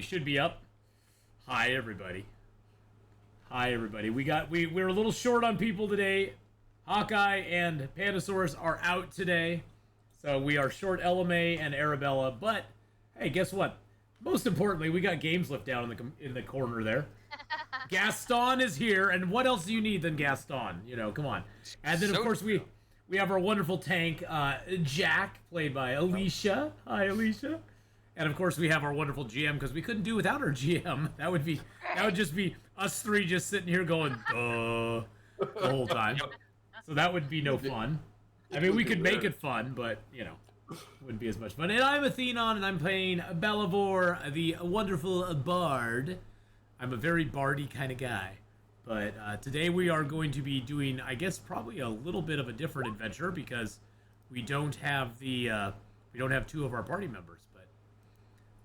should be up. Hi everybody. Hi everybody. We're a little short on people today. Hawkeye and Pandasaurus are out today, so we are short LMA and Arabella. But hey, guess what? Most importantly, we got Games Lift down in the corner there. Gaston is here, and what else do you need than Gaston? You know, come on. And then of course we have our wonderful tank, Jack, played by Alicia. Hi, Alicia. And of course we have our wonderful GM because we couldn't do without our GM. That would just be us three just sitting here going the whole time. So that would be no fun. I mean, we could make it fun, but you know, wouldn't be as much fun. And I'm Athenon, and I'm playing Belivore, the wonderful bard. I'm a very bardy kind of guy. But today we are going to be doing, I guess, probably a little bit of a different adventure because we don't have two of our party members. But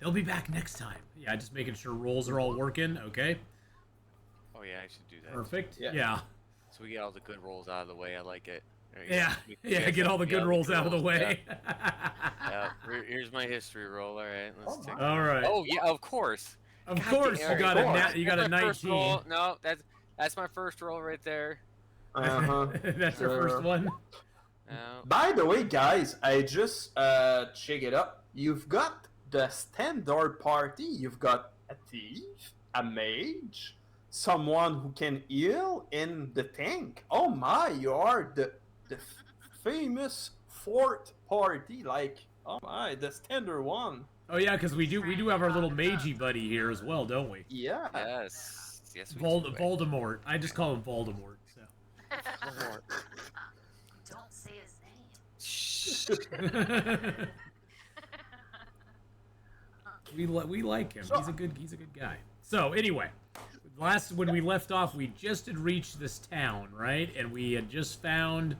they'll be back next time. Yeah, just making sure rolls are all working. Okay. Oh yeah, I should do that. Perfect. Yeah. So we get all the good rolls out of the way. I like it. Yeah. Get all the good rolls out of the way. Yeah. Here's my history roll. All right. Let's take. All right. Oh yeah, of course. Of course, you got a 19. Roll. No, that's my first roll right there. That's your first one. By the way, guys, I just check it up. You've got the standard party. You've got a thief, a mage, someone who can heal, in the tank. Oh my, you are the famous fourth party. Like, oh my, the standard one. Oh yeah, because we do have our little magey buddy here as well, don't we? Yeah. Yes. Yes. Voldemort. I just call him Voldemort. So. Voldemort. Don't say his name. we like him. He's a good guy. So anyway, when we left off, we just had reached this town, right? And we had just found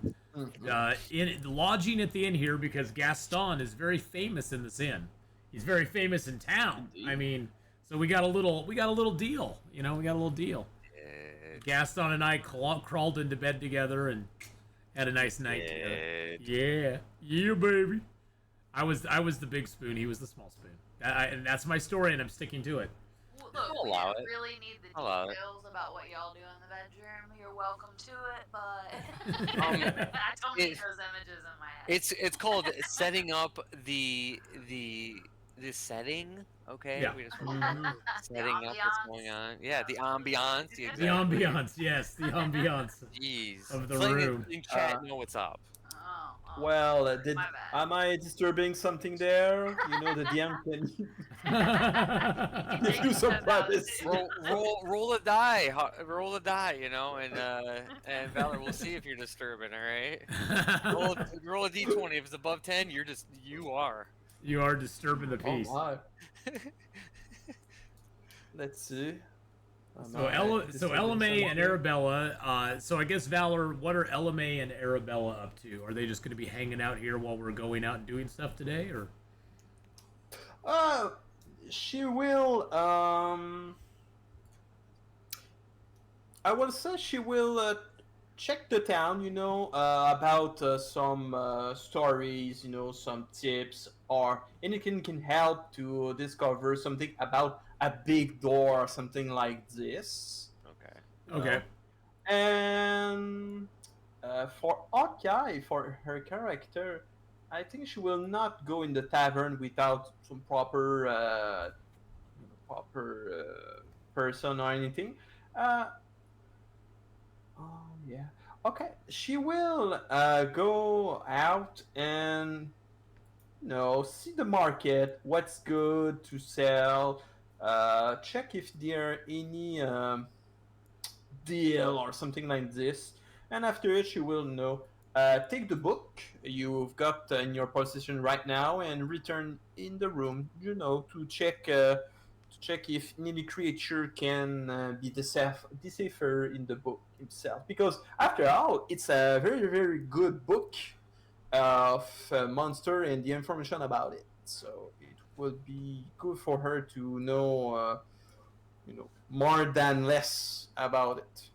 lodging at the inn here because Gaston is very famous in this inn. He's very famous in town. Indeed. I mean, so we got a little deal. You know, we got a little deal. Gaston and I crawled into bed together and had a nice night together. Yeah, baby. I was the big spoon. He was the small spoon. And that's my story, and I'm sticking to it. Look, we don't really need the details about what y'all do in the bedroom. You're welcome to it, but I don't need those images in my head. It's called setting up the setting. Okay. Yeah. We just setting up what's going on. Yeah, the ambiance. The ambiance, yes, the ambiance. Jeez. Of the room. In chat, know what's up. Well, am I disturbing something there? You know, the DM can give you some privacy. Roll a die. Roll a die, you know, and Valor, we'll see if you're disturbing, all right? Roll a d20. If it's above 10, you are. You are disturbing the peace. Oh, my. Let's see. So LMA and Arabella. So I guess Valor, what are LMA and Arabella up to? Are they just going to be hanging out here while we're going out and doing stuff today, or? She will. I will say she will check the town. You know, about some stories. You know, some tips or anything can help to discover something about a big door or something like this. Okay. And for Hawkeye, for her character, I think she will not go in the tavern without some proper person or anything. Oh yeah. Okay. She will go out and see the market, what's good to sell. Check if there are any deal or something like this, and after it you will take the book you've got in your possession right now and return in the room, to check if any creature can be decipher in the book itself, because after all it's a very, very good book of monster and the information about it, so would be good for her to know, more than less about it.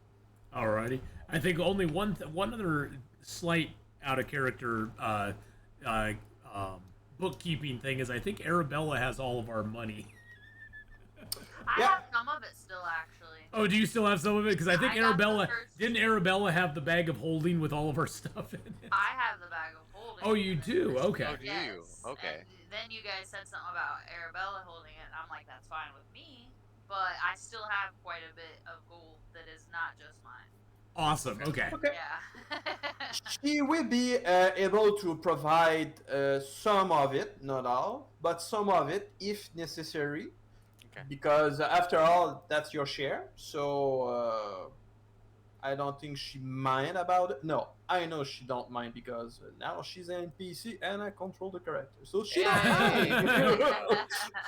Alrighty. I think only one other slight out of character bookkeeping thing is I think Arabella has all of our money. I have some of it still, actually. Oh, do you still have some of it? Because I think Arabella first... didn't Arabella have the bag of holding with all of our stuff in it? I have the bag of holding. Oh, you do? Okay. Oh, do you? Okay. And then you guys said something about Arabella holding it. I'm like, that's fine with me, but I still have quite a bit of gold that is not just mine. Awesome. Okay. Yeah. She will be able to provide some of it, not all, but some of it if necessary. Okay. Because after all, that's your share. So I don't think she mind about it. No, I know she don't mind because now she's an NPC and I control the character. So she don't mind.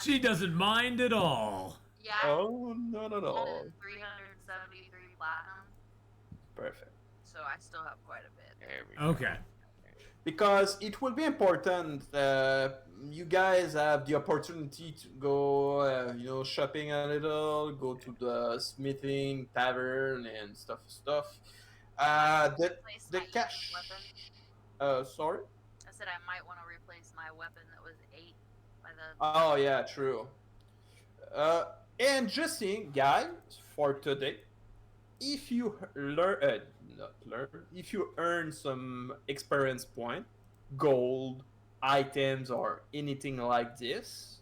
She doesn't mind at all. Yeah. Oh, no, no, no. 373 platinum. Perfect. So I still have quite a bit. There we go. Okay. Because it will be important. You guys have the opportunity to go, shopping a little, go to the smithing tavern and stuff. The cash. Sorry. I said I might want to replace my weapon that was 8 by the. Oh yeah, true. And just saying, guys, for today, if you if you earn some experience point, gold, items, or anything like this,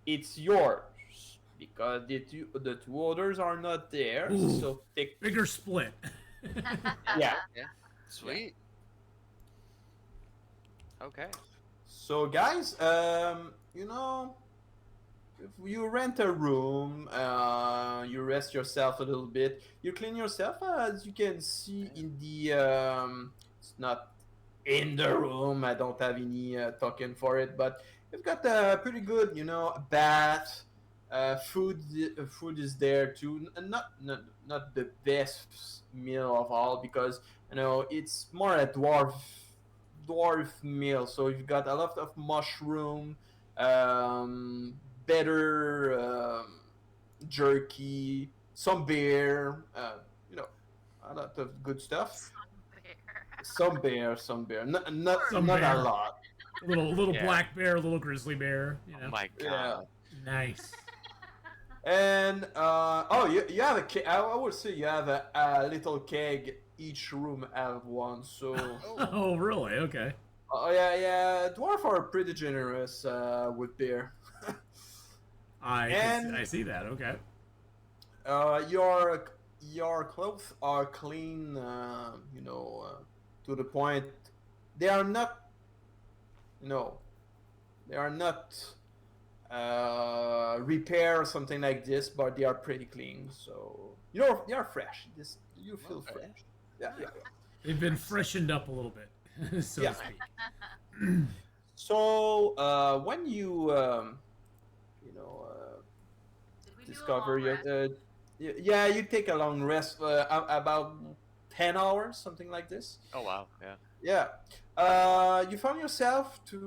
it's yours because the two others are not there. Ooh, so take bigger split. Yeah. Sweet. Okay. So guys, if you rent a room, you rest yourself a little bit, you clean yourself, as you can see in the, it's not in the room, I don't have any token for it, but you've got a pretty good, bath, food is there too, not the best meal of all, because, it's more a dwarf meal, so you've got a lot of mushroom, better jerky, some beer, a lot of good stuff. Some bear. Not a lot. A little black bear, a little grizzly bear. Oh my god. Yeah. Nice. And you have a keg. I would say you have a little keg. Each room have one. So. Oh really? Okay. Oh yeah. Dwarf are pretty generous with beer. I see that. Okay. Your clothes are clean. To the point. They are not. They are not repair or something like this, but they are pretty clean. So they are fresh. You feel fresh. Yeah. They've been freshened up a little bit, so to speak. So when you discover your you take a long rest, about 10 hours, something like this. Oh wow, You found yourself to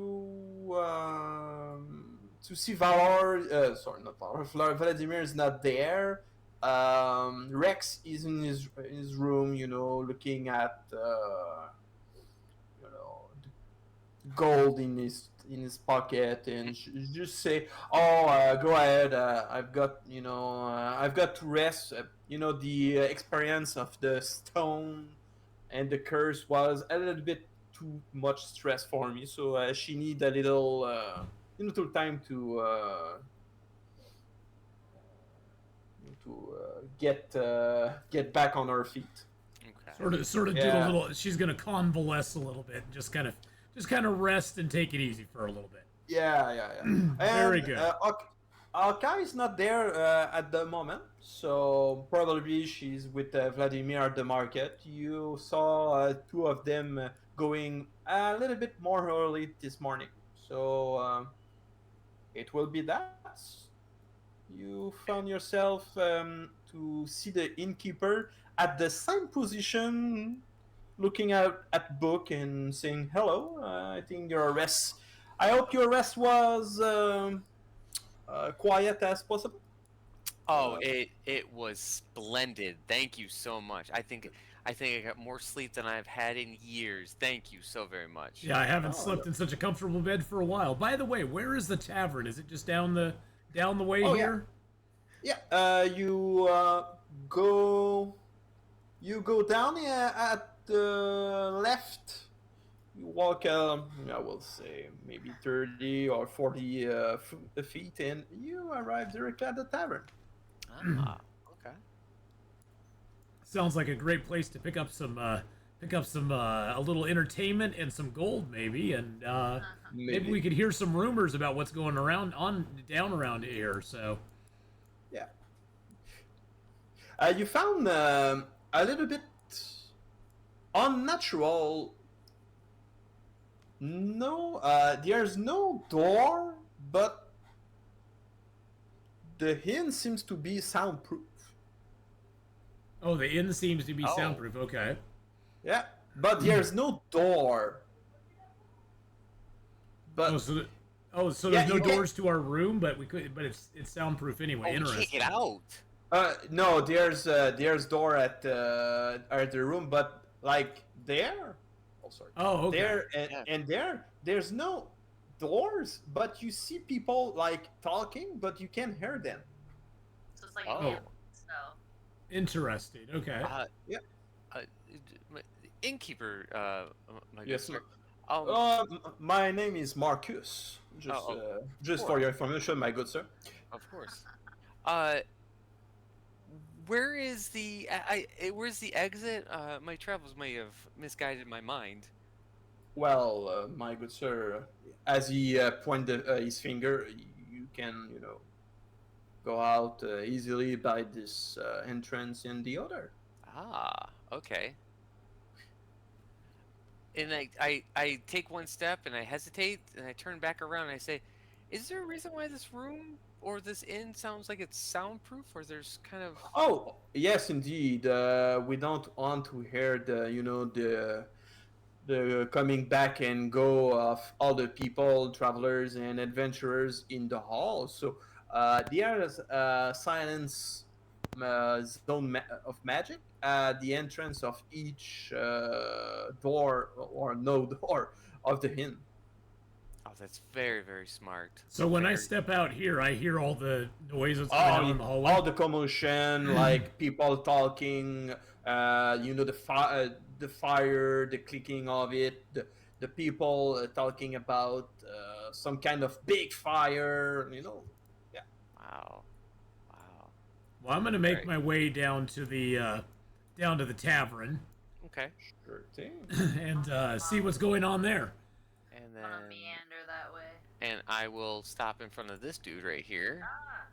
see Valor. Sorry, not Valor. Vladimir is not there. Rex is in his room, looking at gold in his pocket, and just say, "Oh, go ahead. I've got to rest. The experience of the stone and the curse was a little bit too much stress for me. So she need a little time to get back on her feet." Okay. Sort of do a little. She's gonna convalesce a little bit, and just kind of rest and take it easy for a little bit. Yeah. Very good. Alkai is not there at the moment, so probably she's with Vladimir at the market. You saw two of them going a little bit more early this morning, so it will be that. You found yourself to see the innkeeper at the same position, looking out at book and saying, "Hello, I think your rest. I hope your rest was quiet as possible." Oh, it was splendid. Thank you so much. I think I got more sleep than I've had in years. Thank you so very much. Yeah, I haven't slept in such a comfortable bed for a while. By the way, where is the tavern? Is it just down the way here? Yeah. You go down at the left. You walk, I will say maybe 30 or 40 feet, and you arrive directly at the tavern. Ah, okay. Sounds like a great place to pick up some a little entertainment and some gold, maybe, and maybe we could hear some rumors about what's going around down around here. So, Yeah. You found a little bit unnatural. No, there's no door, but the inn seems to be soundproof. oh, the inn seems to be Oh. soundproof. Okay. Yeah, but there's no door. But So Yeah, there's no you can- doors to our room, but but it's soundproof anyway. Oh, we Interesting. can't get out. no, there's door at the room, but like there. Oh, sorry. Oh, okay. There Yeah. and there's no doors, but you see people like talking, but you can't hear them. So it's like Oh. a camp. So Interesting. Okay. Yeah. Innkeeper, my good Yes. sir. My name is Marcus. Just course. for your information, my good sir. Of course. Where is where's the exit? My travels may have misguided my mind. Well, my good sir, as he pointed his finger, you can, go out easily by this entrance in the other. Ah, okay. And I take one step and I hesitate and I turn back around and I say, "Is there a reason why this room or this inn sounds like it's soundproof, or there's kind of?" Oh, yes, indeed. We don't want to hear the coming back and go of all the people, travelers, and adventurers in the hall. So there's a silence zone of magic at the entrance of each door or no door of the inn. Oh, that's very, very smart. So when I Very- step out here, I hear all the noise that's going on in the hallway. All the commotion, like people talking, the fire, the clicking of it, the people talking about some kind of big fire, Wow. Wow. Well, I'm gonna make Right. my way down to the tavern Okay. Sure thing. and see what's going on there. And wanna then meander that way. and I will stop in front of this dude right here. Ah.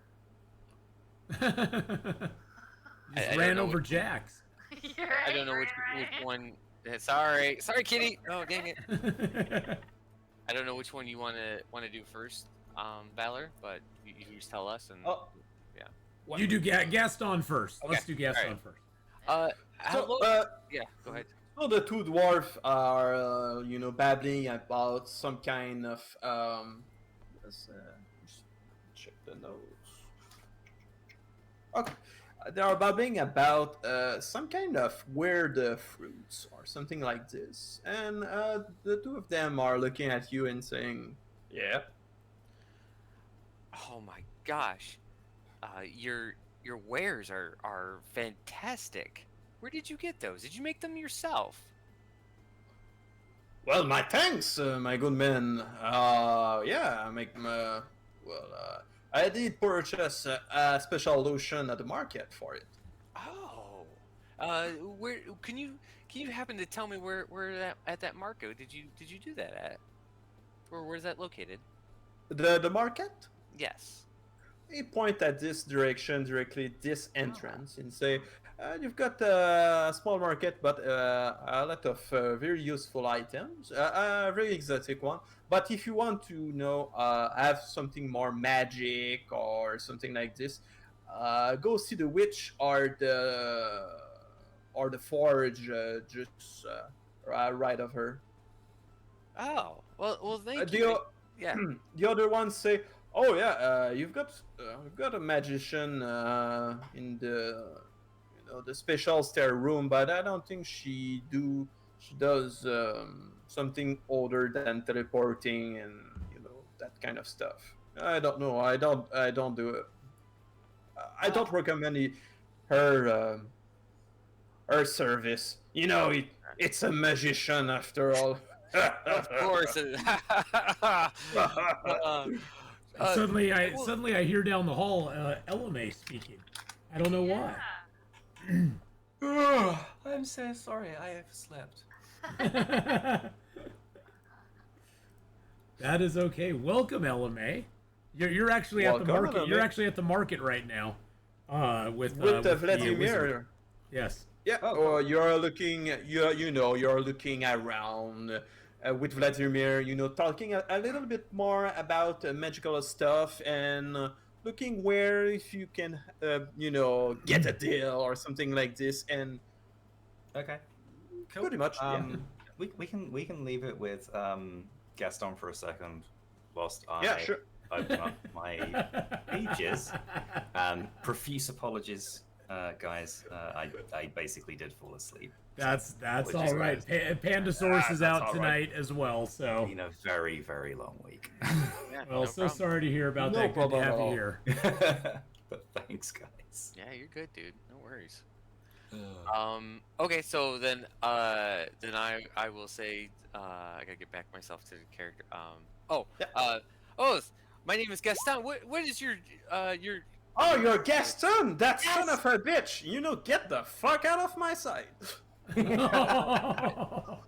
Just I don't ran know over which- Jax. You're I don't know which one. Sorry, Kitty. Oh, dang it. I don't know which one you want to do first, Valor. But you just tell us and. Oh. Yeah. You do Gaston first. Okay, Let's do Gaston alright. first. Hello. So, Yeah. Go ahead. so the two dwarfs are, babbling about some kind of let's just check the notes. Okay. They are babbling about some kind of weird fruits or something like this, and the two of them are looking at you and saying, "Yeah, Oh my gosh. Your wares are fantastic. Where did you get those? Did you make them yourself? well, my thanks, my good man. Yeah, I make I did purchase a special lotion at the market for it." Oh. Where can you happen to tell me where that at that market did you do that at? Or where's that located? The market? Yes. He point at this direction, directly this entrance, and say, "You've got a small market, but a lot of very useful items, a very exotic one. But if you want to have something more magic or something like this, go see the witch or the forge just right of her." Oh. Well thank The you. o- Yeah. The other ones say, "Oh yeah, you've got a magician in the special stair room, but I don't think she does something other than teleporting and that kind of stuff. I don't know. I don't do it." I don't recommend her service. You know, it's a magician after all. Of course. Suddenly I hear down the hall Elame speaking. I don't know why. I'm so sorry, I overslept. That is okay. Welcome, LMA. You're actually at the Welcome, market. LMA. You're actually at the market right now. With Vladimir. wizard. Yes. Yeah. Or you're looking. You're looking around with Vladimir. You know, talking a little bit more about magical stuff and looking where if you can, get a deal or something like this. And Okay. Cool. pretty much. We can leave it with Gaston for a second, whilst Yeah, sure. open up my pages. Profuse apologies, guys. I basically did fall asleep. That's Apologies, all right. guys. Pandasaurus is That's out all tonight as well. So, Been a very, very long week. Yeah, well, no so problem. sorry to hear about No that. Good to problem have at you all. here. But thanks, guys. Yeah, you're good, dude. No worries. Okay, so then I will say I gotta get back myself to the character. My name is Gaston. What is your Oh, you're Gaston! That son Yes! of a bitch! You know, get the fuck out of my sight!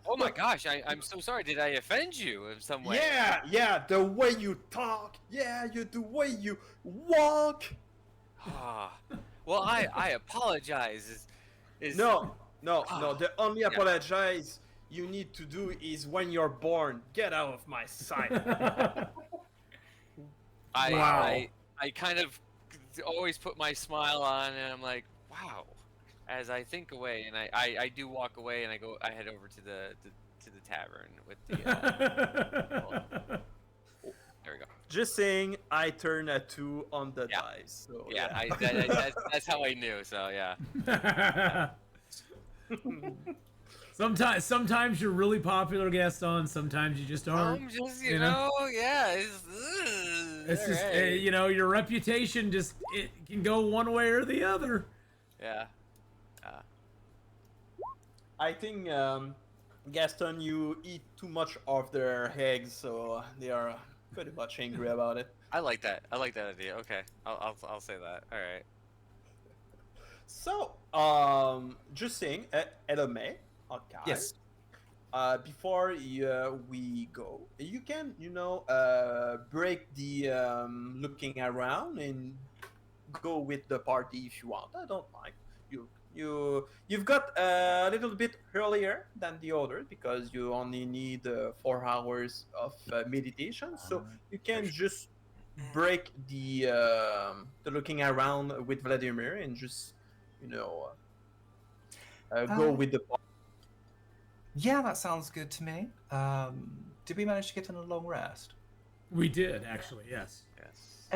Oh my gosh, I'm so sorry. Did I offend you in some way? Yeah, the way you talk, the way you walk. Ah, well, I apologize. Is No, the only Yeah. apologize you need to do is when you're born. Get out of my sight. I kind of always put my smile on, and I'm like, wow. As I think away, and I do walk away, and I head over to the tavern with the. There we go. Just saying, I turn a 2 on the Yeah. dice. So, Yeah, that's how I knew. So yeah. Sometimes you're really popular, Gaston. Sometimes you just aren't. I'm just, you know? yeah. It's just your reputation it can go one way or the other. Yeah. I think Gaston, you eat too much of their eggs, so they are pretty much angry about it. I like that. I like that idea. Okay, I'll say that. All right. So, just saying, Elome, okay. Yes. Before we go, you can, break the looking around and go with the party if you want. I don't mind. You've got a little bit earlier than the others because you only need 4 hours of meditation, so you can just break the looking around with Vladimir and just go with the party. Yeah, that sounds good to me. Did we manage to get in a long rest? We did actually, yes. Yes.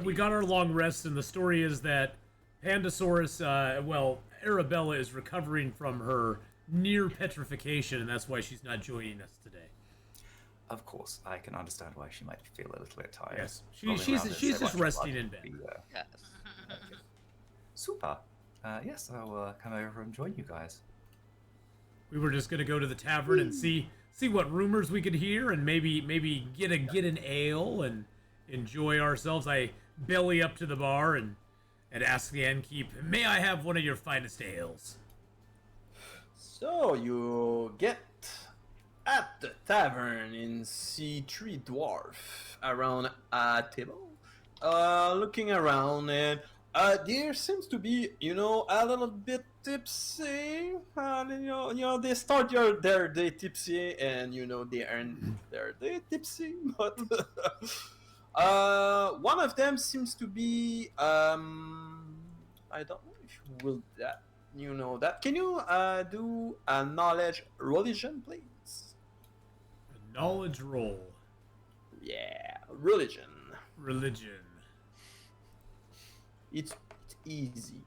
We got our long rest, and the story is that Pandasaurus, Arabella is recovering from her near petrification, and that's why she's not joining us today. Of course, I can understand why she might feel a little bit tired. Yes, Rolling she's around in just so much resting blood in would bed. be, Yes. Super. Yes, I'll come over and join you guys. We were just gonna go to the tavern and see what rumors we could hear, and maybe get an ale and enjoy ourselves. I belly up to the bar and ask the innkeep, "May I have one of your finest ales?" So you get at the tavern and see 3 dwarf around a table, looking around, and there seems to be, a little bit tipsy. They start their day tipsy, and they end their day tipsy. But one of them seems to be, I don't know if you will that. That. Can you do a knowledge religion, please? A knowledge roll. Yeah, religion. Religion. It's easy.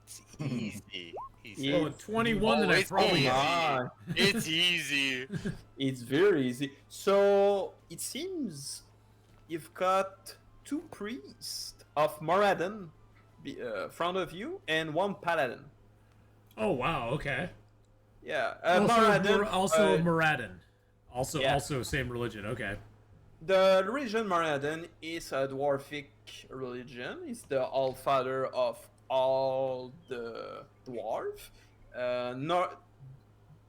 It's easy. Yeah. Well, at 21, then I it's probably easy. Ah, It's easy. it's very easy. So it seems you've got 2 priests of Moradin front of you, and one paladin. Oh wow. Okay. Yeah. Also Moradin. Also Yeah. also same religion. Okay. The religion Moradin is a dwarfic religion. It's the all-father of all the dwarf. Not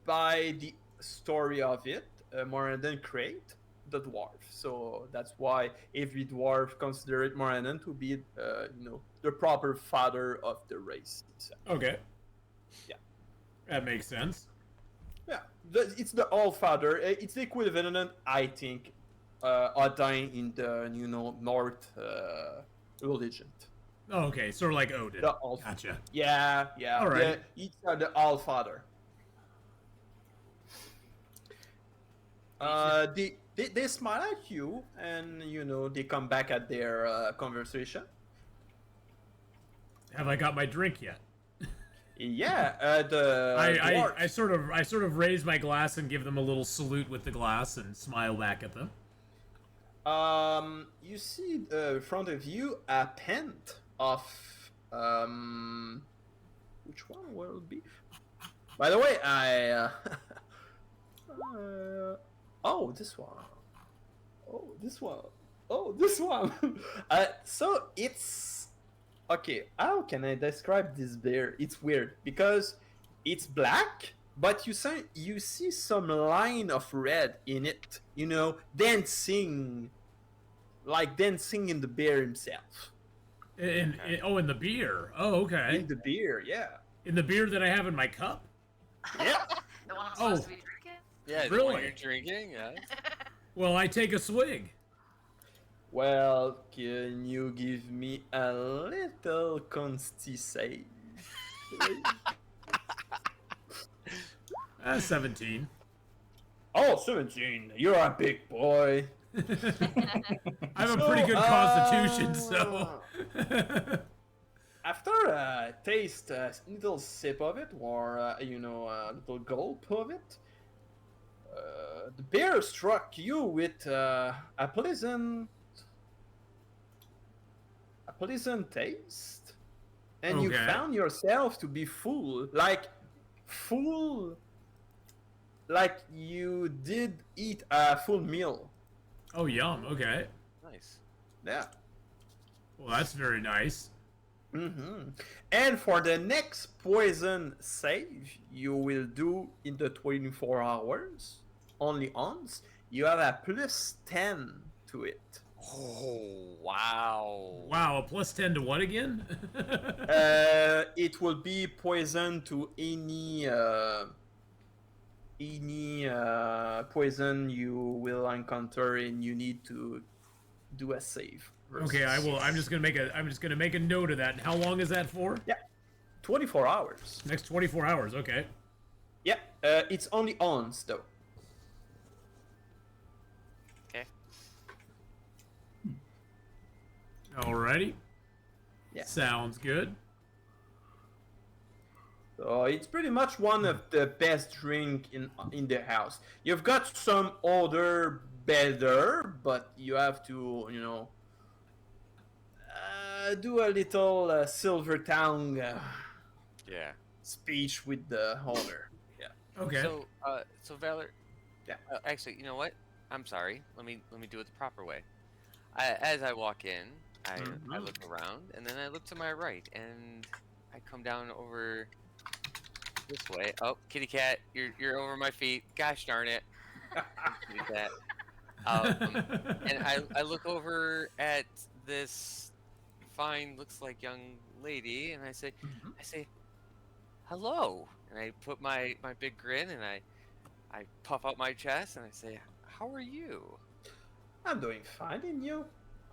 by the story of it, Moradin create the dwarf. So that's why every dwarf consider it Moradin to be, the proper father of the race. Okay. Yeah. That makes sense. Yeah, it's the all-father. It's the equivalent, I think, Odin in the North religion. Oh, okay, sort of like Odin. The all. Gotcha. Yeah. All right. It's the all-father. They smile at you, and they come back at their conversation. Have I got my drink yet? Yeah, the dwarf. I sort of raise my glass and give them a little salute with the glass and smile back at them. You see in front of you a pent of which one will it be? By the way, oh, this one. Oh, this one. Oh, this one. So it's okay. How can I describe this bear? It's weird because it's black, but you see some line of red in it. Dancing, like dancing in the bear himself. In the beer. Oh, okay. In the beer, yeah. In the beer that I have in my cup. Yeah. The one I'm supposed to be drinking? Yeah, really? The one you're drinking, yeah. Well, I take a swig. Well, can you give me a little consti save? 17. Oh, 17. You're a big boy. I have a pretty good constitution, so. After a taste, a little sip of it, or a little gulp of it, the beer struck you with a pleasant taste, and you Okay. found yourself to be full, like you did eat a full meal. Oh, yum. Okay. Nice. Yeah. Well, that's very nice. And for the next poison save you will do in the 24 hours, only once, you have a +10 to it. Oh, wow. Wow, a +10 to what again? It will be poison to any poison you will encounter, and you need to do a save. Okay, I will. I'm just gonna make a note of that. And how long is that for? Yeah, 24 hours. Next 24 hours. Okay. Yeah, it's only ons though. Okay. Alrighty. Yeah. Sounds good. So it's pretty much one of the best drink in the house. You've got some other better, but you have to do a little silver tongue Yeah. speech with the owner. Yeah. Okay. So Valor. Yeah. Actually, you know what? I'm sorry. Let me do it the proper way. As I walk in, I look around, and then I look to my right, and I come down over this way. Oh, kitty cat, you're over my feet. Gosh darn it. Kitty cat. And I look over at this fine, looks like young lady, and I say, hello. And I put my big grin, and I puff out my chest, and I say, how are you? I'm doing fine, and you?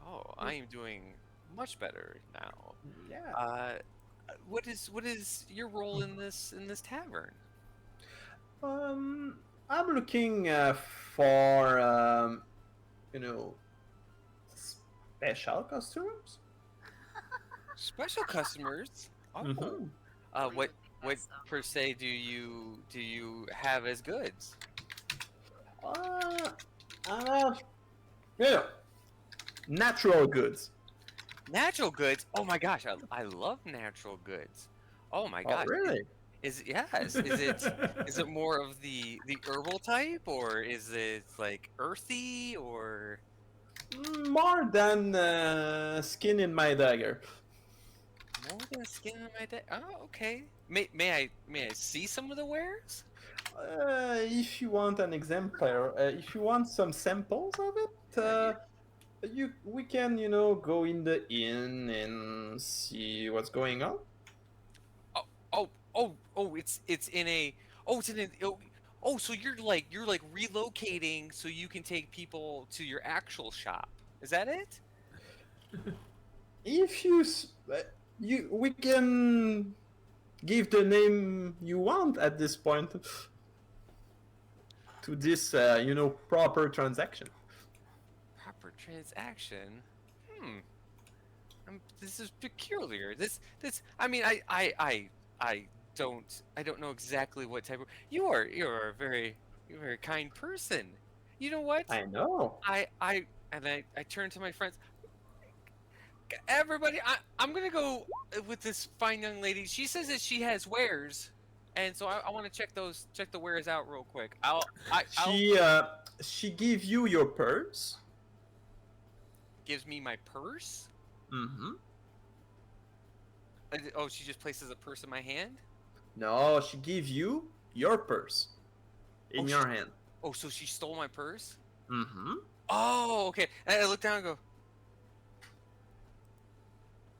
Oh, I am doing much better now. Yeah. What is your role in this tavern? I'm looking for special costumes. Special customers? Oh. Mhm. What per se do you have as goods? Natural goods. Natural goods. Oh my gosh, I love natural goods. Oh my Oh, gosh. really? Yes. Is it more of the herbal type, or is it like earthy, or More than skin in my dagger. more than skin in my day? Oh, okay. May I see some of the wares? If you want an exemplar, if you want some samples of it, we can, go in the inn and see what's going on. It's in a so you're like relocating so you can take people to your actual shop. Is that it? If we can give the name you want at this point to this, proper transaction. Proper transaction. This is peculiar. This. I mean, I don't know exactly what type of. You're a very kind person. You know what? I know. I turn to my friends. Everybody, I'm gonna go with this fine young lady. She says that she has wares, and so I want to check the wares out real quick. She gives you your purse. Gives me my purse. Mm-hmm. Oh, she just places a purse in my hand? No, she gives you your purse in your hand. Oh, so she stole my purse? Mm-hmm. Oh, okay. And I look down and go.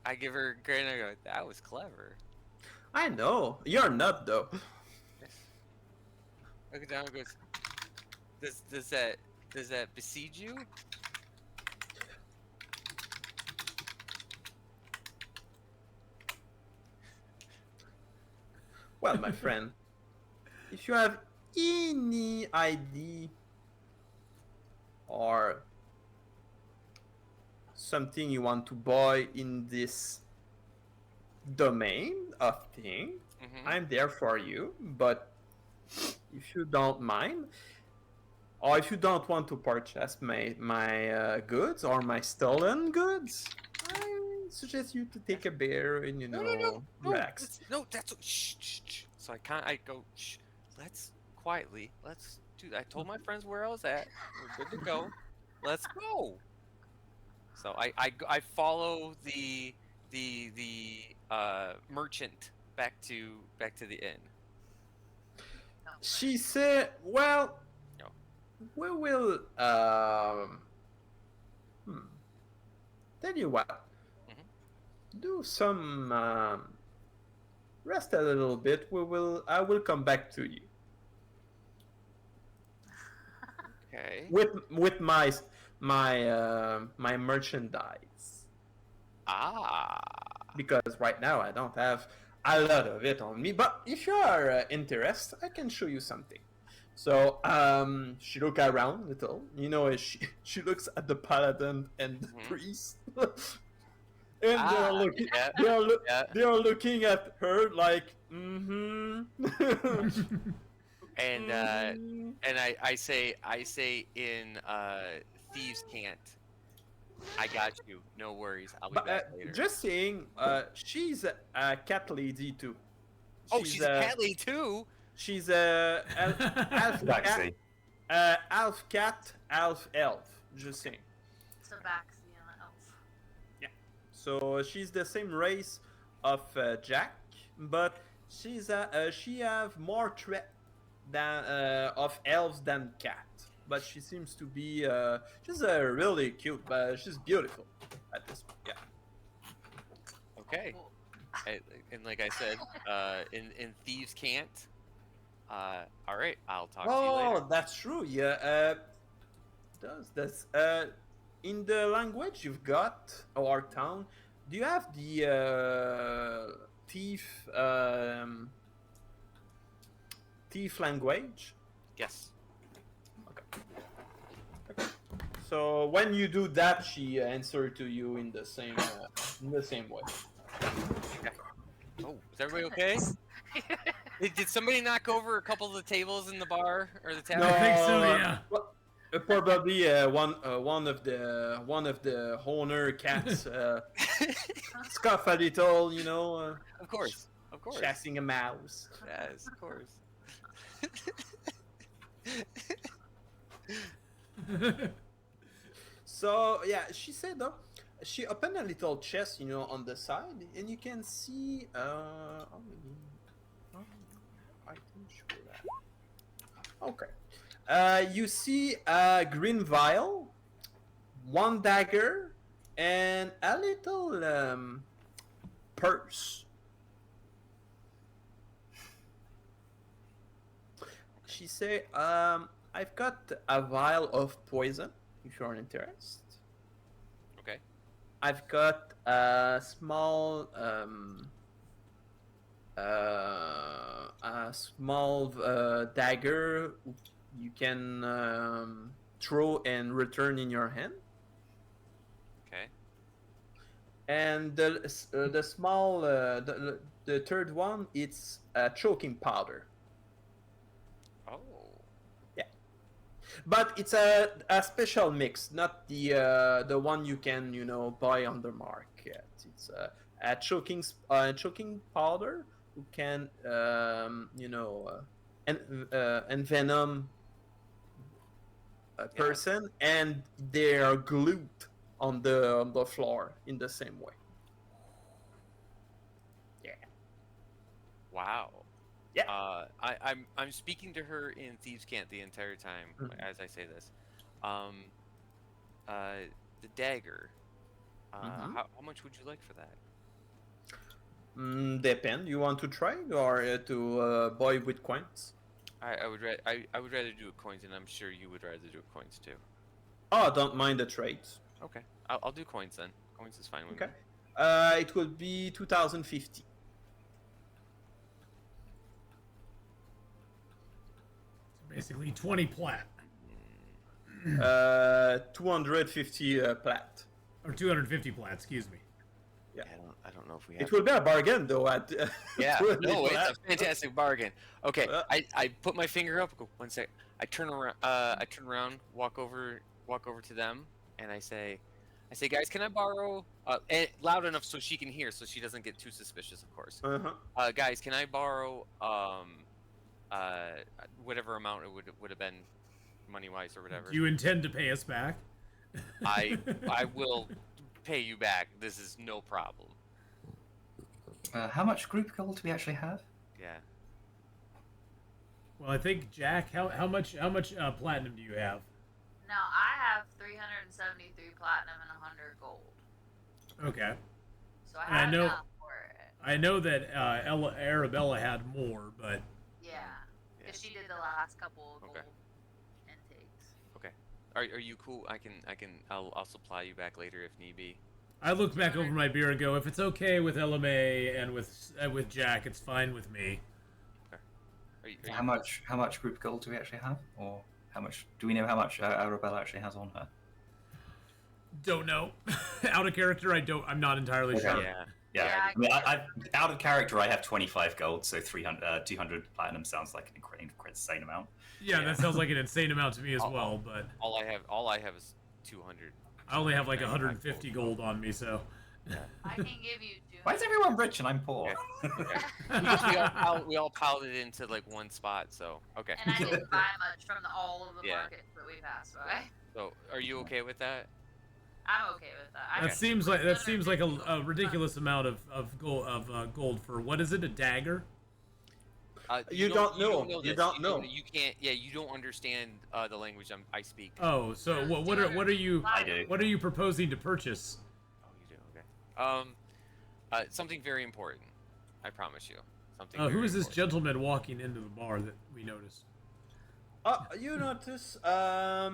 I give her a grin and I go, that was clever. I know. You're not, though. I look down and goes, does that besiege you? Well, my friend, if you have any idea or something you want to buy in this domain of thing, I'm there for you. But if you don't mind, or if you don't want to purchase my goods or my stolen goods, I suggest you to take a beer and relax. That's shh. So I go shh. Let's do that. I told my friends where I was at. We're good to go. Let's go. So I follow the merchant back to the inn. She said, "Well, No. we will tell you what. Do some rest a little bit. I will come back to you Okay. with my merchandise, because right now I don't have a lot of it on me. But if you are interested, I can show you something." So she look around a little. She looks at the paladin and the priest. And they are looking at her like, And I say in thieves can't. I got you. No worries. I'll be back later. Just saying, she's a cat lady too. She's a cat lady too. She's a half cat, half elf. Just saying. Tabaxian elf. Yeah. So she's the same race of Jack, but she have more threat than of elves than cat. But she seems to be she's really cute, but she's beautiful at this point. Yeah. Okay. And like I said, in thieves can't. All right, I'll talk to you later. Oh, that's true. Yeah. Does in the language you've got our town, do you have the thief language? Yes. Okay. So when you do that, she answers to you in the same way. Okay. Oh, is everybody okay? Did somebody knock over a couple of the tables in the bar or the tavern? I think so, yeah. Probably one of the owner cats scoff a little, Of course. Of course. chasing a mouse. Yes, of course. So yeah, she said though, she opened a little chest, on the side, and you can see I can show that. Okay. You see a green vial, one dagger, and a little purse. She say, I've got a vial of poison, if you're interested. Okay. I've got a small dagger you can throw and return in your hand. Okay. And the small the third one, it's a choking powder. Oh. But it's a special mix, not the one you can buy on the market. It's a choking powder who can envenom a person, and they are glued on the floor in the same way. Yeah. Wow. Yeah. I'm speaking to her in Thieves' Cant the entire time as I say this. The dagger. How much would you like for that? Depend. You want to try or to buy with coins? I would rather do it coins, and I'm sure you would rather do it coins too. Oh, don't mind the trades. Okay, I'll do coins then. Coins is fine with Okay. me. It will be 2050. Basically 20 plat. 250 plat. Or 250 plat, excuse me. Yeah. I don't know if we have. It will be a bargain though. Yeah, 200 no, plat. it's a fantastic bargain. Okay, I put my finger up. Go 1 sec. I turn around, walk over to them, and I say, guys, can I borrow? And loud enough so she can hear, so she doesn't get too suspicious, of course. Guys, can I borrow whatever amount it would have been, money wise or whatever? Do you intend to pay us back? I will pay you back. This is no problem. How much group gold do we actually have? Yeah. Well, I think Jack, how much platinum do you have? No, I have 373 platinum and 100 gold. Okay. So I have know- enough for it. I know that Arabella had more, but Yeah, because she did the last couple of gold Okay. intakes. Okay. Are you cool? I'll supply you back later if need be. I look back over my beer and go, if it's okay with LMA and with Jack, it's fine with me. Are you How much group gold do we actually have, or how much do we know how much Arabella actually has on her? Don't know. Out of character, I'm not entirely Okay. sure. Yeah. Yeah, Yeah, I mean, I out of character, I have 25 gold, so 200 platinum sounds like an incredibly insane amount. Yeah, Yeah. that sounds like an insane amount to me as well, but All I have is 200. I only have like 150 gold on me, so. I can give you 200. Why is everyone rich and I'm poor? Okay. we all piled it into like one spot, so okay. And I didn't buy much from all of the Yeah. markets that we passed by. So are you okay with that? I'm okay with that. That seems like a ridiculous amount of gold for what is it, a dagger? You don't know. this. You don't know. You can't. Yeah, you don't understand the language I speak. Oh, so what are you I do. what are you proposing to purchase? Oh, you do. Okay. Something very important. I promise you. Something. Who very is this important. gentleman walking into the bar that we noticed? You notice, I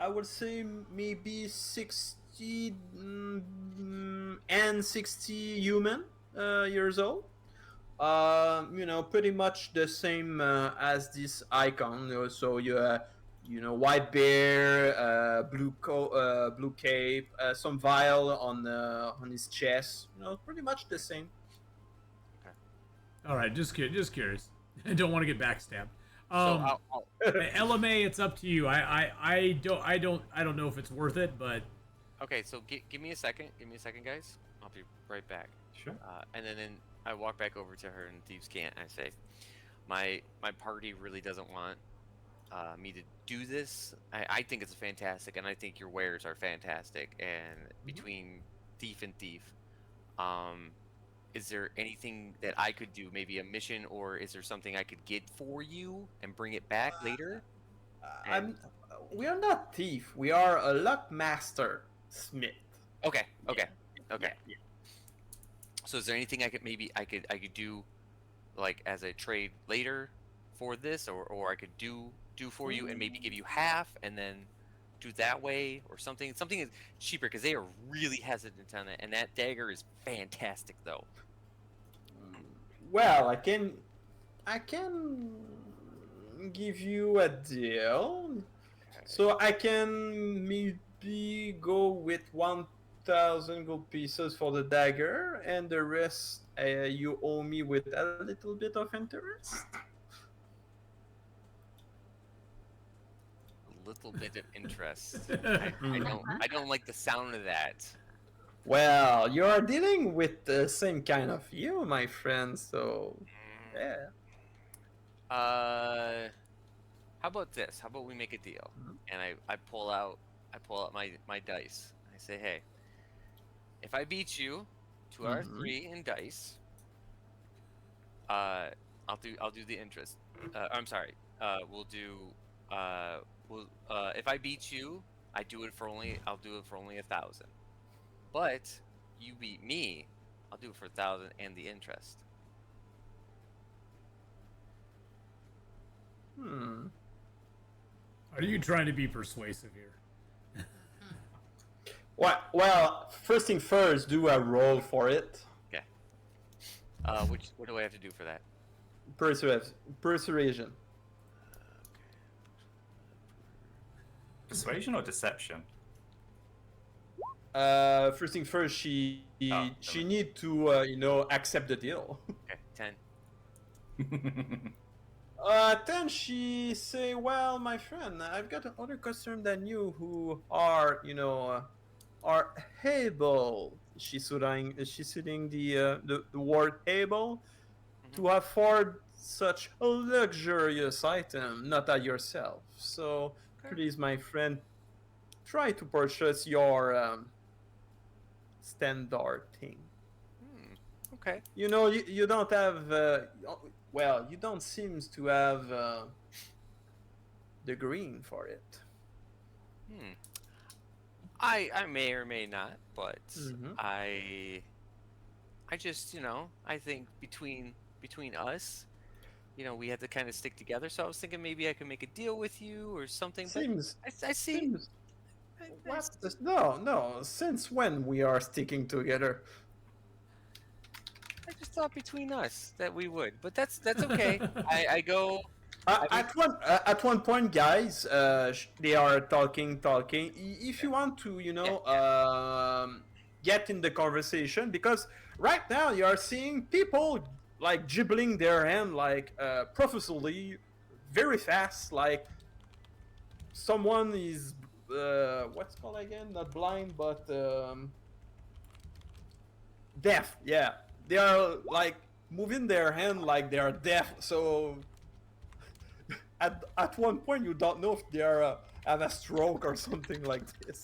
would say maybe 60 and 60 human years old. Pretty much the same as this icon. So white bear, blue cape, some vial on his chest. Pretty much the same. All right, just curious. I don't want to get backstabbed. LMA, it's up to you. I don't know if it's worth it, but Okay, so give me a second. Give me a second, guys. I'll be right back. Sure. And then I walk back over to her in Thieves' Cant and I say, my party really doesn't want me to do this. I think it's fantastic, and I think your wares are fantastic. And between thief and thief, is there anything that I could do? Maybe a mission, or is there something I could get for you and bring it back later? We are not thief. We are a lock master smith. Okay. Okay. Yeah. So is there anything I could do, like as a trade later, for this, or I could do for you and maybe give you half and then do that way, or something is cheaper, because they are really hesitant on it, and that dagger is fantastic though. Well, I can give you a deal. So I can maybe go with 1,000 gold pieces for the dagger, and the rest you owe me with a little bit of interest. A little bit of interest. I don't like the sound of that. Well, you are dealing with the same kind of you, my friend. So, yeah. How about this? How about we make a deal? And I pull out my dice. I say, hey, if I beat you to our 3 in dice, I'll do the interest. I'm sorry. We'll do if I beat you, I'll do it for only 1,000. But you beat me, I'll do it for 1,000 and the interest. are you trying to be persuasive here? Well, first thing first, do a roll for it. Okay. What do I have to do for that? Persuasion. Persuasion or deception? First thing first, she need to accept the deal. Okay, 10. 10 she say, well, my friend, I've got another customer than you who are able. She's sitting the word able to afford such a luxurious item, not at yourself. So please, my friend, try to purchase your standard thing. Okay. You don't have you don't seem to have the green for it. I may or may not, but I just, I think between us, we have to kind of stick together. So I was thinking maybe I could make a deal with you or something. Seems. I see. No. Since when we are sticking together? I just thought between us that we would, but that's okay. I go. At one point, guys, they are talking. If you want to, get in the conversation, because right now you are seeing people like jibbling their hand, like profusely, very fast, like someone is what's called again? Not blind, but deaf. Yeah, they are like moving their hand like they are deaf. So at one point you don't know if they are have a stroke or something like this.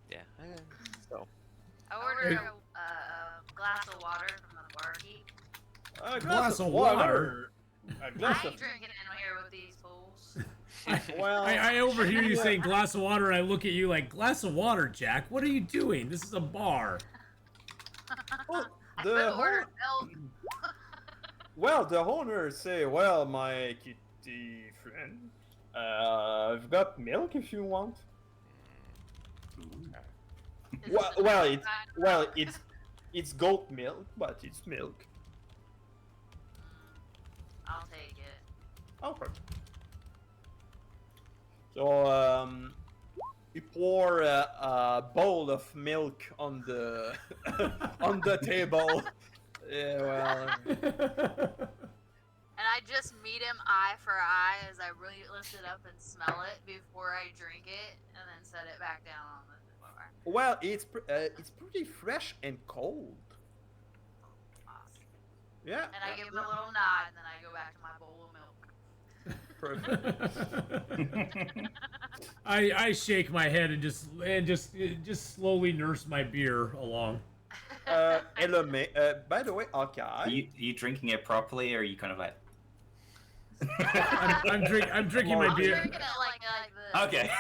Yeah. So. I ordered a glass of water from the barkeep. A glass of water? A I glass ain't of... drinking in here with these fools. Well, I overhear you saying glass of water, and I look at you like, glass of water, Jack? What are you doing? This is a bar. well, I could the order milk. well, the owner say, well, my kitty friend, I've got milk if you want. It's goat milk, but it's milk. I'll take it. Okay. So he pour a bowl of milk on the on the table. Yeah, well. And I just meet him eye for eye as I really lift it up and smell it before I drink it, and then set it back down on the floor. Well, it's pretty fresh and cold. Awesome. Yeah. And I give him a little nod, and then I go back to my bowl of milk. Perfect. I shake my head and just slowly nurse my beer along. Elome, by the way, Hawkeye. Are you drinking it properly, or are you kind of like? I'm drinking my I'm beer drinking it like this. Okay,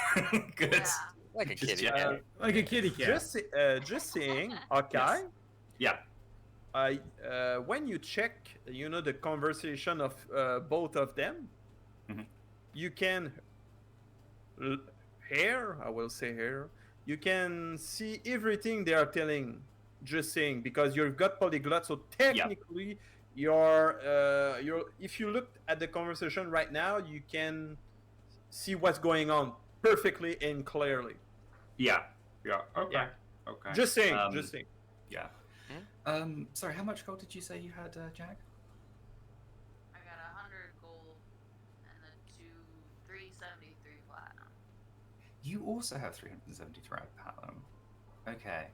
good. Yeah. Like a Just kitty. checking. like a kitty cat. Just saying, Hawkeye. Yeah. When you check, the conversation of both of them, Mhm. you can hear. I will say hear. You can see everything they are telling. Just saying, because you've got polyglot, so technically, you're if you look at the conversation right now, you can see what's going on perfectly and clearly. Yeah. Okay. Yeah. Okay. Just saying. Just saying. Yeah. Sorry, how much gold did you say you had, Jack? I got 100 gold and then 373 platinum. You also have 373 platinum. Okay.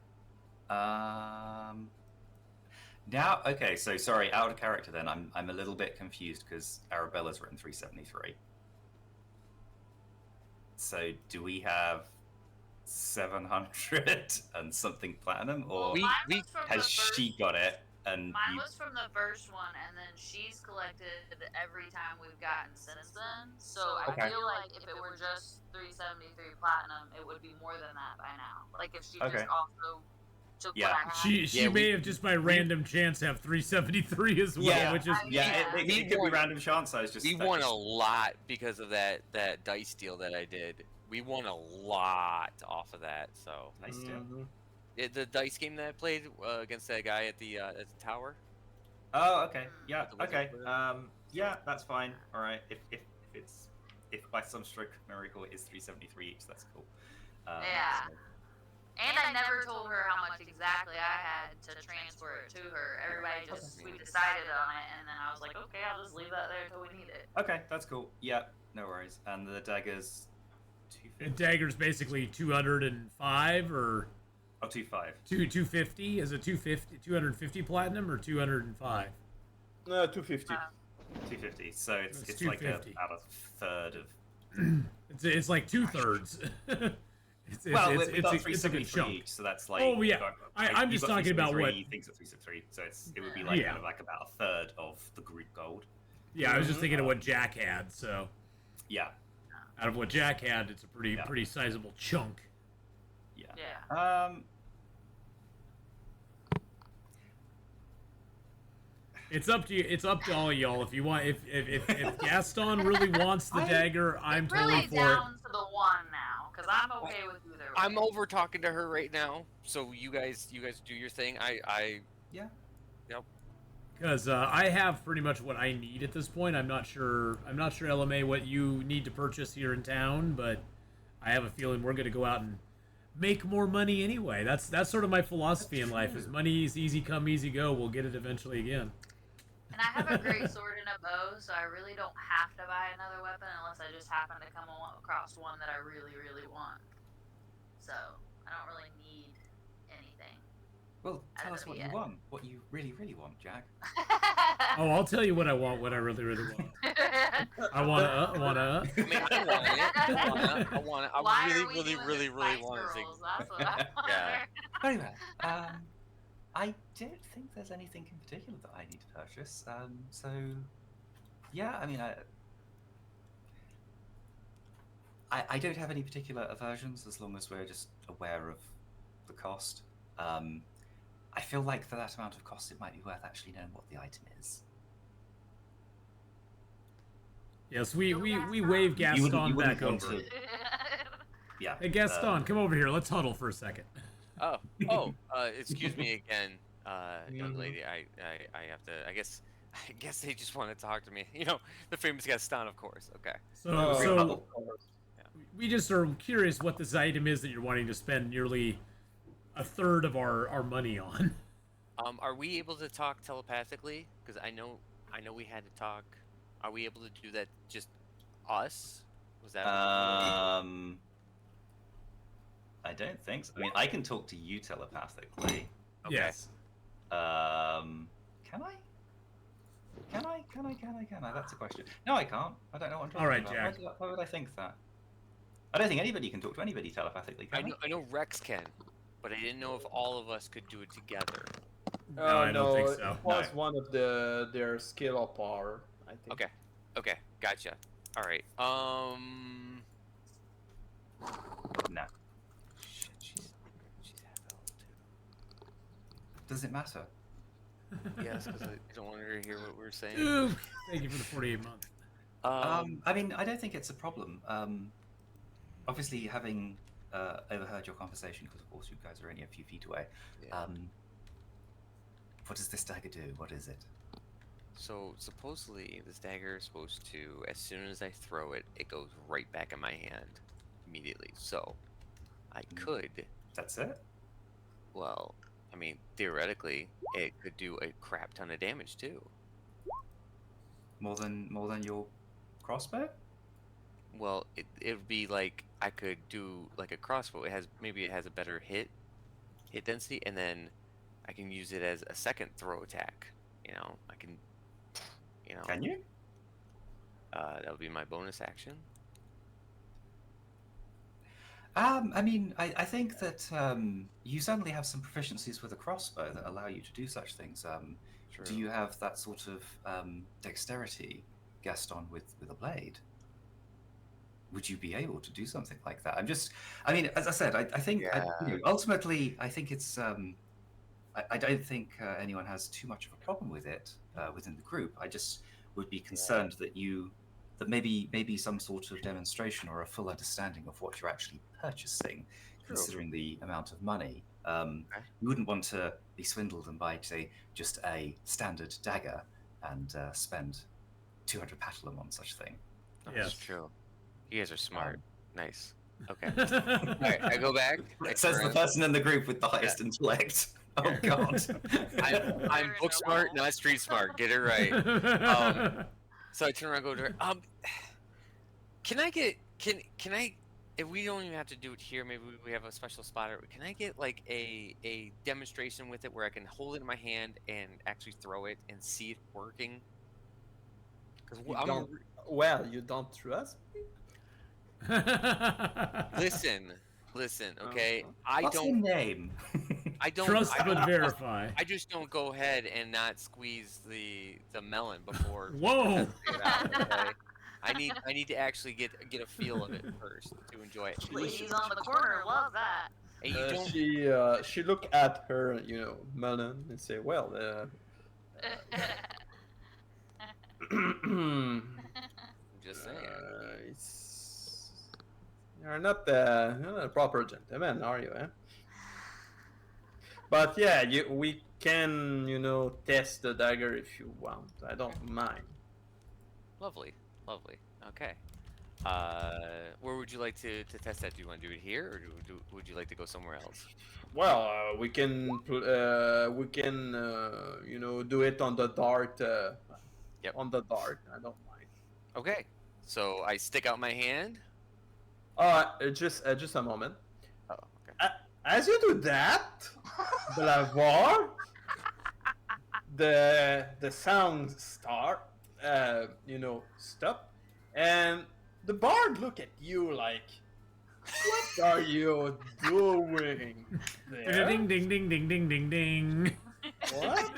Now, okay, so sorry, out of character then. I'm a little bit confused because Arabella's written 373. So do we have 700 and something platinum, or Well, mine was from has the first, she got it? And Mine you... was from the first one, and then she's collected every time we've gotten since then. So I Okay. feel like if it were just 373 platinum, it would be more than that by now. Like if she Okay. just also took Yeah. what I had. She may have just by random chance have 373 as well, Yeah. which is Yeah, it could be random chance. I was just We won a lot because of that dice deal that I did. We won a lot off of that. So nice deal. Mhm. the dice game that I played against that guy at the tower. Oh, okay. Yeah. The wizard Okay. player. Yeah, that's fine. All right. If by some stroke of miracle it is 373 each, that's cool. Yeah. so- And I never told her how much exactly I had to transfer it to her. Everybody just, we decided on it, and then I was like, okay, I'll just leave that there until we need it. Okay, that's cool. Yeah, no worries. And the daggers, the 250. dagger's basically 205 or 250. 250. Is it 250 platinum or 205? 250. 250. So it's It's like 250. about a third of. It's like 2/3. Well, it's we've got a good 373 chunk. each, so that's like. Oh, yeah. I'm you've just got talking about 373, what- Things at 373, so it would be like Yeah. kind of like about a third of the group gold. Yeah, I was just thinking of what Jack had. So Yeah. out of what Jack had, it's a pretty sizable chunk. Yeah. Yeah. It's up to you. It's up to all y'all. If you want, if Gaston really wants the dagger, I'm totally really for down to the one now, because I'm okay with either way. I'm over talking to her right now. So you guys do your thing. Yeah. Because I have pretty much what I need at this point. I'm not sure, LMA, what you need to purchase here in town, but I have a feeling we're going to go out and make more money anyway. That's sort of my philosophy in life: is money is easy come, easy go. We'll get it eventually again. And I have a great sword and a bow, so I really don't have to buy another weapon unless I just happen to come across one that I really, really want. So I don't really need anything. Well, tell us what you Yeah. want. What you really, really want, Jack. Oh, I'll tell you what I want. What I really, really want. I want to. I mean, I want it. Why I are really, we really, doing really, this really Spice want to think. Girls? That's what I want. Yeah. Very well. I don't think there's anything in particular that I need to purchase. So, yeah, I mean, I don't have any particular aversions as long as we're just aware of the cost. I feel like for that amount of cost, it might be worth actually knowing what the item is. Yes, we wave You wouldn't Gaston back want over. to- Yeah. Hey, Gaston, come over here. Let's huddle for a second. Oh, excuse me again, young lady. I have to. I guess they just want to talk to me. You know, the famous Gaston, of course. Okay. So we just are curious what this item is that you're wanting to spend nearly a third of our money on. Are we able to talk telepathically? Because I know we had to talk. Are we able to do that just us? Was that? I don't think so. I mean, I can talk to you telepathically. Okay. Yes. Can I? Can I? That's a question. No, I can't. I don't know what I'm talking All right, about. Jack. Why would I think that? I don't think anybody can talk to anybody telepathically, can I know Rex can, but I didn't know if all of us could do it together. No, I don't think so. It was one of their skill or power, I think. Okay. Okay. Gotcha. All right. No. Shit, she's half elf too. Does it matter? Yes, because I don't want her to hear what we're saying. Duke, thank you for the 48 months. I mean, I don't think it's a problem. Obviously, having overheard your conversation, because of course you guys are only a few feet away. Yeah. What does this dagger do? What is it? So supposedly this dagger is supposed to, as soon as I throw it, it goes right back in my hand immediately. So I could, That's it? well, I mean, theoretically, it could do a crap ton of damage too. More than your crossbow? Well, it would be like I could do like a crossbow. It has a better hit density, and then I can use it as a second throw attack. You know, I can. You know. Can you? That would be my bonus action. I mean, I think that you certainly have some proficiencies with a crossbow that allow you to do such things. True. Do you have that sort of dexterity, Gaston, with a blade? Would you be able to do something like that? I mean, as I said, I think ultimately, I think it's. I don't think anyone has too much of a problem with it within the group. I just would be concerned that maybe some sort of demonstration or a full understanding of what you're actually purchasing, considering the amount of money. You wouldn't want to be swindled and buy, say, just a standard dagger and spend 200 patlum on such thing. That's Yes. true. You guys are smart. Nice. Okay. All right, I go back. I Says turn the person in the group with the highest intellect. Oh God. I'm book smart, not street smart. Get it right. So I turn around and go to her. Can I? If we don't even have to do it here, maybe we have a special spotter. Can I get like a demonstration with it where I can hold it in my hand and actually throw it and see it working? Because You don't trust me? listen, okay. What's your name? I don't Trust but verify. I just don't go ahead and not squeeze the melon before. Whoa! Okay? I need to actually get a feel of it first to enjoy it. Ladies on the corner love that. And you don't. She look at her, melon and say, "Well, I'm just saying. You're not a proper gentleman, are you? Eh? But yeah, we can, test the dagger if you want. I don't mind. Lovely. Okay. Where would you like to test that? Do you want to do it here, or would you like to go somewhere else? Well, we can do it on the dart. Yep. On the dart, I don't mind. Okay. So I stick out my hand. Just a moment. Oh, okay. As you do that, Blavoir, the sounds start, stop, and the bard look at you like, what are you doing there? Ding ding ding ding ding ding ding. What?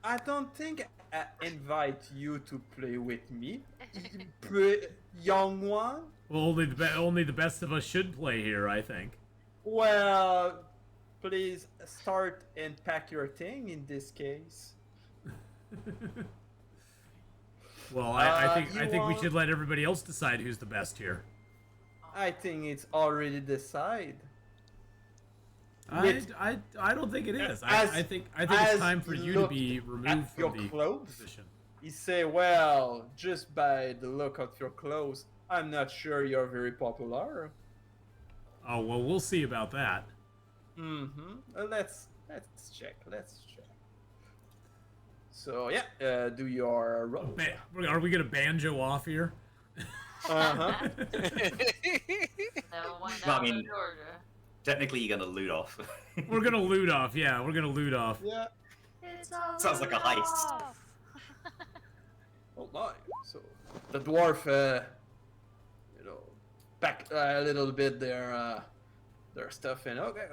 I don't think I invite you to play with me, young one. Well, only the best of us should play here, I think. Well, please start and pack your thing in this case. Well, I think we want- should let everybody else decide who's the best here. I think it's already decided. I don't think it is. As- I think as it's time for you to look be at removed your from the clothes. position. He say, well, just by the look of your clothes, I'm not sure you're very popular. Oh well, we'll see about that. Mm-hmm. Let's check. Let's check. So yeah, do your roll. Are we gonna banjo off here? Uh-huh. So one Well, I down to mean- Georgia. Technically, you're gonna loot off. We're gonna loot off. Yeah, we're gonna loot off. Yeah. It's all Sounds like a heist. off. Oh my. So the dwarf, pack a little bit their stuff in. Okay.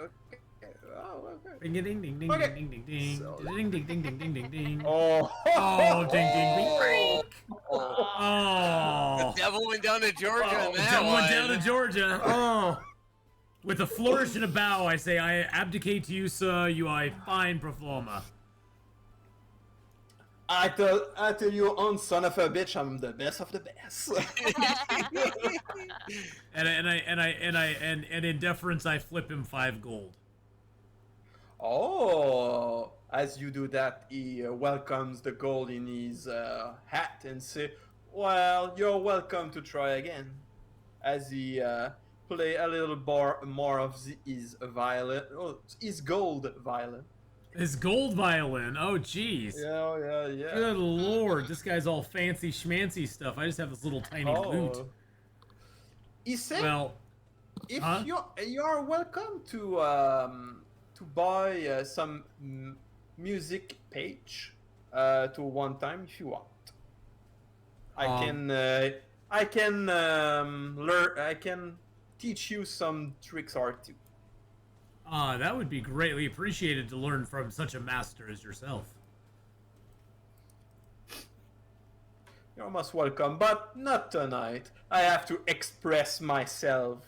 Oh, okay. Ding ding ding ding Okay. ding ding ding So- ding ding ding ding ding ding ding. Oh. Oh, ding ding ding. The Oh. devil went down to Georgia on Oh, that devil one. went down to Georgia. Oh. With a flourish and a bow, I say, I abdicate to you, sir. You are a fine performer. I tell you, on son of a bitch, I'm the best of the best. And in deference, I flip him 5 gold. Oh, as you do that, he welcomes the gold in his hat and say, "Well, you're welcome to try again." As he play a little more of his violin, his gold violin. His gold violin. Oh, jeez. Yeah. Good lord, this guy's all fancy schmancy stuff. I just have this little tiny lute. He said, Well, if huh? you're welcome to buy some music page to one time if you want. I can learn. I can teach you some tricks or two. that would be greatly appreciated to learn from such a master as yourself. You're most welcome, but not tonight. I have to express myself.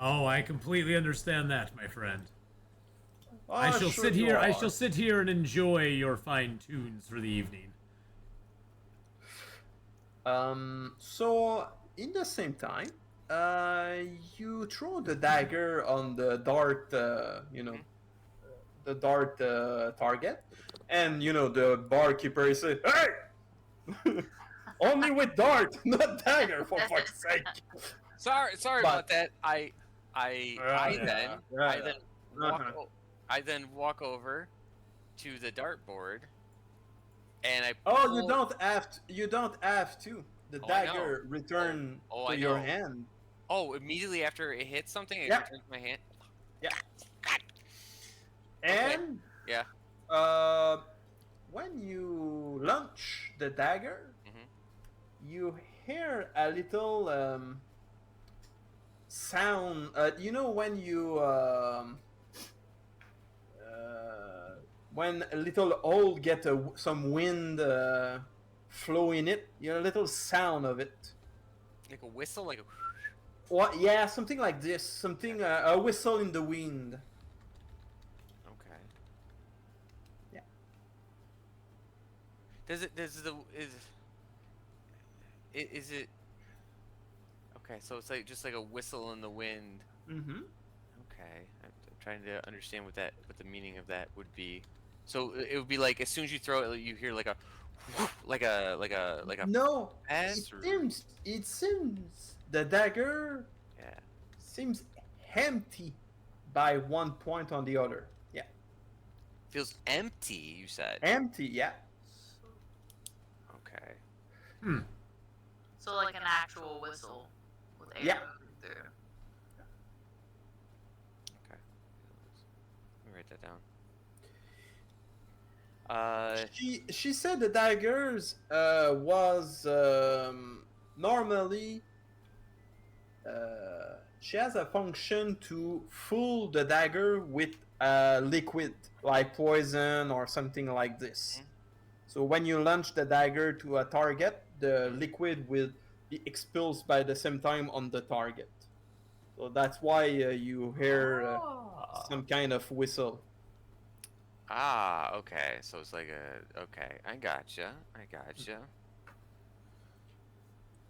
Oh, I completely understand that, my friend. I Oh, shall sure sit you here. I are. shall sit here and enjoy your fine tunes for the evening. So in the same time, you throw the dagger on the dart, the dart target, and the barkeeper say, "Hey, only with dart, not dagger, for fuck's sake." Sorry But- about that. I then walk over to the dartboard, and I. Oh, pull- you don't have to. The Oh, I know. dagger return Oh, to I your know. hand. Oh, immediately after it hits something, it Yeah. returns my hand. Yeah. God. And Yeah. when you launch the dagger, Mhm. you hear a little sound. When you when a little hole get some wind flow in it, you hear a little sound of it. Like a whistle, like a. What? Yeah, something like this. Something a whistle in the wind. Okay. Yeah. Is it? Okay, so it's like just like a whistle in the wind. Mm-hmm. Okay, I'm trying to understand what the meaning of that would be. So it would be like as soon as you throw it, you hear like a, like a. No, pass or- it seems the dagger Yeah. seems empty by one point on the other. Yeah, Feels empty. You said. empty. Yeah. Okay. So like an actual whistle with air Yeah. moving through. Okay. Let me write that down. She said the daggers was normally she has a function to fool the dagger with liquid like poison or something like this. So when you launch the dagger to a target, the liquid will be expelled by the same time on the target. So that's why you hear some kind of whistle. Okay. So it's like a. Okay, I gotcha.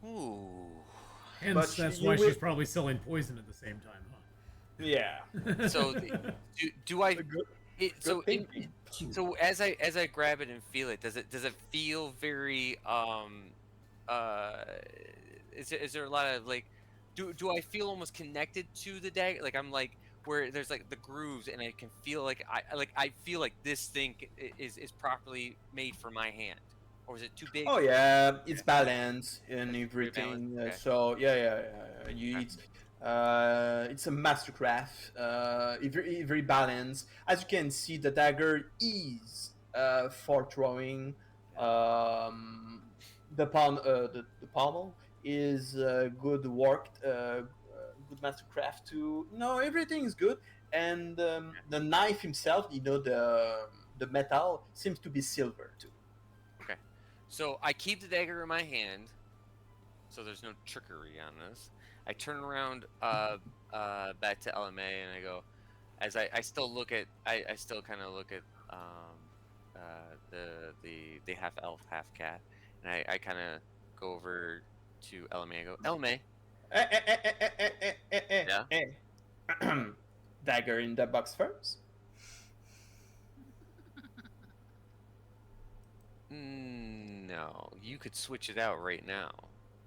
Ooh. Hence, But that's you why will- she's probably selling poison at the same time, huh? Yeah. So, do I So Good in, thinking. so as I grab it and feel it, does it feel very uh is there a lot of like do I feel almost connected to the dagger? Like I'm like where there's like the grooves and I can feel like I feel like this thing is properly made for my hand. Or is it too big? Oh yeah, it's Okay. balanced and It's very balanced. everything. Okay. So yeah. You, Okay. it's a mastercraft. Very balanced. As you can see, the dagger is for throwing. The the pommel is good worked. Good mastercraft too. No, everything is good. And the knife himself, the metal seems to be silver too. Okay. So I keep the dagger in my hand, so there's no trickery on this. I turn around back to LMA and I go, as I still look at I still kind of look at the half elf half cat, and I kind of go over to LMA and go, LMA, Eh, eh, eh, eh, eh, eh, eh, eh, yeah. eh. Dagger in the box first. No, you could switch it out right now.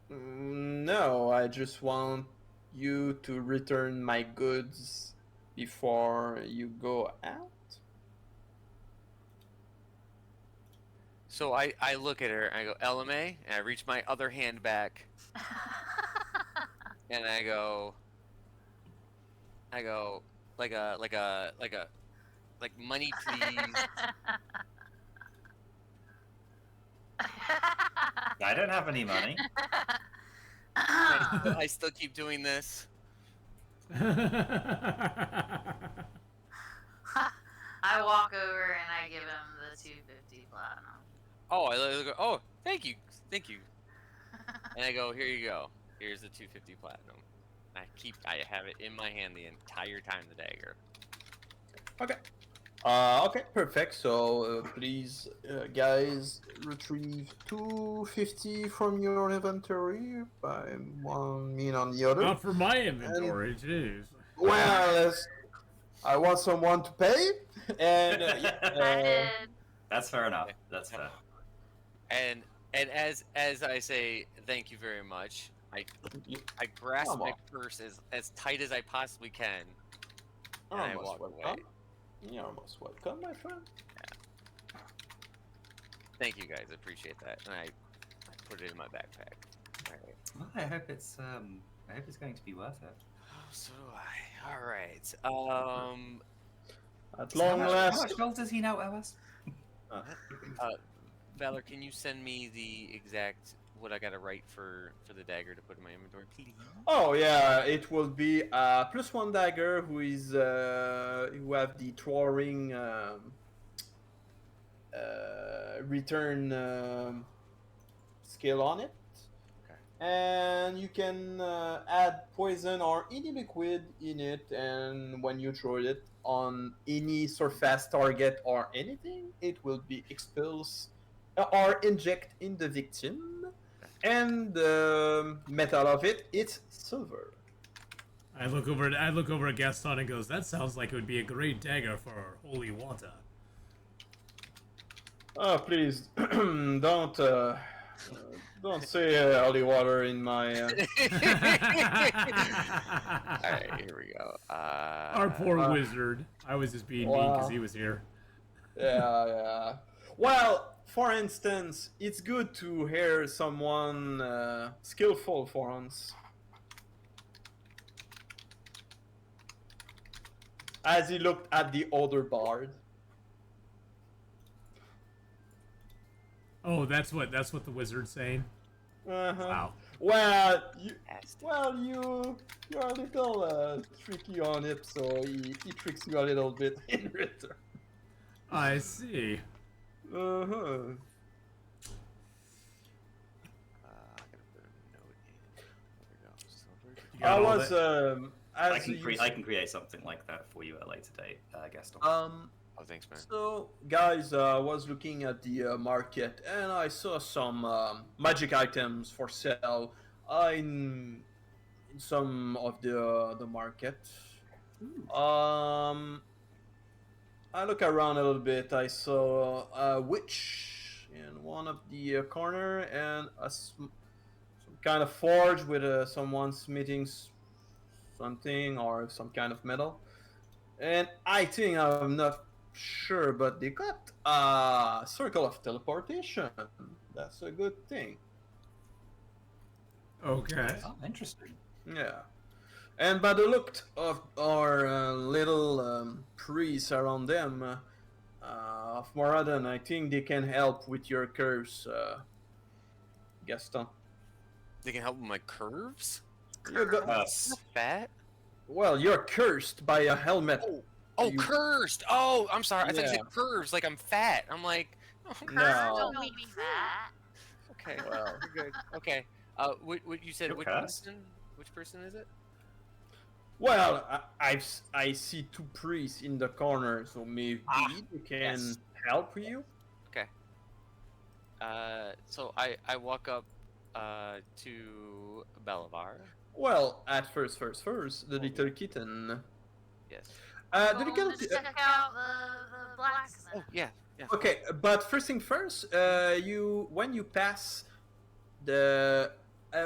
No, I just want you to return my goods before you go out. So I look at her and I go, LMA, and I reach my other hand back and I go, like money please. I don't have any money. I still keep doing this. I walk over and I give him the 250 platinum. Oh, I go, oh, thank you. And I go, here you go. Here's the 250 platinum. I have it in my hand the entire time, the dagger. Okay. Okay, perfect. So please, guys, retrieve 250 from your inventory. By one mean on the other. Not for my inventory, jeez. Well, I want someone to pay, and I did. That's fair enough. That's fair. And as I say thank you very much, I grasp Come my on. purse as tight as I possibly can, and I walk away. You're almost welcome, my friend. Thank you guys, I appreciate that, and I put it in my backpack. All right. Well, I hope it's going to be worth it. So do I. All right. At So long how last. much gold does he now owe us? Valor, can you send me the exact what I gotta write for the dagger to put in my inventory, please? Oh yeah, it will be +1 dagger who is who have the throwing return skill on it. Okay. And you can add poison or any liquid in it, and when you throw it on any surface target or anything, it will be expulsed or inject in the victim. And the metal of it, it's silver. I look over at Gaston and goes, "That sounds like it would be a great dagger for holy water." Oh, please don't say holy water in my. All right, here we go. Our poor wizard. I was just being mean because he was here. Yeah. Well, for instance, it's good to hear someone skillful for once. As he looked at the other bard. Oh, that's what the wizard's saying. Uh-huh. Wow. Well, Fantastic. you're a little tricky on it, so he tricks you a little bit in return. I see. Uh-huh. I'm gonna put a note in. There we go. Silver. You got I all was that? as I can create something like that for you at a later date, Gaston. Oh, thanks, man. So, guys, I was looking at the market and I saw some magic items for sale in some of the market. I look around a little bit. I saw a witch in one of the corner and some kind of forge with someone smithing something or some kind of metal. And I think I'm not sure, but they got a circle of teleportation. That's a good thing. Okay. Oh, interesting. Yeah. And by the look of our little priests around them of Moradin, I think they can help with your curse, Gaston. They can help with my curves. You got, Yes. Fat. well, you're cursed by a helmet. Oh, You- cursed. Oh, I'm sorry. I thought you Yeah. said curves, like I'm fat. I'm like, oh, No. Don't be fat. okay, Well, you're good. Okay. What you said? You're Which cursed. person? Which person is it? well, I see two priests in the corner, so maybe they can yes. help you. So I walk up to Belivar. Well, at first, the little kitten. Yes. The Go little just check out the blacksmith. Oh yeah, yeah. Okay, but first thing first, when you pass the,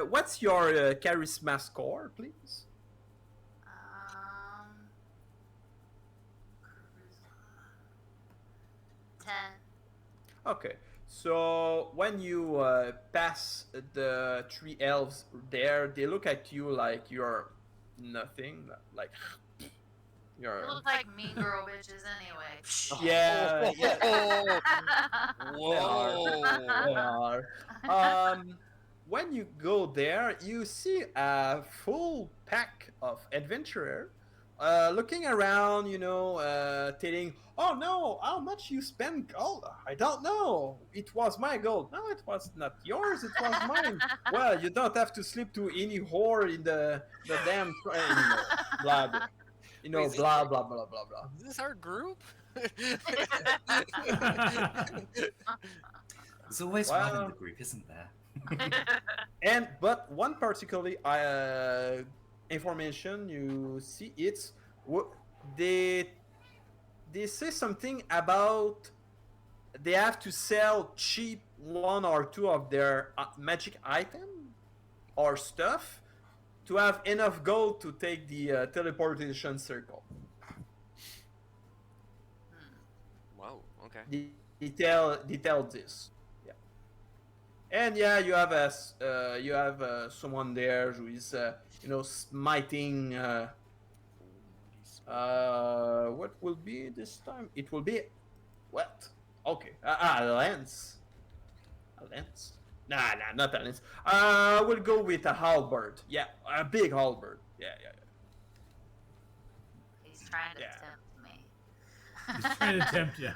what's your charisma score, please? Um, 10. Okay, so when you pass the three elves there, they look at you like you're nothing, like you're. You look like mean girl bitches anyway. Yeah, yeah. Whoa. They are. When you go there, you see a full pack of adventurer looking around, telling, "Oh no, how much you spend gold? I don't know. It was my gold. No, it was not yours. It was mine. Well, you don't have to sleep to any whore in the damn train. Blah blah. Wait, Blah blah blah blah blah." Is this our group? There's always one in Wow. the group, isn't there? But one particularly information you see, it's they say something about they have to sell cheap one or two of their magic item or stuff to have enough gold to take the teleportation circle. Whoa. Okay. They tell this. Yeah. And yeah, you have someone there who is smiting. What will be this time? It will be what? Okay. A lance. A lance? Nah, not a lance. We'll go with a halberd. Yeah, a big halberd. Yeah. He's trying to Yeah. tempt me. He's trying to tempt you.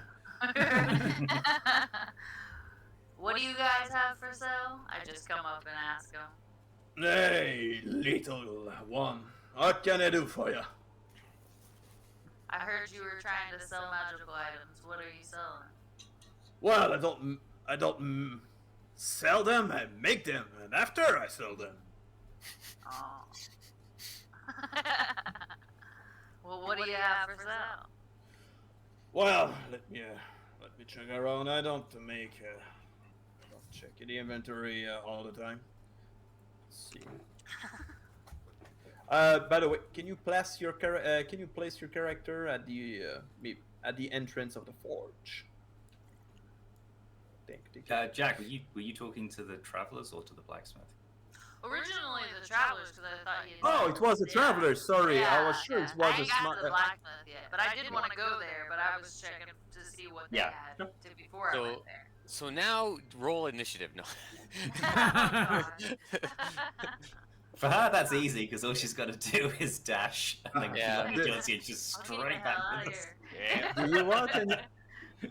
What do you guys have for sale? I just come up and ask him. Hey, little one. What can I do for you? I heard you were trying to sell magical items. What are you selling? Well, I don't sell them. I make them, and after I sell them. Oh. Well, what do you have for sale? Well, let me check around. I don't check the inventory all the time. Let's see. By the way, can you place your character at the entrance of the forge? Jack, were you talking to the travelers or to the blacksmith? Originally the travelers, because I thought you. Oh, it was the traveler. Sorry, I was sure it was I a ain't got smart. to the blacksmith yet, but I did want to go there. But I was checking to see what they Yeah. had before I went there. So now roll initiative. No. Oh, For her, that's easy because all she's got to do is dash, and then Yeah. Bloody Josie and just I'll get the straight hell out of backwards. here. Yeah.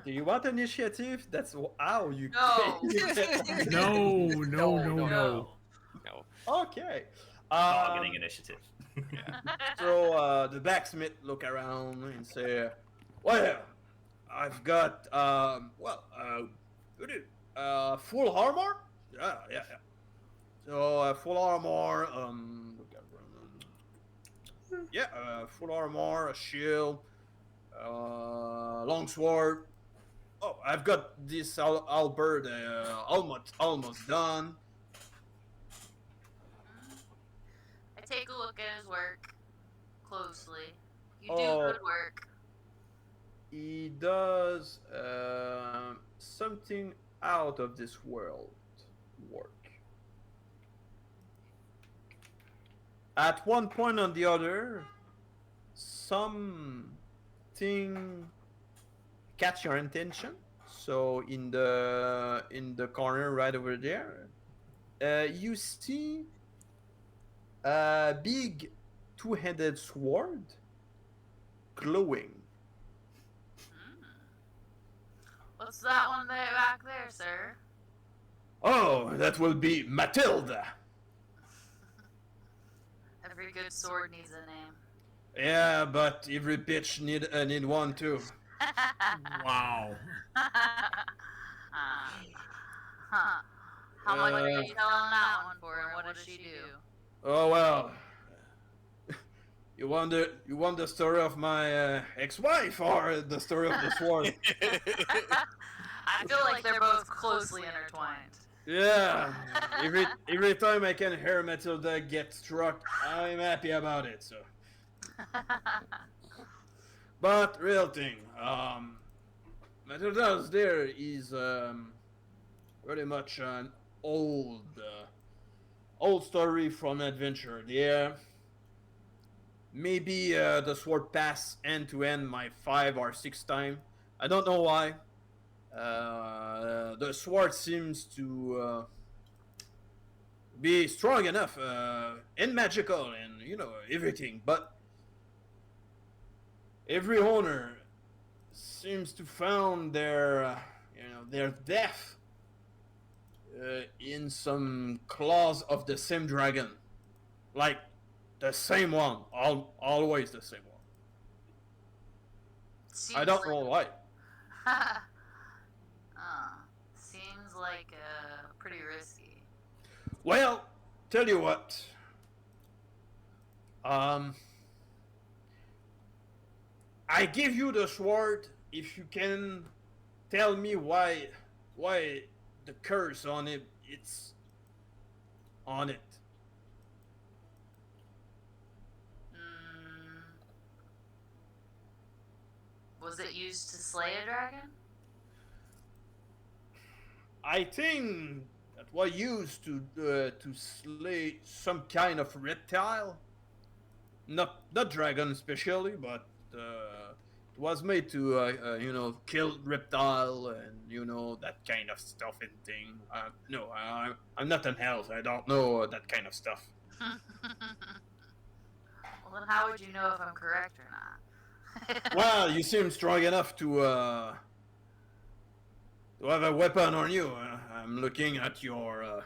Do you want initiative? That's how you. No. you get- No. No. Okay. Bargaining initiative. So the blacksmith look around and say, "Well, I've got full armor. Yeah. So full armor. Full armor, a shield, longsword. Oh, I've got this halberd almost done. I take a look at his work closely. You do Oh. good work. He does something out of this world work. At one point or the other, something catch your attention. So in the corner right over there, you see a big two-headed sword glowing. What's that one there back there, sir? Oh, that will be Matilda. Every good sword needs a name. Yeah, but every bitch need one too. Wow. How much are you selling that one for, and what does she do? Oh well. You want the story of my ex-wife or the story of the sword? I feel like they're both closely intertwined. Yeah. Every time I can hear Matilda get struck, I'm happy about it. So. But real thing, Matilda's there is very much an old story from adventure. There, maybe the sword passed end to end my 5 or 6 time. I don't know why. The sword seems to be strong enough and magical and everything, but every owner seems to found their their death in some claws of the same dragon, like the same one, always the same one. I don't know why. Seems like pretty risky. Well, tell you what. I give you the sword if you can tell me why the curse on it's on it. Was it used to slay a dragon? I think that was used to slay some kind of reptile. Not dragon especially, but it was made to kill reptile and that kind of stuff and thing. No, I'm not an elf. I don't know that kind of stuff. Well, then how would you know if I'm correct or not? Well, you seem strong enough to have a weapon on you. I'm looking at your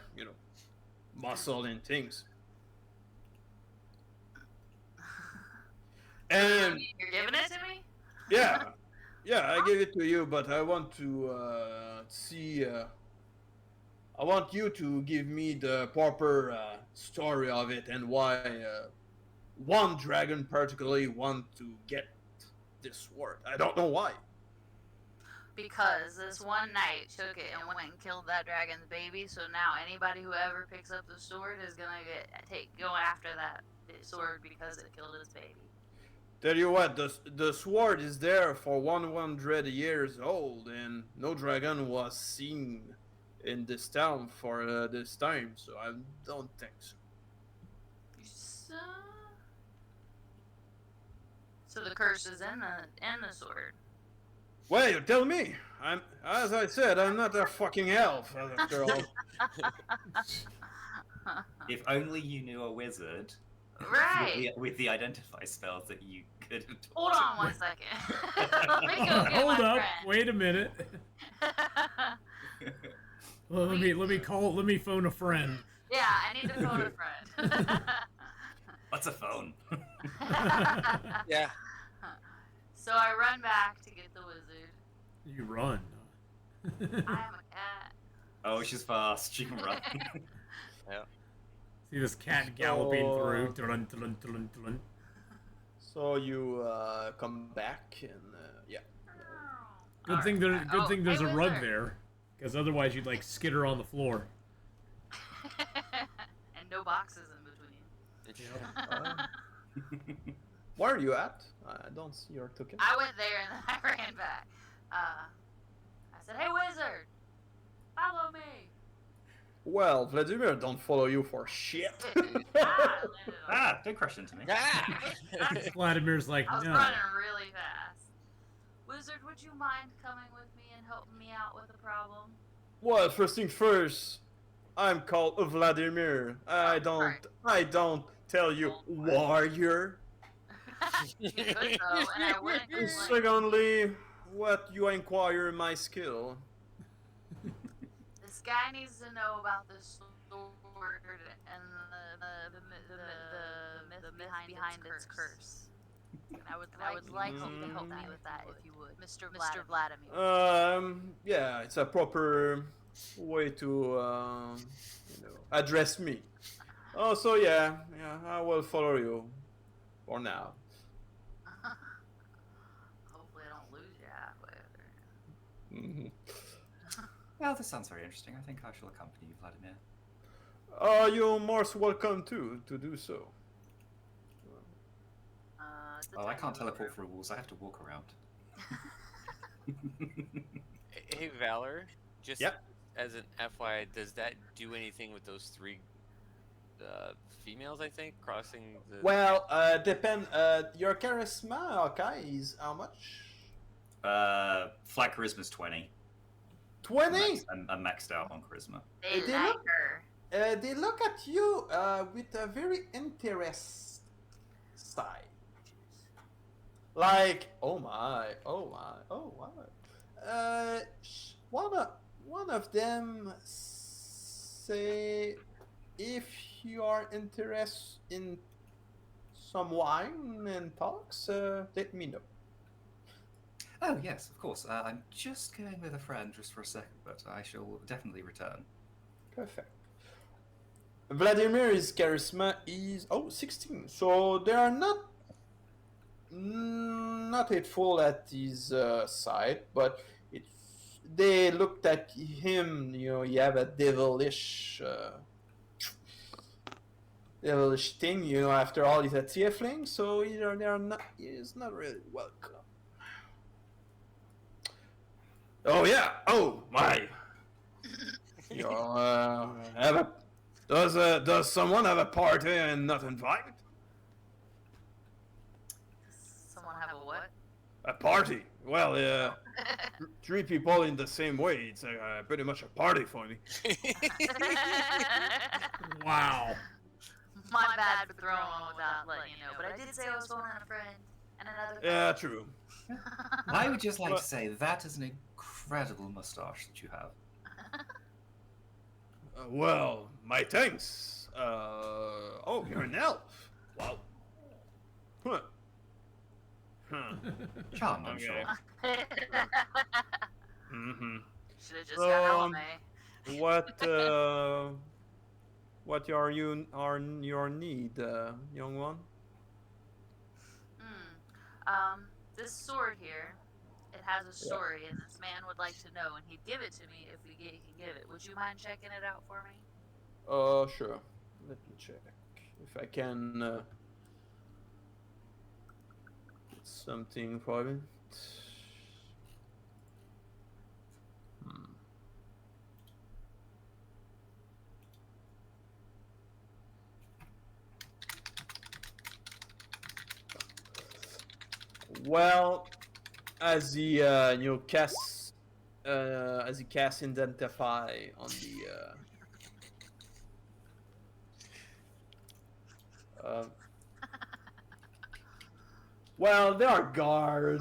muscle and things. And You're giving it to me? yeah, I give it to you, but I want to see. I want you to give me the proper story of it and why one dragon particularly want to get this sword. I don't know why. Because this one knight took it and went and killed that dragon's baby, so now anybody who ever picks up the sword is gonna go after that sword because it killed its baby. Tell you what, the sword is there for 100 years old, and no dragon was seen in this town for this time, so I don't think so. So the curse is in the sword. Well, you tell me. As I said, I'm not a fucking elf, after all. If only you knew a wizard. Right. With the identify spells that you could have taught Hold on 1 second. Let me go get Hold my up! friend. Wait a minute. Well, let me phone a friend. Yeah, I need to phone a friend. What's a phone? Yeah. So I run back to get the wizard. You run. I am a cat. Oh, she's fast. She can run. See this cat galloping through. Dun, dun, dun, dun, dun. So you come back and Good thing Alright, there. Good thing there's hey, a rug wizard. there, because otherwise you'd like skitter on the floor. And no boxes in between. Where are you at? I don't see your token. I went there and then I ran back. I said, "Hey, wizard, follow me." Well, Vladimir don't follow you for shit. I landed on Ah, don't crash into me. Vladimir's like, I was no. running really fast. Wizard, would you mind coming with me and helping me out with the problem? Well, first thing first, I'm called Vladimir. I don't tell you warrior. You could though, and I wouldn't complain. Secondly, what you inquire my skill? This guy needs to know about the sword and the myth behind its curse. And I would like you to help me with that if you would, Mr. Vladimir. Yeah, it's a proper way to, address me. Oh, so yeah, I will follow you for now. Hopefully I don't lose you halfway there. Mm-hmm. Well, this sounds very interesting. I think I shall accompany you, Vladimir. You're most welcome to do so. It's a Oh, I can't tiny teleport room. through walls. I have to walk around. Hey, Valor, just Yep. as an FYI, does that do anything with those three females, I think, crossing the... Well, depend. Your charisma, okay, is how much? Flat charisma's 20. 20. I'm maxed out on charisma. They They like look- her. They look at you with a very interest side. Like, oh my. One of them say, if you are interested in some wine and talks, let me know. Oh, yes, of course. I'm just going with a friend just for a second, but I shall definitely return. Perfect. Vladimir's charisma is 16, so they are not hateful at his side, but they looked at him. You have a devilish thing. After all, he's a tiefling, so he's not really welcome. Oh yeah. Oh my. Does someone have a party and not invite? Someone have a what? A party? Well, 3 people in the same way. It's pretty much a party for me. Wow. My bad for throwing one without letting you know, but I did say I was going on a friend and another. Yeah, true. I would just like Well- to say that is an incredible mustache that you have. Well, my thanks. Oh, you're an elf. Wow. Huh. Charmed, I'm Okay. sure. Mm-hmm. Should have just got Um, LMA. What are your need, young one? This sword here, it has a story, and this man would like to know, and he'd give it to me if he can give it. Would you mind checking it out for me? Sure. Let me check if I can get something for it. Well, as he casts identify on the well, they are guard.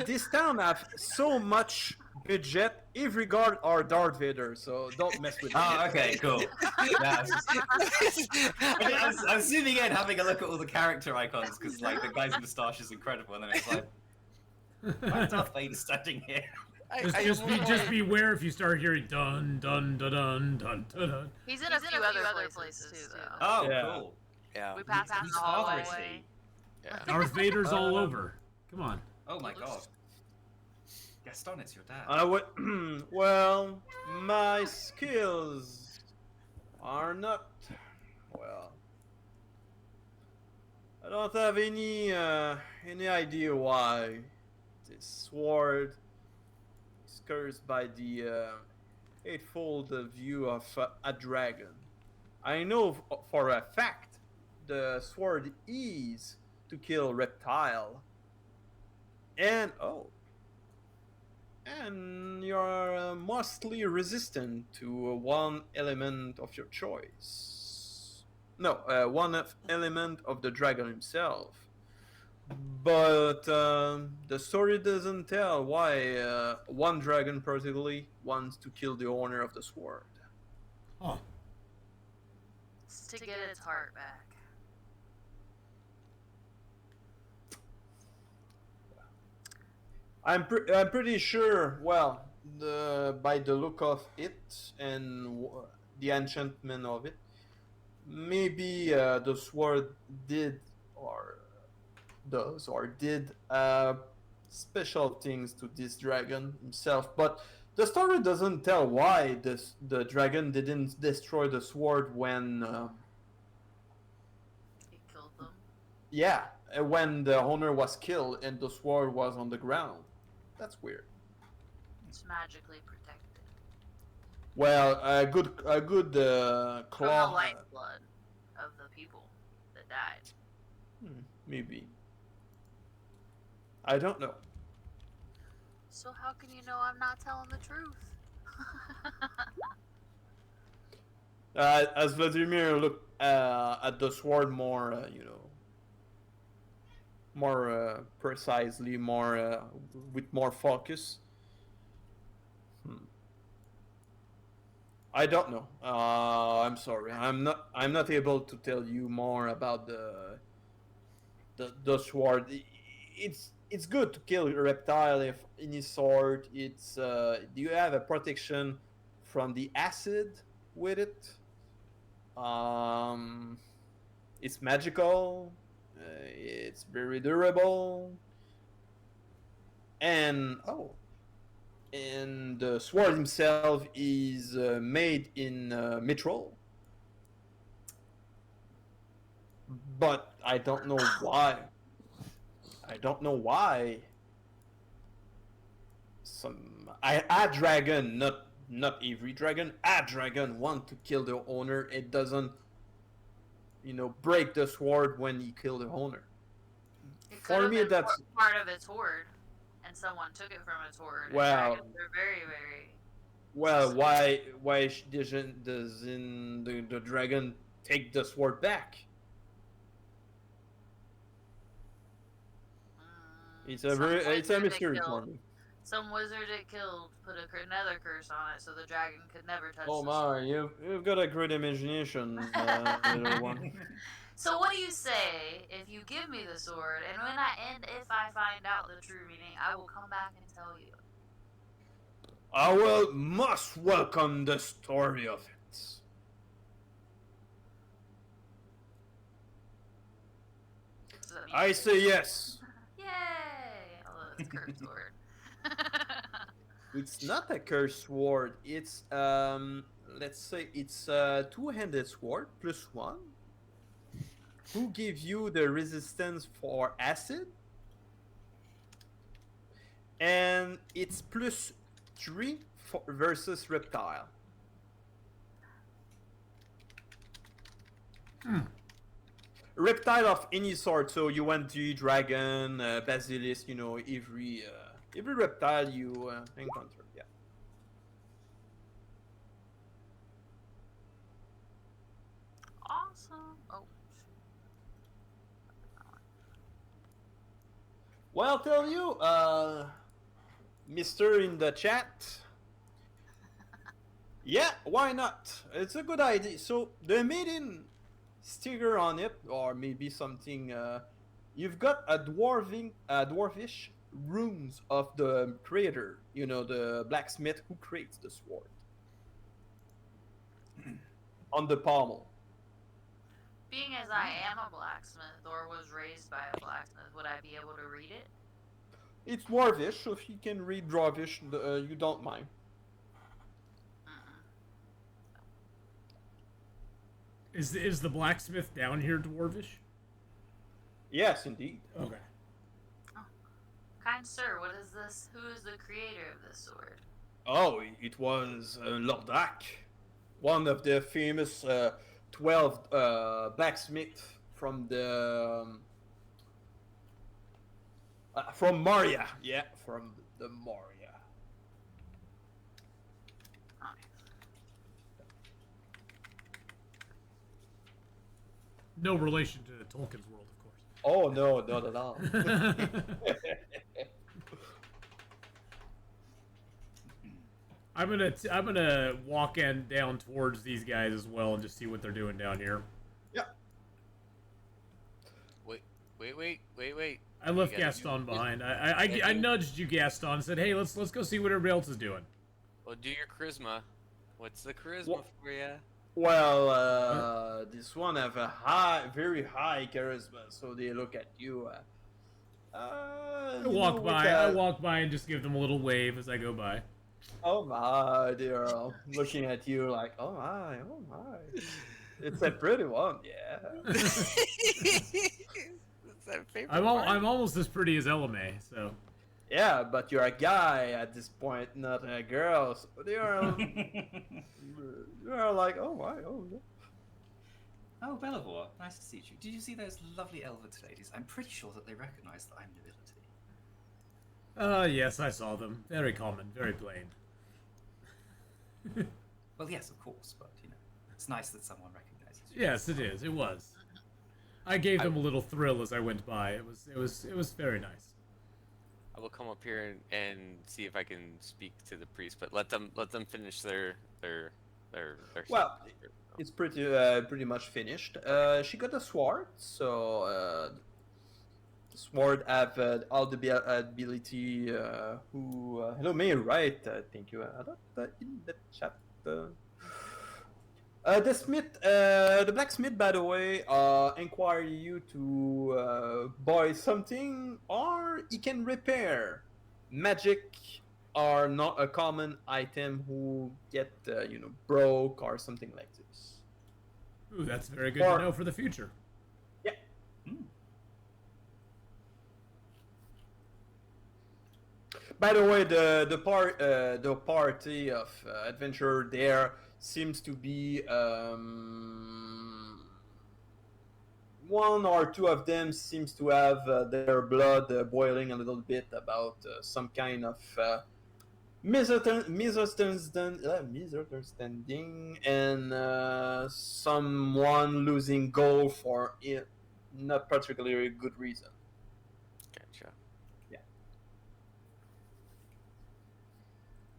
This town have so much budget. Every guard are Darth Vader, so don't mess with Oh, it. okay, cool. Yeah, I was zooming in, having a look at all the character icons, because like the guy's moustache is incredible, and then it's like, why is Darth Vader standing here? Just beware if you start hearing dun dun dun dun dun dun dun. He's in a few other places too, though. Oh, Yeah. cool. Yeah. We passed Whose the father is hallway. Yeah. Darth Vader's all over. Come on. Oh my god. Gaston, it's your dad. Well, my skills are not well. I don't have any idea why this sword is cursed by the eightfold view of a dragon. I know for a fact the sword is to kill reptile, and and you're mostly resistant to one element of your choice. No, element of the dragon himself. But the story doesn't tell why one dragon particularly wants to kill the owner of the sword. Oh, It's to get its heart back. I'm pretty sure. Well, by the look of it and the enchantment of it, maybe the sword did or does or did special things to this dragon himself. But the story doesn't tell why the dragon didn't destroy the sword when. It killed them. Yeah, when the owner was killed and the sword was on the ground. That's weird. It's magically protected Well, a good from the claw. lifeblood of the people that died. Maybe. I don't know. So how can you know I'm not telling the truth? As Vladimir looked at the sword more, more precisely, more with more focus. I don't know. I'm sorry. I'm not able to tell you more about the sword. It's good to kill a reptile if any sort. It's do you have a protection from the acid with it? It's magical. It's very durable. And and the sword himself is made in mithril. But I don't know why. I don't know why. A dragon, not every dragon. A dragon want to kill the owner. It doesn't, break the sword when he killed the owner. It For could have me, been that's part of its hoard, and someone took it from its hoard. and Well- dragons are very, very. well. Why doesn't the dragon take the sword back? It's a Some it's a wizard mystery that for killed- me. Some wizard it killed put another curse on it, so the dragon could never touch. Oh the sword. my, you've got a great imagination, little one. So what do you say if you give me the sword, and if I find out the true meaning, I will come back and tell you. I will must welcome the story of it. So that means- I say yes. Yay! Although it's cursed sword. It's not a cursed sword. It's let's say it's a two-handed sword plus one. Who gives you the resistance for acid? And it's plus 3 versus reptile. Reptile of any sort. So you want the dragon, basilisk. Every reptile you encounter. Yeah. Awesome. Oh. Well, I'll tell you, Mister in the chat. Yeah, why not? It's a good idea. So the maiden sticker on it, or maybe something. You've got a dwarfish runes of the creator. The blacksmith who creates the sword. On the pommel. Being as I am a blacksmith or was raised by a blacksmith, would I be able to read it? It's Dwarvish, so if you can read Dwarvish, you don't mind. Mm-mm. Is the blacksmith down here Dwarvish? Yes, indeed. Okay. Kind sir, what is this? Who is the creator of this sword? Oh, it was Lordak, one of the famous 12 blacksmiths from the from Moria. Yeah, from the Moria. Oh, No relation to Tolkien's world, of course. Oh no, not at all. I'm gonna walk down towards these guys as well and just see what they're doing down here. Wait. I left You gotta Gaston do- behind. I nudged you, Gaston, and said, "Hey, let's go see what everybody else is doing." Well, do your charisma. What's the charisma What? for you? Well, this one have a very high charisma, so they look at you. I walk by and just give them a little wave as I go by. Oh my, they're all looking at you like, oh my. It's a pretty one, yeah. That's that favorite I'm part. almost as pretty as Elame, so Yeah, but you're a guy at this point, not a girl. So they are, like, oh my, oh. Yeah. Oh, Bellavor, nice to see you. Did you see those lovely Elvish ladies? I'm pretty sure that they recognize that I'm nobility. yes, I saw them. Very common, very plain. Well, yes, of course, but it's nice that someone recognizes you. Yes, it is. It was. I gave them a little thrill as I went by. It was very nice. I will come up here and see if I can speak to the priest, but let them finish their Well, stuff. it's pretty much finished. She got a sword, so the sword have all the ability. Hello, May, right? Thank you. In the chat. The blacksmith, by the way, inquire you to buy something, or he can repair. Magic are not a common item who get broke or something like this. Ooh, that's very good Or- to know for the future. By the way, the party of adventure there seems to be one or two of them seems to have their blood boiling a little bit about some kind of misunderstanding and someone losing gold for not particularly good reason. Gotcha.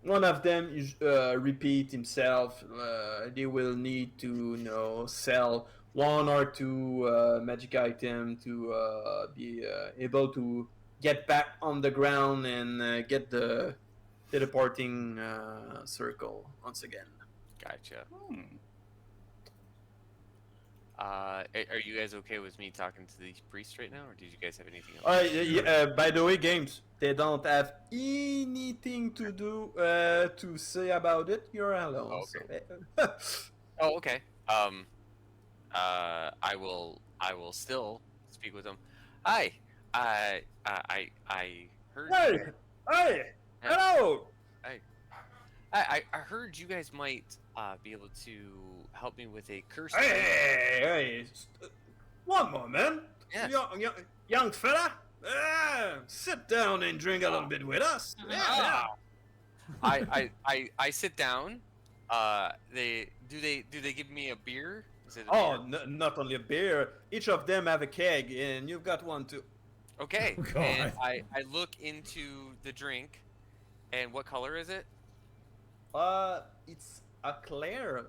One of them is repeat himself. They will need to sell one or two magic item to be able to get back on the ground and get the teleporting circle once again. Gotcha. Hmm. Are you guys okay with me talking to the priest right now, or did you guys have anything else? By the way, games, they don't have anything to do to say about it. You're alone. Oh, So, Oh, okay. I will still speak with him. Hi. I heard. hey, hello. I heard you guys might be able to help me with a curse. Hey, one moment. Yes. Young fella, sit down and drink a little bit with us. Yeah. I sit down. They give me a beer? Is it a Oh, beer? not only a beer. Each of them have a keg, and you've got one too. Okay. Oh, God. And I look into the drink, and what color is it? It's a clear.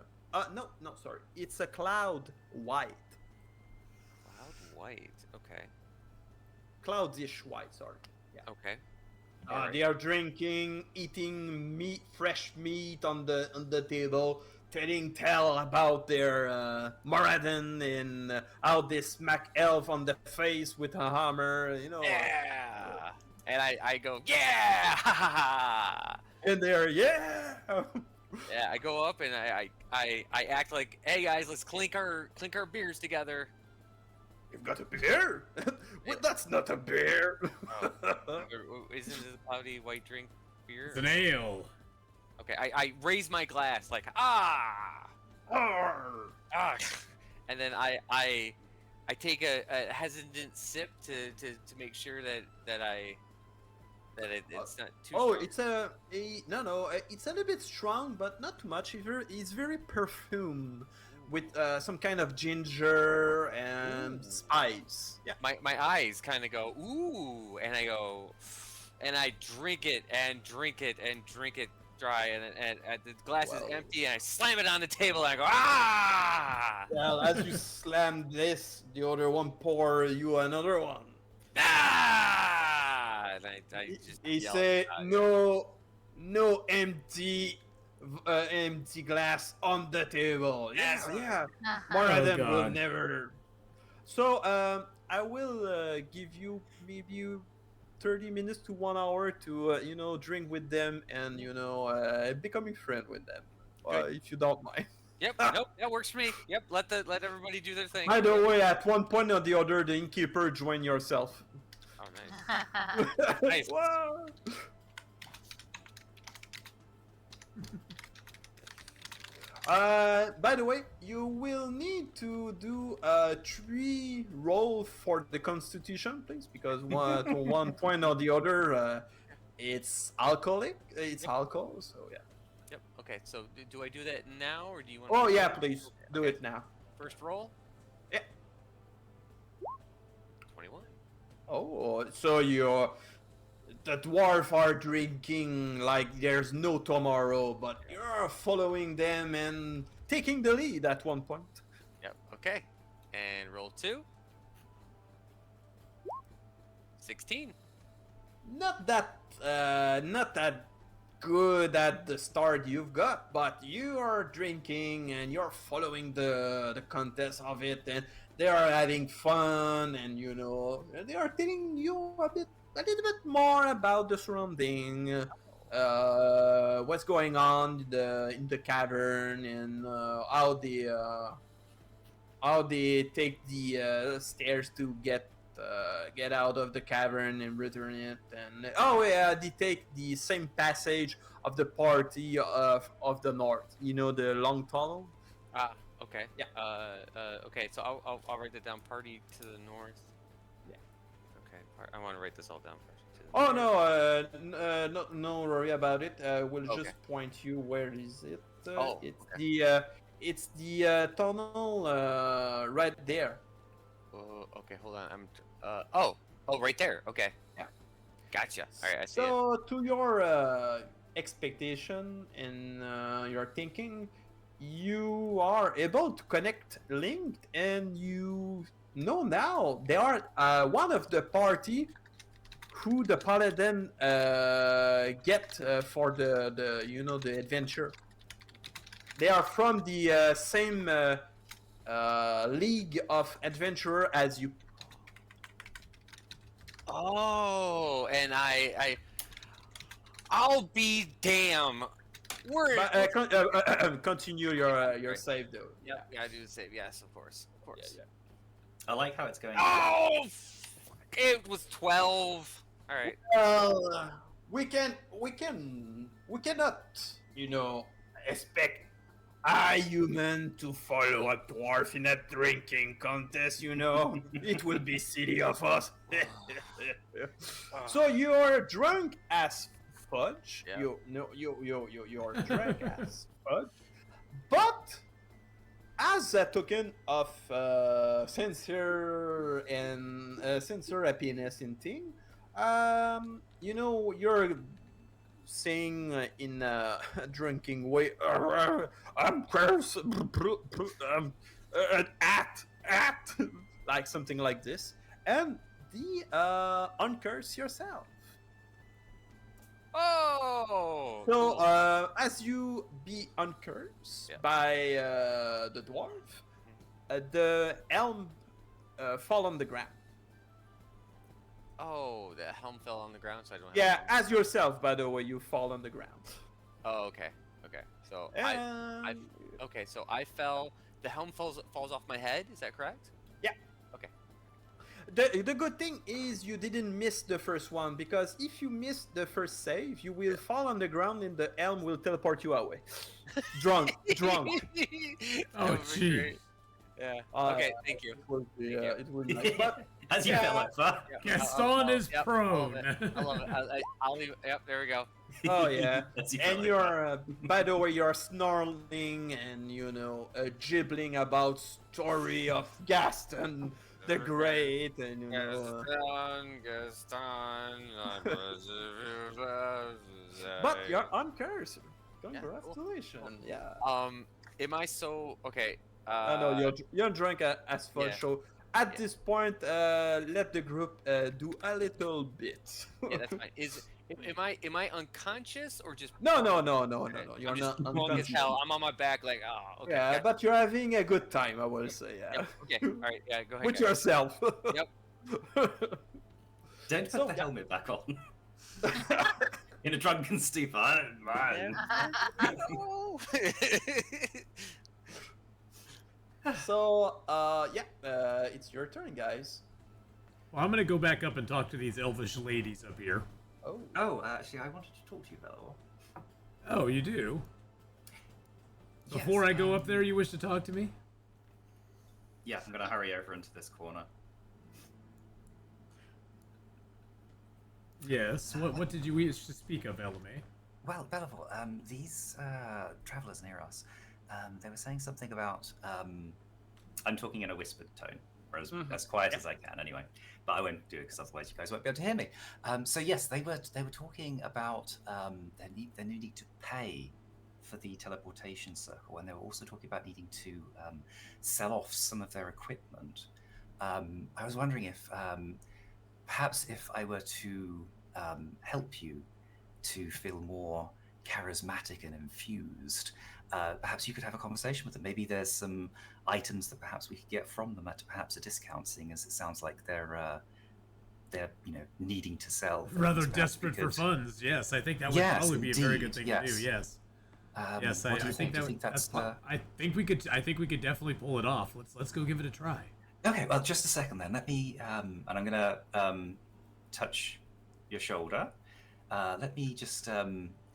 No, sorry. It's a cloud white. Cloud white. Okay. Cloudish white. Sorry. Yeah. Okay. They are drinking, eating fresh meat on the table, telling tale about their Moradin and how they smack elf on the face with a hammer, you know. Yeah. And I go, yeah, ha ha ha. And they're yeah. Yeah, I go up and I act like, hey guys, let's clink our beers together. You've got a bear? Well, that's not a bear. Isn't it a cloudy white drink beer? It's an ale. Okay, I raise my glass like Arr. and then I take a hesitant sip to make sure that it's not too Oh, strong. it's it's a little bit strong, but not too much. It's very perfumed with some kind of ginger and spice. Yeah. My eyes kind of go ooh, and I go, and I drink it and drink it and drink it dry, and the glass is Well. empty, and I slam it on the table, and I go ah. Well, as you slam this, the other one pour you another one. Ah! And I just He yell say at no empty glass on the table. Yes, yeah. More Oh, of them will God. never. So I will give you maybe 30 minutes to 1 hour to drink with them and becoming friend with them, if you don't mind. Yep, nope, that works for me. Yep, let everybody do their thing. By the way, at one point or the other, the innkeeper join yourself. Oh, nice. Nice. Wow. By the way, you will need to do 3 roll for the Constitution, please, because to one point or the other, it's alcoholic. It's alcohol, so yeah. Yep. Okay. So do I do that now, or do you want? Oh yeah, please do it now. First roll. Yeah. 21. Oh, so the dwarf are drinking like there's no tomorrow, but you're following them and taking the lead at one point. Yep. Okay. And roll 2. 16. Not that good at the start you've got, but you are drinking and you're following the contest of it, and they are having fun, and they are telling you a little bit more about the surrounding, what's going on in the cavern, and how they take the stairs to get out of the cavern and return it, and they take the same passage of the party of the north. The long tunnel. Ah. Okay. Yeah. Okay. So I'll write that down. Party to the north. Yeah. Okay. I want to write this all down first. To the Oh north. no worry about it. We'll Okay. just point you where is it. It's the tunnel right there. Oh, okay. Hold on. Right there. Okay. Yeah. Gotcha. All right. I see it. So to your expectation and your thinking, you are able to connect linked, and you know now they are one of the party who the paladin get for the adventure. They are from the same league of adventurer as you. Oh, and I'll be damn. We're. But, continue your Right. save though. Yeah, I do the same. Yes, of course. Yeah. I like how it's going. Oh, it was 12. All right. Well, we cannot, expect a human to follow a dwarf in a drinking contest. It will be silly of us. So you're drunk as fudge. Yeah. You're drunk as fudge. But as a token of sincere happiness in thing, you're saying in a drinking way, I'm cursed, act, like something like this, and the uncurse yourself. Oh. So, cool. as you be uncursed Yeah. by the dwarf, the helm fall on the ground. Oh, the helm fell on the ground, so I don't have. Yeah, a helm. as yourself, by the way, you fall on the ground. Oh, okay. Okay. So And okay. So I fell. The helm falls off my head. Is that correct? the good thing is you didn't miss the first one, because if you miss the first save, you will fall on the ground and the helm will teleport you away. Drunk. That Oh, would be gee. great. Yeah. Okay. Thank you. It will be, Thank you. it will be nice. But As you Yeah. fell over. Yeah, Gaston is yep, prone. I love it. I'll leave. Yep. There we go. Oh, yeah. As you fell and over. you're, by the way, you're snarling and gibbling about story of Gaston the Great, and Gaston. but you're uncursed. Congratulations. Yeah. Am I so okay? No, you're drunk as fuck. yeah. So at Yeah. this point, let the group do a little bit. Yeah, that's fine. Am I unconscious or just No. Okay. You're I'm not just drunk as unconscious. hell. I'm on my back like oh okay. Yeah, gotcha. but you're having a good time, I will say. Yeah. Yep, okay. All right. Yeah. Go ahead. With guys. yourself. Yep. Don't put So- the helmet back on. In a drunken stupor. Man. No. So, it's your turn, guys. Well, I'm gonna go back up and talk to these elvish ladies up here. Oh. Oh, actually, I wanted to talk to you, Belor. Oh, you do? Before I go up there, you wish to talk to me? Yeah, I'm gonna hurry over into this corner. Yes. What did you wish to speak of, Elamé? Well, Belivor, these travelers near us, they were saying something about. I'm talking in a whispered tone, or as quiet as I can, anyway. But I won't do it because otherwise you guys won't be able to hear me. So yes, they were talking about their needing to pay for the teleportation circle, and they were also talking about needing to sell off some of their equipment. I was wondering if perhaps if I were to help you to feel more charismatic and infused, perhaps you could have a conversation with them. Maybe there's some items that perhaps we could get from them at perhaps a discount, seeing as it sounds like they're needing to sell. things. Rather Perhaps we desperate for could- funds. Yes, I think that would Yes, probably be a very good indeed, thing yes. to do. Yes. Yes, what do you think? that Do you would, think that's I think we could. I think we could definitely pull it off. Let's go give it a try. Okay, well, just a second then. Let me, and I'm gonna touch your shoulder. Let me just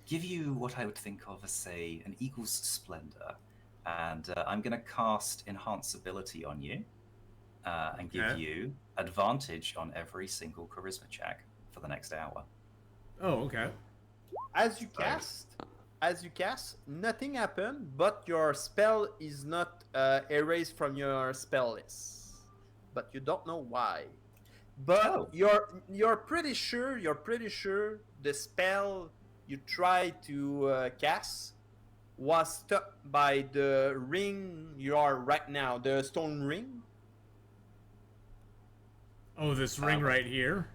give you what I would think of as, say, an eagle's splendor, and I'm gonna cast Enhance Ability on you, and give Okay. you advantage on every single charisma check for the next hour. Oh, okay. As you cast, nothing happened, but your spell is not erased from your spell list. But you don't know why. But Oh. you're pretty sure the spell you tried to cast was stuck by the ring you are right now, the stone ring. Oh, this ring right here.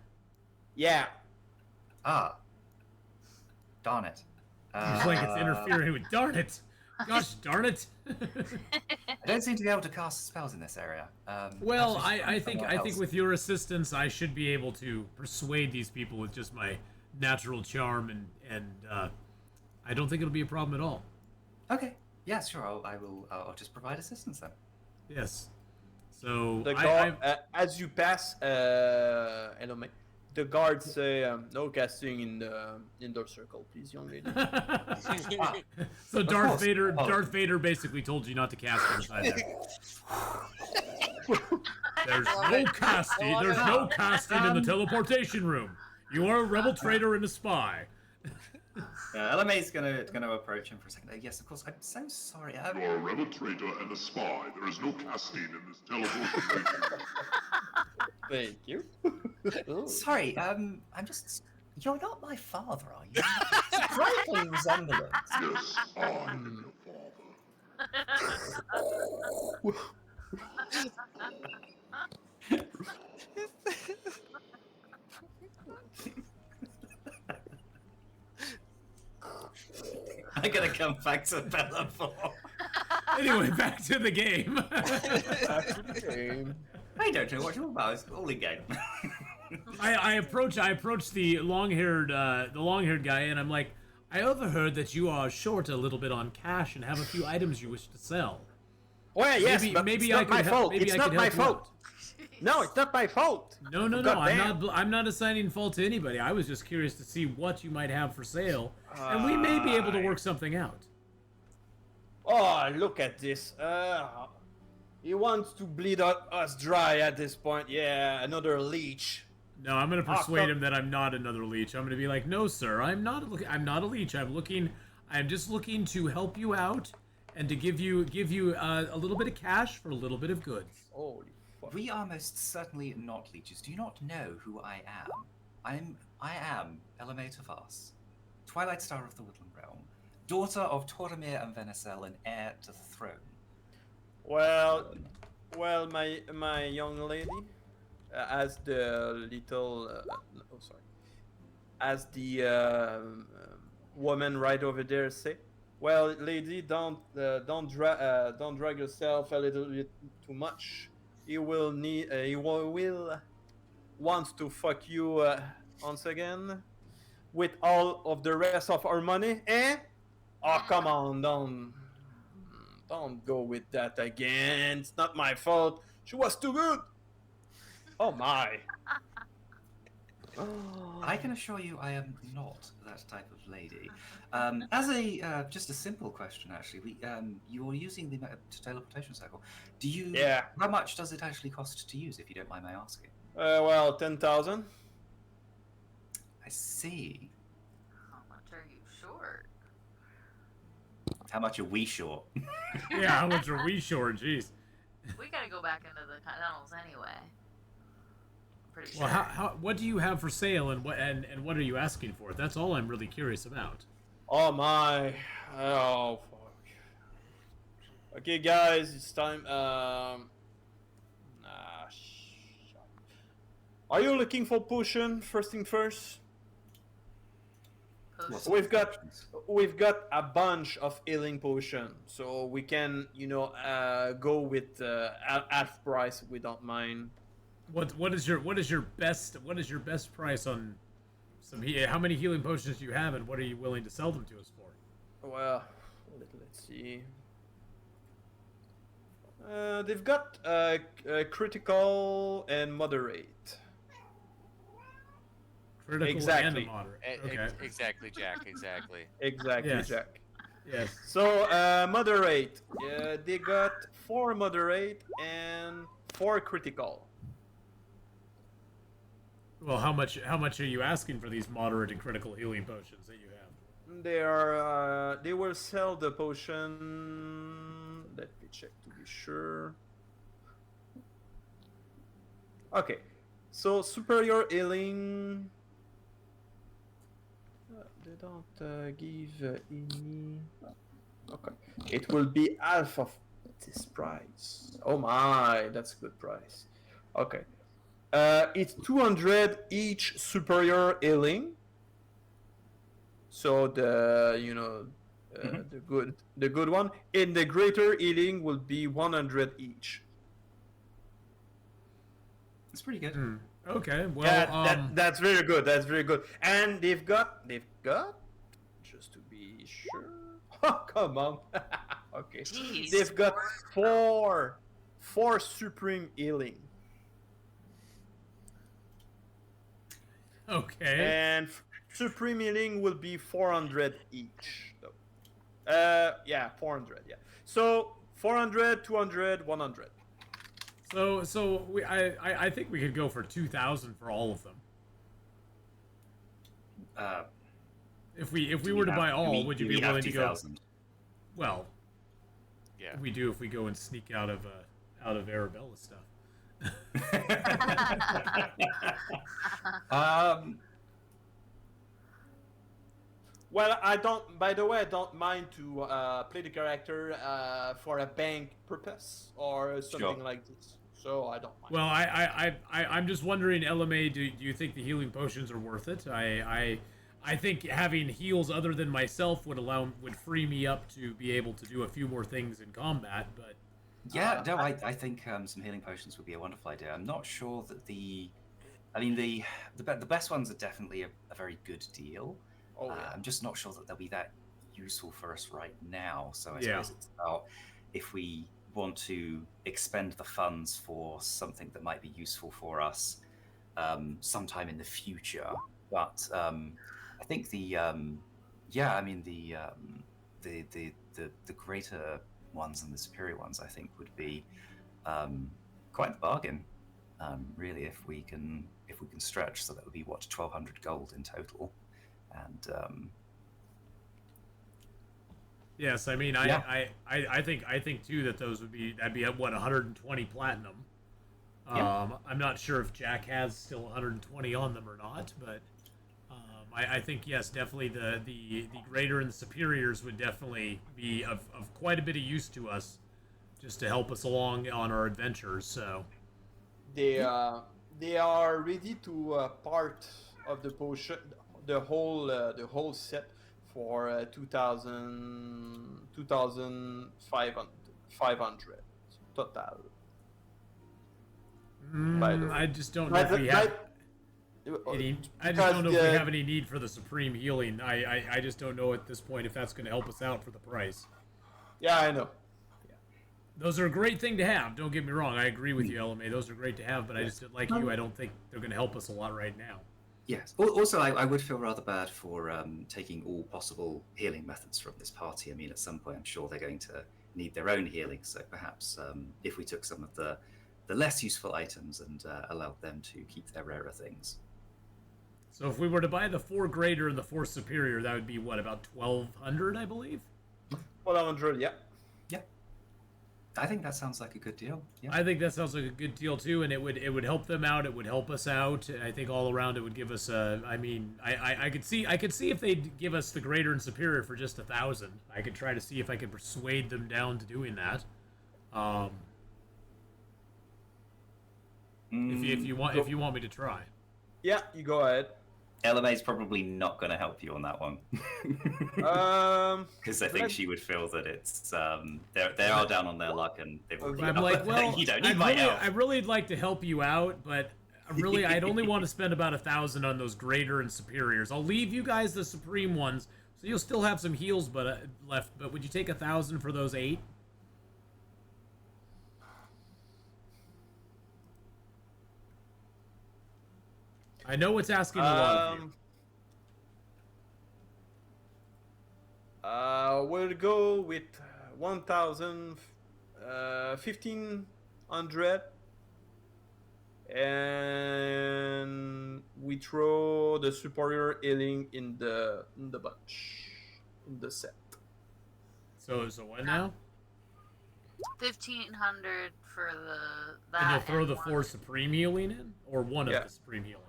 Yeah. Ah, darn it. It's like it's interfering with. Darn it! Gosh, darn it! I don't seem to be able to cast spells in this area. Well, perhaps just I from think somewhere I think else. with your assistance, I should be able to persuade these people with just my natural charm, and I don't think it'll be a problem at all. Okay. Yeah, sure. I'll just provide assistance then. Yes. So The I, guard, as you pass, Elome, the guards say, "No casting in the indoor circle, please, young lady." so Of Darth course. Vader, Oh. Darth Vader basically told you not to cast inside there. There's no casting. There's no casting in the teleportation room. You are a rebel traitor and a spy. LMA's gonna approach him for a second. Yes, of course. I'm so sorry. You are a rebel traitor and a spy. There is no casting in this teleportation room. Thank you. Ooh. Sorry. I'm just. You're not my father, are you? Striking resemblance. Yes, I am your father. I'm gonna come back to Bellafor. Anyway, back to the game. I don't know what you're about. It's all in game. I approach the long-haired guy, and I'm like, I overheard that you are short a little bit on cash and have a few items you wish to sell. Well, yes, Maybe- but maybe it's I not could my help- fault. maybe It's I not could my help you fault. out. No, it's not my fault. No, Goddamn. I'm not assigning fault to anybody. I was just curious to see what you might have for sale, and we may be able to work something out. Oh, look at this. He wants to bleed us dry at this point. Yeah, another leech. No, I'm gonna persuade come- him that I'm not another leech. I'm gonna be like, no, sir, I'm not a leech. I'm just looking to help you out and to give you a little bit of cash for a little bit of goods. Holy fuck. We are most certainly not leeches. Do you not know who I am? I am Elamé Tavas, Twilight Star of the Woodland Realm, daughter of Toromir and Venecel, and heir to the throne. Well, my young lady, as the little, as the woman right over there say, well, lady, don't drag yourself a little bit too much. He will wants to fuck you once again with all of the rest of our money, eh? Oh, come on, don't go with that again. It's not my fault. She was too good. Oh my. I can assure you I am not that type of lady. As a just a simple question, actually, you're using the teleportation circle. Do you? Yeah. How much does it actually cost to use, if you don't mind my asking? Well, 10,000. I see. How much are you short? How much are we short? Yeah, how much are we short? Jeez. We gotta go back into the tunnels anyway. I'm pretty sure. Well, what do you have for sale, and what are you asking for? That's all I'm really curious about. Oh my. Oh fuck. Okay, guys, it's time. Shit. Are you looking for potion? First thing first. Post- We've got a bunch of healing potion, so we can, go with half price. We don't mind. What is your best price on some how many healing potions do you have, and what are you willing to sell them to us for? Well, let's see. They've got critical and moderate. Critical Exactly. and a moderate. Okay. Exactly, Jack. Exactly. Exactly, Yes. Jack. Yes. So, moderate. They got 4 moderate and 4 critical. Well, how much are you asking for these moderate and critical healing potions that you have? They will sell the potion. Let me check to be sure. Okay, so superior healing. They don't give any. Okay, it will be half of this price. Oh my, that's a good price. Okay, it's 200 each superior healing. So the the good one, and the greater healing will be 100 each. It's pretty good. Okay. Well, That's very good. That's very good. And they've got just to be sure. Oh, come on. Okay. Jeez. They've got four supreme healing. okay. And supreme healing will be 400 each. Though. Yeah, 400. Yeah. So 400, 200, 100. So I think we could go for 2,000 for all of them. If we were to buy all, would you be willing to go? 2,000? Well, Yeah. we do if we go and sneak out of Arabella stuff. Well, I don't. By the way, I don't mind to play the character for a bank purpose or something Sure. like this. So I don't mind. Well, I'm just wondering, LMA, do you think the healing potions are worth it? I think having heals other than myself would free me up to be able to do a few more things in combat. But Yeah, no, I think some healing potions would be a wonderful idea. I'm not sure that I mean, the best ones are definitely a very good deal. Oh yeah. I'm just not sure that they'll be that useful for us right now. So I Yeah. suppose it's about if we want to expend the funds for something that might be useful for us sometime in the future. But I think yeah, I mean the greater ones and the superior ones, I think, would be quite the bargain. Really, if we can stretch, so that would be what 1,200 gold in total, and yes, I mean, Yeah. I think too that that'd be at what 120 platinum. Yeah. I'm not sure if Jack has still 120 on them or not, but I think yes, definitely the greater and the superiors would definitely be of quite a bit of use to us, just to help us along on our adventures. So They are ready to part of the potion, the whole set for 2,500 total. By the way. I just don't know if we have. I just don't know if we have any need for the supreme healing. I just don't know at this point if that's going to help us out for the price. Yeah, I know. Those are a great thing to have. Don't get me wrong. I agree with you, LMA. Those are great to have, but I just like you. I don't think they're going to help us a lot right now. Yes. Also, I would feel rather bad for taking all possible healing methods from this party. I mean, at some point, I'm sure they're going to need their own healing. So perhaps if we took some of the less useful items and allowed them to keep their rarer things. So if we were to buy the 4 greater and the 4 superior, that would be what, about 1,200, I believe? 100, yeah. Yeah. I think that sounds like a good deal. Yeah. I think that sounds like a good deal too, and it would help them out. It would help us out. And I think all around it would give us a. I mean, I could see if they'd give us the greater and superior for just 1,000. I could try to see if I could persuade them down to doing that. If you want me to try. Yeah, you go ahead. LMA's probably not going to help you on that one. Because I think she would feel that it's they are down on their luck and they've already I'm got like, well, you don't need my help. I'd really like to help you out, but really, I'd only want to spend about 1,000 on those greater and superiors. I'll leave you guys the supreme ones, so you'll still have some heals left. But would you take 1,000 for those 8? I know it's asking a lot of you. We'll go with 1,000, 1,500, and we throw the superior healing in the bunch, in the set. So what now? 1,500 for that. And you'll throw the one. 4 supreme healing in, or one Yeah. of the supreme healing,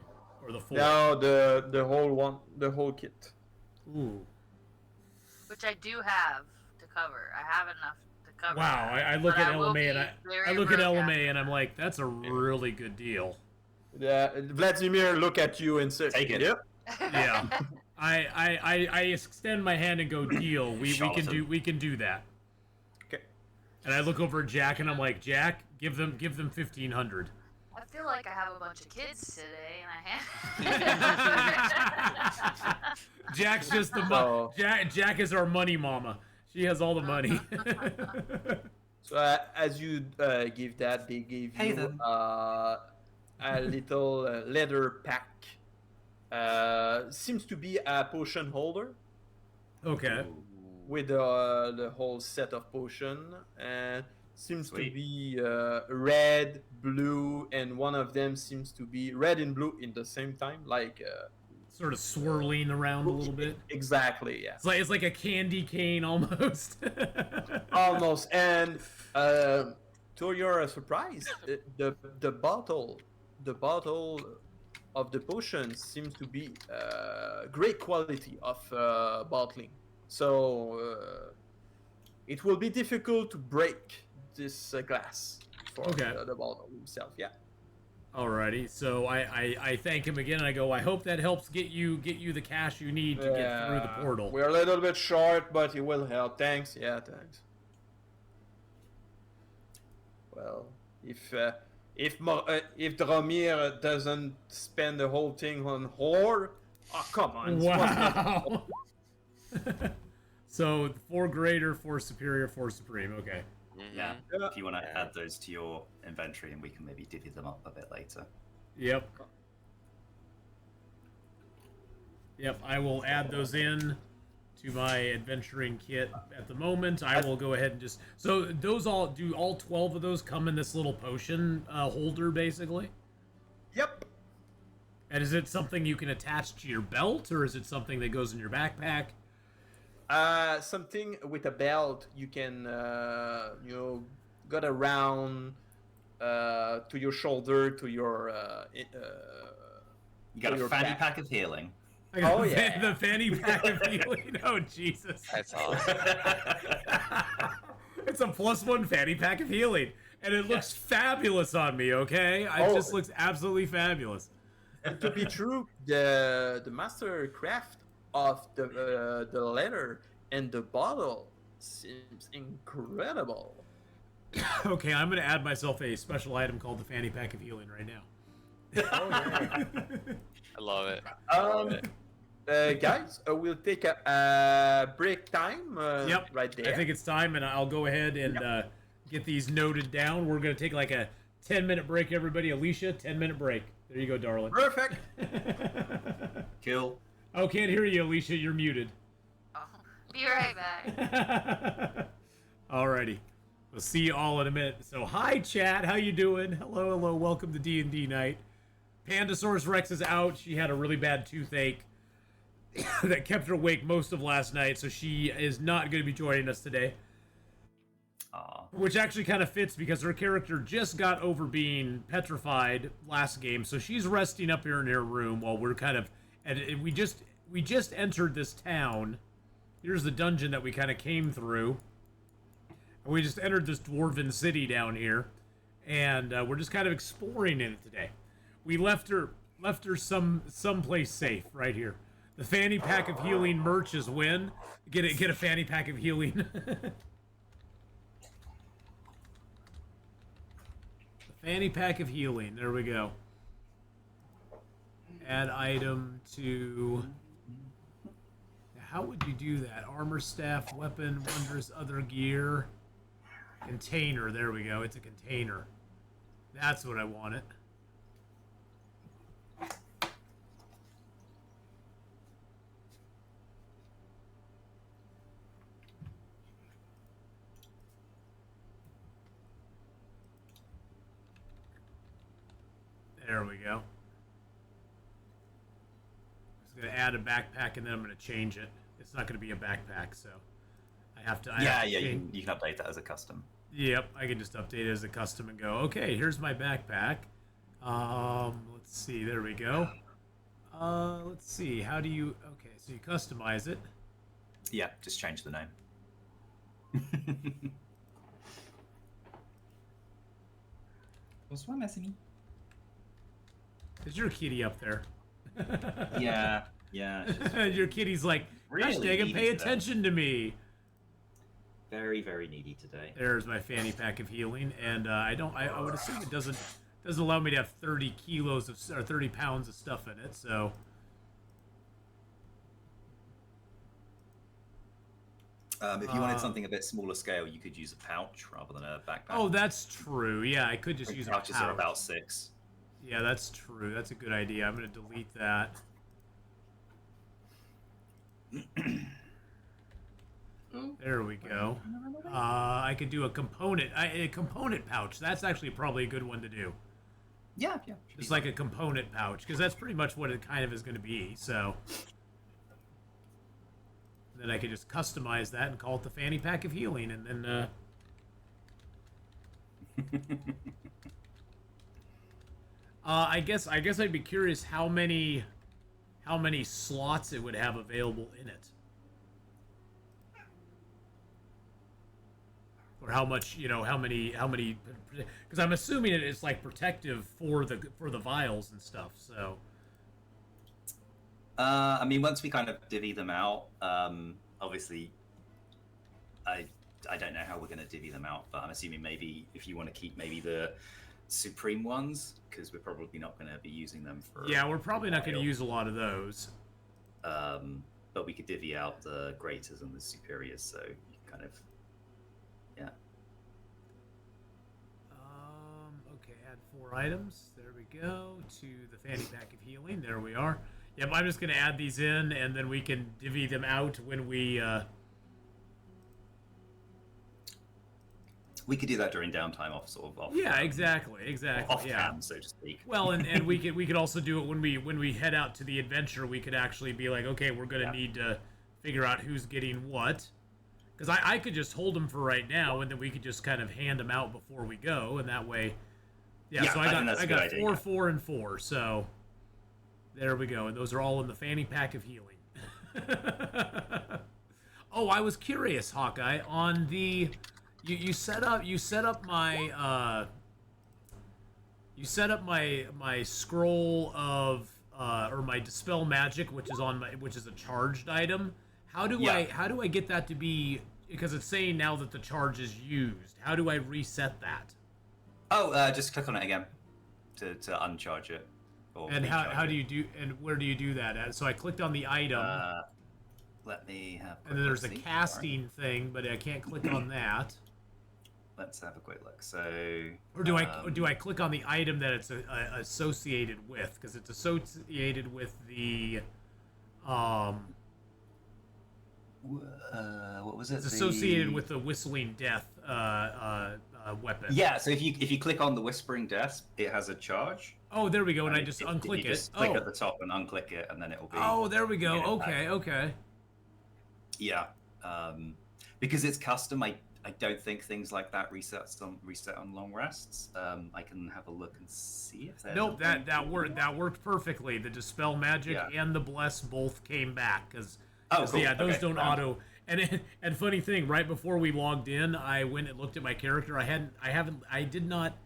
or the 4. No, the whole one, the whole kit. Ooh. Which I do have to cover. I have enough to cover. Wow, that, I look but at will LMA and be I very look at broke LMA after and I'm that. like, that's a really good deal. Vladimir look at you and say, Take it. Yep. Yeah. I extend my hand and go, deal. We can do that. Okay. And I look over at Jack and I'm like, Jack, give them 1,500. I feel like I have a bunch of kids today, and Jack's just the Oh. Jack is our money mama. She has all the money. So as you give that, they give Hey you then. a little leather pack. Seems to be a potion holder Okay. with the whole set of potion, and seems Sweet. to be red, blue, and one of them seems to be red and blue in the same time, like Sort of swirling around a little bit. exactly, yeah. It's like a candy cane almost. Almost. And to your surprise, the bottle of the potion seems to be great quality of bottling. So it will be difficult to break this glass for Okay. the bottle himself. Yeah. Alrighty, so I thank him again, and I go, I hope that helps get you the cash you need to get through the portal. We're a little bit short, but it will help. Thanks. Yeah, thanks. Well, if Dromir doesn't spend the whole thing on whore, oh come on. Wow. So 4 greater, 4 superior, 4 supreme. Okay. Yeah. Yeah. If you want to add those to your inventory, and we can maybe divvy them up a bit later. Yep. Yep. I will add those in to my adventuring kit at the moment. I will go ahead and just so those all 12 of those come in this little potion holder basically. Yep. And is it something you can attach to your belt, or is it something that goes in your backpack? Something with a belt you can, got around to your shoulder, to your. You got your a fanny back. pack of healing. I got Oh, the yeah. the fanny pack of healing. Oh Jesus! That's awesome. It's a +1 fanny pack of healing, and it looks fabulous on me. Okay, it Oh. just looks absolutely fabulous. To be true, the master craft of the letter and the bottle seems incredible. Okay, I'm gonna add myself a special item called the fanny pack of healing right now. Oh, yeah. I love it. Guys, we'll take a break time. Yep. Right there. I think it's time, and I'll go ahead and get these noted down. We're gonna take like a 10-minute break, everybody. Alicia, 10-minute break. There you go, darling. Perfect. Kill. Oh, can't hear you, Alicia. You're muted. Oh, be right back. Alrighty. We'll see you all in a minute. So, hi, chat. How you doing? Hello, hello. Welcome to D&D night. Pandasaurus Rex is out. She had a really bad toothache that kept her awake most of last night, so she is not going to be joining us today. Aw. Which actually kind of fits because her character just got over being petrified last game, so she's resting up here in her room while we're kind of... And we just entered this town. Here's the dungeon that we kind of came through. And we just entered this dwarven city down here, and we're just kind of exploring in it today. We left her someplace safe right here. The fanny pack of healing merch is win. Get a fanny pack of healing. The fanny pack of healing. There we go. Add item to. How would you do that? Armor, staff, weapon, wondrous other gear. Container. There we go. It's a container. That's what I wanted. There we go. I'm just gonna add a backpack and then I'm gonna change it. It's not gonna be a backpack, so I have to. You can update that as a custom. Yep, I can just update it as a custom and go, okay, here's my backpack. Let's see, there we go. Let's see, how do you, okay, so you customize it. Yeah, just change the name. What's wrong, Messy? Is your kitty up there? Yeah. It's just Your kitty's like, gosh really dang it, needy pay today. attention to me. very, very needy today. There's my fanny pack of healing, and I would assume it doesn't allow me to have 30 kilos or 30 pounds of stuff in it, so. If you wanted something a bit smaller scale, you could use a pouch rather than a backpack. Oh, that's true. Yeah, I could just use a pouches pouch. are about 6. Yeah, that's true. That's a good idea. I'm going to delete that. There we go. I could do a component pouch. That's actually probably a good one to do. Yeah. Just like a component pouch, because that's pretty much what it kind of is going to be. So then I could just customize that and call it the fanny pack of healing, and then. I guess I'd be curious how many slots it would have available in it. or how much, how many, because I'm assuming it's like protective for the vials and stuff. So. I mean, once we kind of divvy them out, obviously, I don't know how we're going to divvy them out, but I'm assuming maybe if you want to keep maybe the supreme ones, because we're probably not going to be using them for. Yeah, we're probably not going to use a lot of those. But we could divvy out the greaters and the superiors, so you can kind of, yeah. Okay, add 4 items. There we go to the fanny pack of healing. There we are. Yep, I'm just going to add these in, and then we can divvy them out when we. We could do that during downtime, off. Yeah, exactly. Off yeah. cam, so to speak. Well, and we could also do it when we head out to the adventure. We could actually be like, okay, we're gonna need to figure out who's getting what, because I could just hold them for right now, and then we could just kind of hand them out before we go, and that way. Yeah. So I got 4, 4, and 4. So there we go, and those are all in the fanny pack of healing. Oh, I was curious, Hawkeye, on the. You set up my my scroll of or my dispel magic, which is a charged item. How do I get that to be, because it's saying now that the charge is used? How do I reset that? Oh, just click on it again to uncharge it. And how do you do, and where do you do that at? So I clicked on the item. Let me have. And then there's a casting thing, but I can't click on that. Let's have a quick look. So, or do I click on the item that it's associated with? Because it's associated with the what was it? It's associated with the Whistling Death weapon. Yeah. So if you click on the Whispering Death, it has a charge. Oh, there we go. And I just unclick it. Just click at the top and unclick it, and then it will be. Oh, there we go. Okay. Yeah. Because it's custom, I don't think things like that reset on long rests. I can have a look and see if there's. Nope, that worked perfectly. The dispel magic and the bless both came back because cool. Yeah, those don't auto. And funny thing, right before we logged in, I went and looked at my character. I did not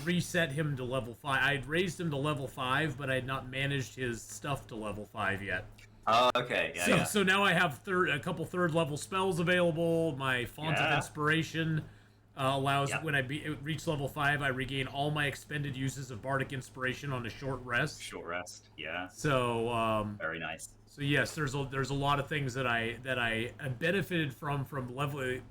reset him to level 5. I had raised him to level 5, but I had not managed his stuff to level 5 yet. Oh, okay. Yeah, so now I have a couple 3rd level spells available. My Font of Inspiration allows when I reach level 5, I regain all my expended uses of Bardic Inspiration on a short rest. Short rest, yeah. So very nice. So yes, there's a lot of things that I benefited from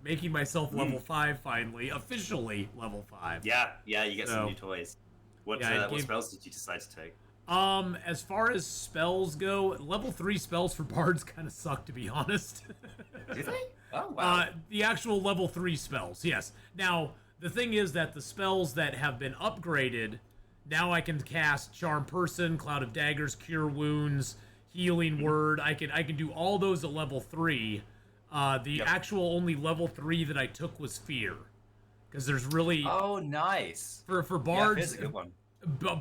making myself level 5 finally, officially level 5. Yeah, you get some new toys. What spells did you decide to take? As far as spells go, level 3 spells for bards kind of suck, to be honest. Do they? Oh, wow. The actual level 3 spells, yes. Now, the thing is that the spells that have been upgraded, now I can cast Charm Person, Cloud of Daggers, Cure Wounds, Healing Word. I can do all those at level 3. The actual only level 3 that I took was Fear. Because there's really... Oh, nice. For bards... Yeah, Fear's a good one.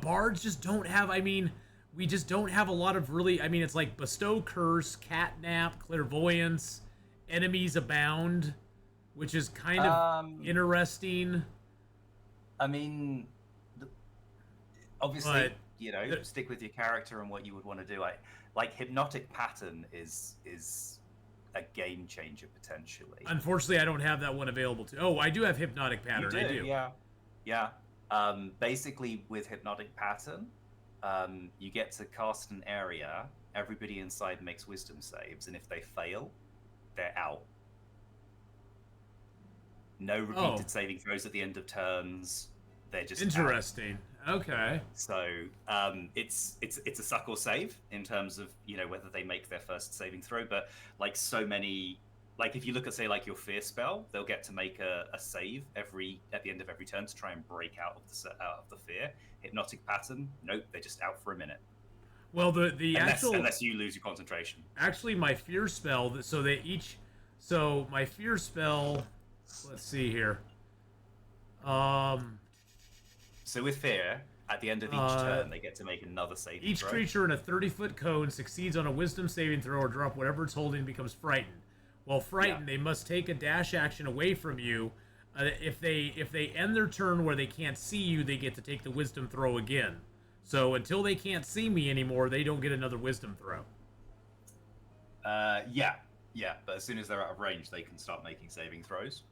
Bards just don't have, we just don't have a lot of really, it's like Bestow Curse, Catnap, Clairvoyance, Enemies Abound, which is kind of interesting. Obviously, stick with your character and what you would want to do. Like Hypnotic Pattern is a game changer, potentially. Unfortunately, I don't have that one available to. Oh, I do have Hypnotic Pattern, I do. Yeah. Basically, with Hypnotic Pattern, you get to cast an area. Everybody inside makes wisdom saves, and if they fail, they're out. No repeated saving throws at the end of turns. They're just interesting. Okay. So it's a suck or save in terms of whether they make their first saving throw. But like so many. Like if you look at say like your Fear spell, they'll get to make a save at the end of every turn to try and break out of the fear. Hypnotic Pattern, nope, they're just out for a minute. Well, unless you lose your concentration. Actually, my Fear spell. So my Fear spell. Let's see here. So with Fear, at the end of each turn, they get to make another saving throw. Each creature in a 30-foot cone succeeds on a Wisdom saving throw or drop whatever it's holding and becomes frightened. While frightened, they must take a dash action away from you If they end their turn where they can't see you, they get to take the wisdom throw again. So until they can't see me anymore, they don't get another wisdom throw. Yeah. But as soon as they're out of range, they can start making saving throws.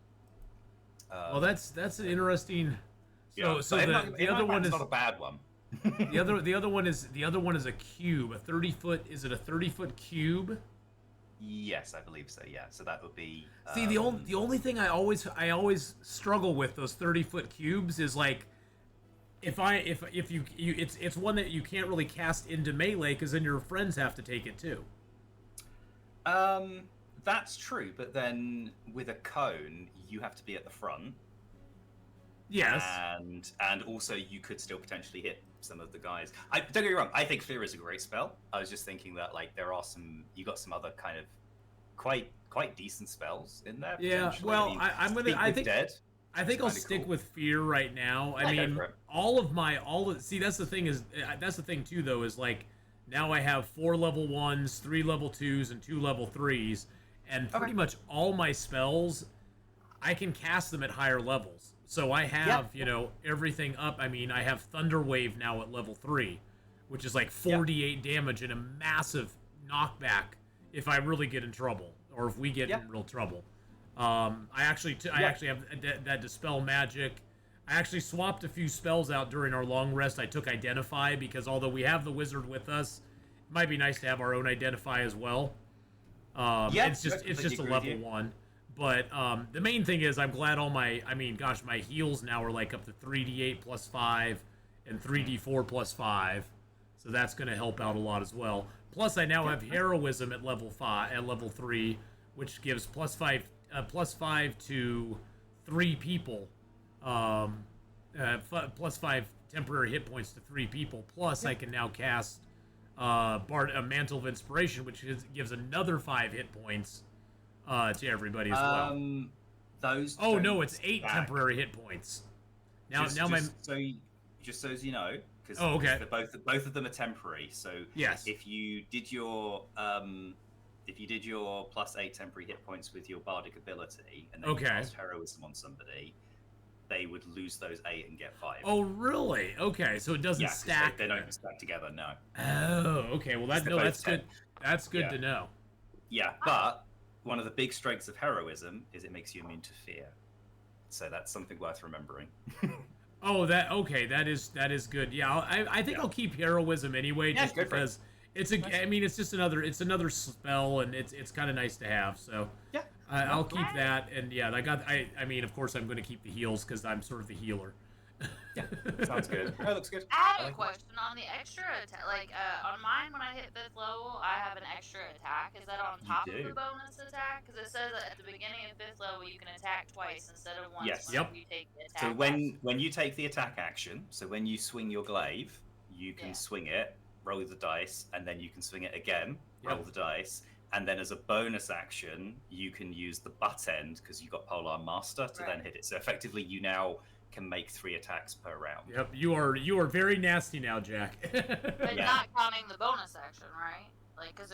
Well, that's an interesting. So but the other one is not a bad one. the other one is a cube. A 30-foot. Is it a 30-foot cube? Yes, I believe so. Yeah, so that would be. See, the only thing I always struggle with those 30-foot cubes is like, if you it's one that you can't really cast into melee because then your friends have to take it too. That's true, but then with a cone, you have to be at the front. Yes. And also you could still potentially hit some of the guys. Don't get me wrong, I think Fear is a great spell. I was just thinking that like you got some other kind of quite decent spells in there. Yeah. Well, I think dead. I think I'll stick with Fear right now. I Yeah, mean, see, that's the thing too though, is like now I have 4 level 1s, 3 level 2s, and 2 level 3s, and pretty much all my spells I can cast them at higher levels. So I have, everything up. I mean, I have Thunder Wave now at level 3, which is like 48 damage and a massive knockback if I really get in trouble, or if we get in real trouble. I actually have that Dispel Magic. I actually swapped a few spells out during our long rest. I took Identify because although we have the Wizard with us, it might be nice to have our own Identify as well. It's just a level 1. But the main thing is I'm glad my heals now are like up to 3d8 plus 5 and 3d4 plus 5. So that's going to help out a lot as well. Plus I now have Heroism at level 3, which gives plus 5 to 3 people. Plus 5 temporary hit points to 3 people. Plus I can now cast a Mantle of Inspiration, which gives another 5 hit points to everybody as well. Those. Oh no, it's 8 temporary hit points. Just so as you know, because okay. both of them are temporary. So yes, if you did your plus 8 temporary hit points with your bardic ability, and then you cast Heroism on somebody, they would lose those 8 and get 5. Oh really? Okay, so it doesn't stack. They don't stack together. No. Oh, okay. Well, that's good. That's good to know. Yeah, but one of the big strengths of Heroism is it makes you immune to fear. So that's something worth remembering. Oh, that is good. Yeah, I think I'll keep Heroism anyway, just because it's just another spell, and it's kind of nice to have. So yeah, I'll keep that, and yeah, I mean, of course, I'm going to keep the heals because I'm sort of the healer. Yeah, sounds good. That looks good. I have a question on the extra attack. Like, on mine, when I hit 5th level, I have an extra attack. Is that on top of the bonus attack? Because it says that at the beginning of 5th level, you can attack twice instead of once. Yes. Yep. You take the attack. So when you take the attack action, so when you swing your glaive, you can swing it, roll the dice, and then you can swing it again, roll the dice, and then as a bonus action, you can use the butt end because you got Polar Master to then hit it. So effectively, you now can make 3 attacks per round. Yep, you are very nasty now, Jack. But not counting the bonus action, right? Like, because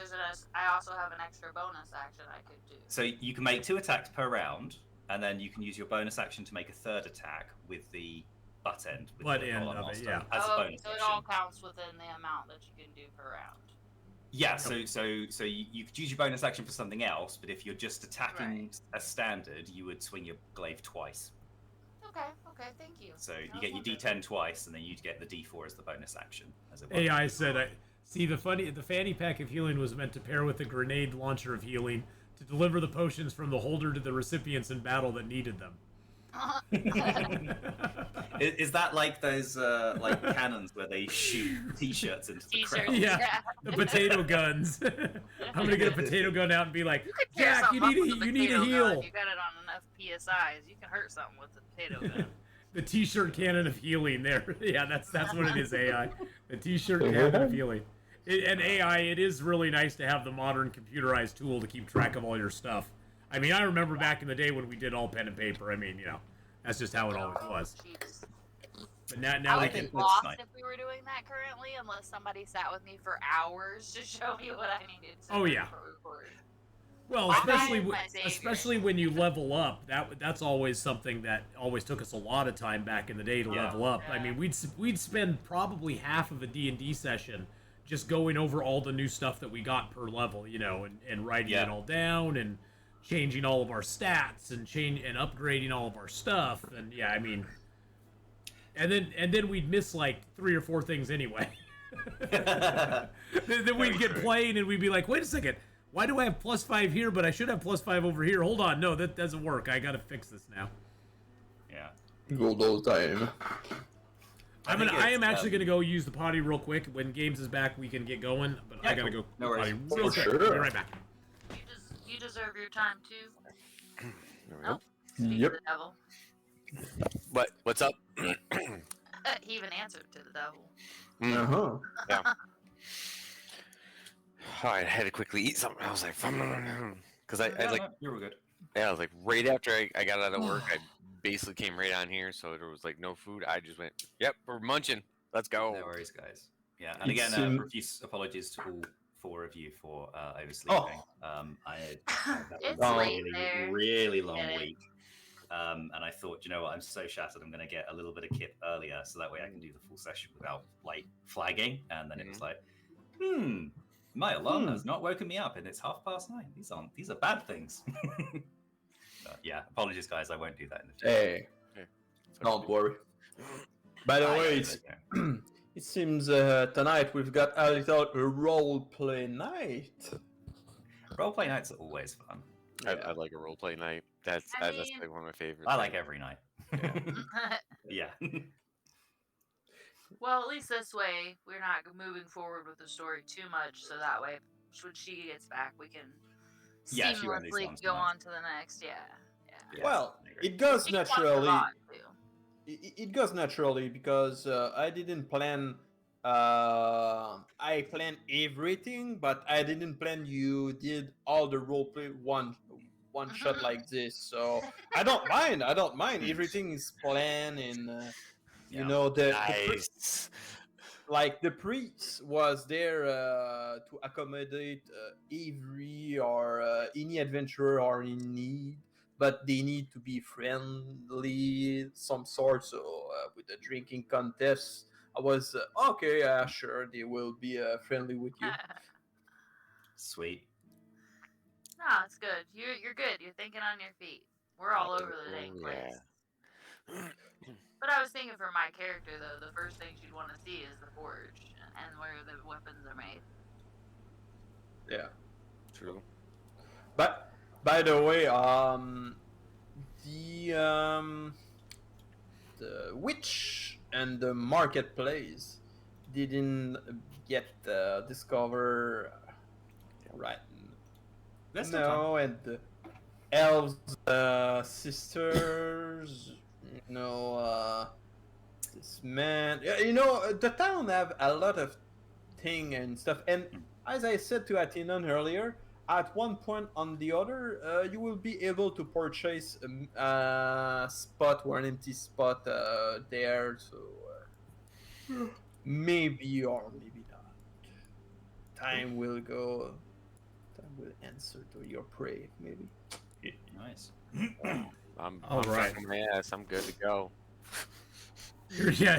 I also have an extra bonus action I could do. So you can make 2 attacks per round, and then you can use your bonus action to make a 3rd attack with the butt end. With butt end of it, yeah. As a bonus so it action. all counts within the amount that you can do per round. Yeah, so you could use your bonus action for something else, but if you're just attacking a standard, you would swing your glaive twice. Okay, thank you. So you get your D10 twice, and then you get the D4 as the bonus action. AI said, see, the fanny pack of healing was meant to pair with the grenade launcher of healing to deliver the potions from the holder to the recipients in battle that needed them. Is that like those like cannons where they shoot T-shirts into the crowd? Yeah, the potato guns. I'm gonna get a potato gun out and be like, Jack, you need a heal. You got it on enough PSIs, you can hurt something with the potato gun. The T-shirt cannon of healing. There, yeah, that's what it is. AI, the T-shirt cannon of healing. And AI, it is really nice to have the modern computerized tool to keep track of all your stuff. I mean, I remember back in the day when we did all pen and paper. I mean, that's just how it always was. Jeez. But now I would be lost if we were doing that currently, unless somebody sat with me for hours to show me what I needed to Oh yeah. Well, My especially God, my savior. especially when you level up, that's always something that always took us a lot of time back in the day to Yeah. level up. I mean, we'd spend probably half of a D&D session just going over all the new stuff that we got per level, you know, and writing Yeah. it all down and changing all of our stats and upgrading all of our stuff. And yeah, I mean, and then we'd miss like 3 or 4 things anyway. Then we'd get playing and we'd be like, wait a second, why do I have +5 here, but I should have +5 over here? Hold on, no, that doesn't work. I gotta fix this now. Yeah. Good old time. I think I am it's, actually gonna go use the potty real quick. When Games is back, we can get going. But Yeah, I gotta cool. go No worries. potty real For quick. sure. Be right back. You deserve your time too. There we Nope. go. Speak Yep. to the devil. What's up? He even answered to the devil. Uh-huh. All right, I had to quickly eat something. I was like, because I Yeah, like, no, you're all good. yeah, I was like, right after I got out of work, I basically came right on here, so there was like no food. I just went, yep, we're munching. Let's go. No worries, guys. Yeah, and again, It's, profuse apologies to all 4 of you for oversleeping. I had that It's was late there. really long Get it. week. And I thought, you know what, I'm so shattered, I'm going to get a little bit of kit earlier, so that way I can do the full session without, like, flagging. And then it was like, my alarm has not woken me up, and it's 9:30. These are bad things. But yeah, apologies, guys. I won't do that in the future. Hey, don't worry. By the way, it seems tonight we've got a little role play night. Roleplay nights are always fun. I like a role play night. That's I that's mean- like one of my favorites. I like every night. Yeah. Well, at least this way we're not moving forward with the story too much, so that way when she gets back we can Yeah, she won't lose seamlessly one so go much. on to the next. Yeah. Well, I agree. it goes She can watch a naturally. lot, too. It goes naturally because I didn't plan. I planned everything, but I didn't plan you did all the roleplay one shot like this. So I don't mind. I don't mind. Everything is planned, and you Yeah. know the Nice. like the priest was there to accommodate every or any adventurer or in need, but they need to be friendly some sort. So with the drinking contest, I was okay. Sure, they will be friendly with you. Sweet. No, it's good. You're good. You're thinking on your feet. We're all over the dang place. But I was thinking for my character though, the first thing she'd want to see is the forge and where the weapons are made. Yeah. True. But by the way, the witch and the marketplace didn't get discover right. There's still time. No, and the elves sisters, you know, this man, you know, the town have a lot of thing and stuff. And as I said to Athenon earlier, at one point on the other, you will be able to purchase a spot or an empty spot there. So maybe or maybe not. Time will go. Time will answer to your prayer. Maybe. Nice. I'm All right. front of my ass. I'm good to go. Yeah,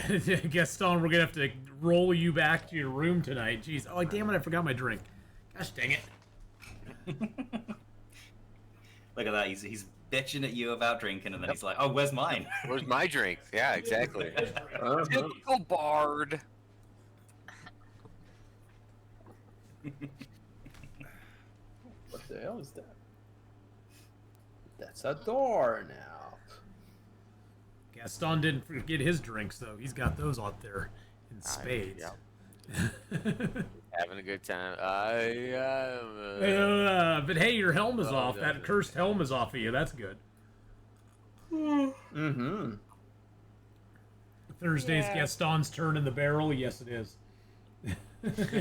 Gaston, we're gonna have to roll you back to your room tonight. Jeez. Oh, damn it, I forgot my drink. Gosh dang it. Look at that. He's bitching at you about drinking, and then he's like, "Oh, where's mine?" Where's my drink? Yeah, exactly. Uh-huh. Typical bard. What the hell is that? That's a door now. Gaston didn't forget his drinks, though. He's got those out there in spades. Having a good time. But hey, your helm is Oh, off. yeah, That cursed helm is off of you. That's good. Mm-hmm. Thursday's Gaston's turn in the barrel. Yes, it is.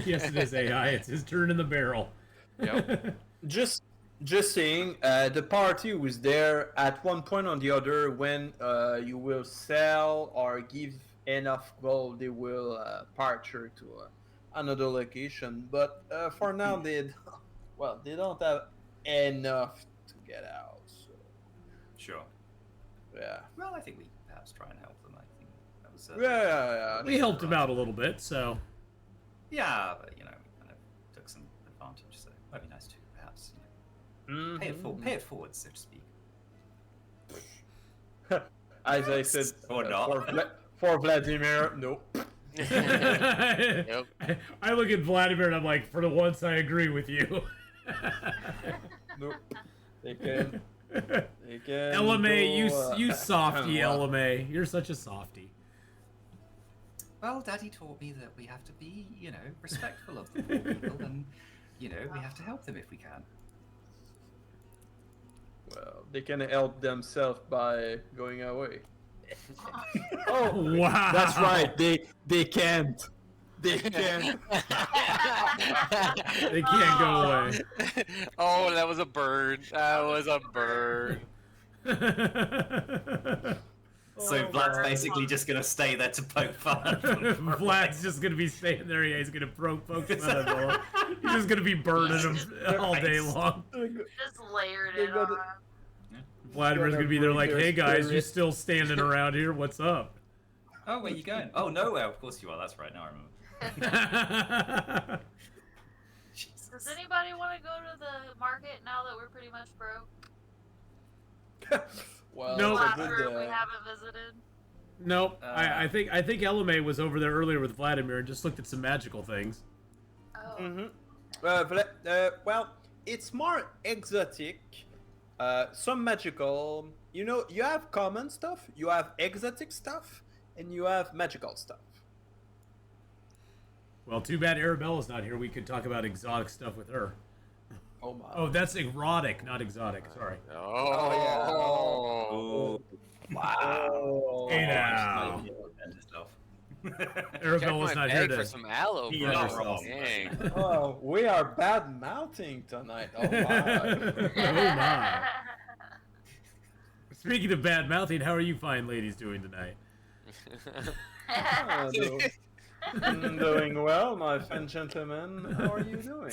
Yes, it is, AI. It's his turn in the barrel. Yep. Just saying, the party was there at one point or the other when you will sell or give enough gold, they will departure to another location. But for now, they don't have enough to get out. So, Sure. yeah. Well, I think we perhaps try and help them. I think that was. Yeah. We helped him out a little bit, so Yeah, but we kind of took some advantage, so it might be nice to perhaps pay it forward, so to speak. As I said, Or not. for Vladimir, no. Yep. I look at Vladimir and I'm like, for the once I agree with you. Nope. They can. LMA, go, you softy, well. LMA. You're such a softy. Well, Daddy taught me that we have to be, respectful of the poor people, and we have to help them if we can. Well, they can help themselves by going away. Oh, Wow. that's right. They can't. They can't. They can't go away. Oh, that was a bird. That was a bird. So Vlad's basically just gonna stay there to poke fun. Vlad's just gonna be staying there. Yeah, he's gonna poke fun at him. He's just gonna be burning him all day long. Just layered They it got on. Vladimir's gonna be there like, hey guys, you Spirit. still standing around here? What's up? Oh, where you going? Oh, nowhere. Of course you are. That's right. Now I remember. Jesus. Does anybody want to go to the market now that we're pretty much broke? Well, No. it's a Last good, room we haven't visited. Nope. I think LMA was over there earlier with Vladimir and just looked at some magical things. Oh. Mm-hmm. Well, it's more exotic. Some magical. You have common stuff, you have exotic stuff, and you have magical stuff. Well, too bad Arabella's not here. We could talk about exotic stuff with her. Oh my. Oh, that's erotic, not exotic. Sorry. Oh. Wow. Hey now. Check Arabella's my not here bag for to. some aloe, You're bro. not wrong. Dang. Oh, we are bad mouthing tonight. Oh my. Oh my. Speaking of bad mouthing, how are you fine ladies doing tonight? Oh, no. Doing well, my fine gentlemen. How are you doing?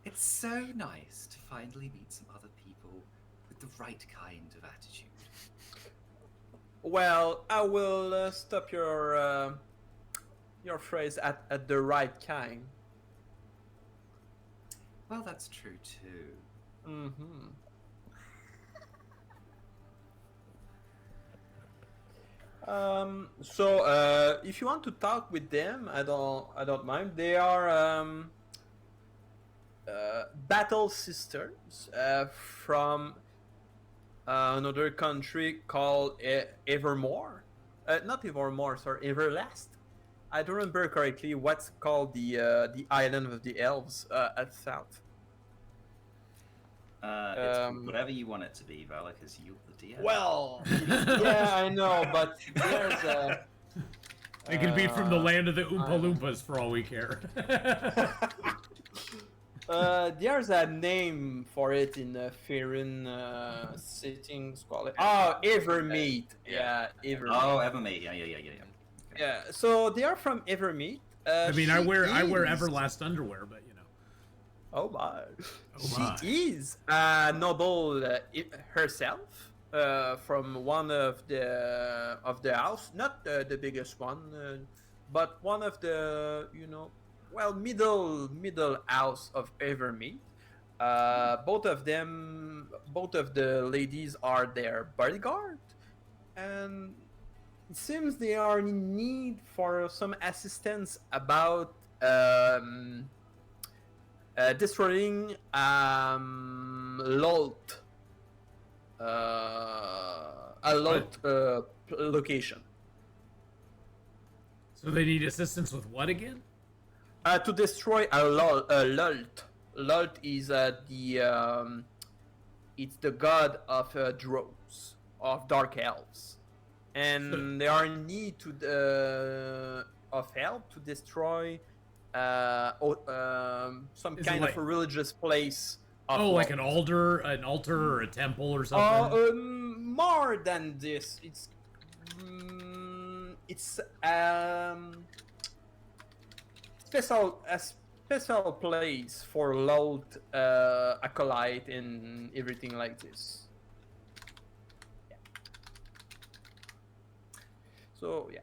It's so nice to finally meet some other people with the right kind of attitude. Well, I will stop your phrase at the right kind. Well, that's true too. Mm-hmm. So if you want to talk with them, I don't mind. They are battle sisters from another country called Evermore. Not Evermore, sorry, Everlast. I don't remember correctly what's called the island of the elves at south. It's whatever you want it to be, Vala, because you're the DM. Well, yeah, I know, but there's a. It could be from the land of the Oompa Loompas for all we care. There's a name for it in the Faerun settings. Call it. Oh, Evermeet. Yeah, Evermeet. Oh, Evermeet. Yeah. Yeah. So they are from Evermeet. I mean, I she wear is- Everlast underwear, but you know. Oh my. Oh my. She is a noble herself. From one of the house, not the biggest one, but one of the middle house of Evermeet. Both of the ladies are their bodyguard, and it seems they are in need for some assistance about destroying Lolt. A Lolt location. So they need assistance with what again? To destroy a Lult. Lult is it's the god of drows, of dark elves, and they are in need of help to destroy some Is it kind like- of a religious place. Of Oh, like an Lult. altar or a temple or something? More than this. It's special special place for loud acolyte and everything like this. Yeah. So yeah,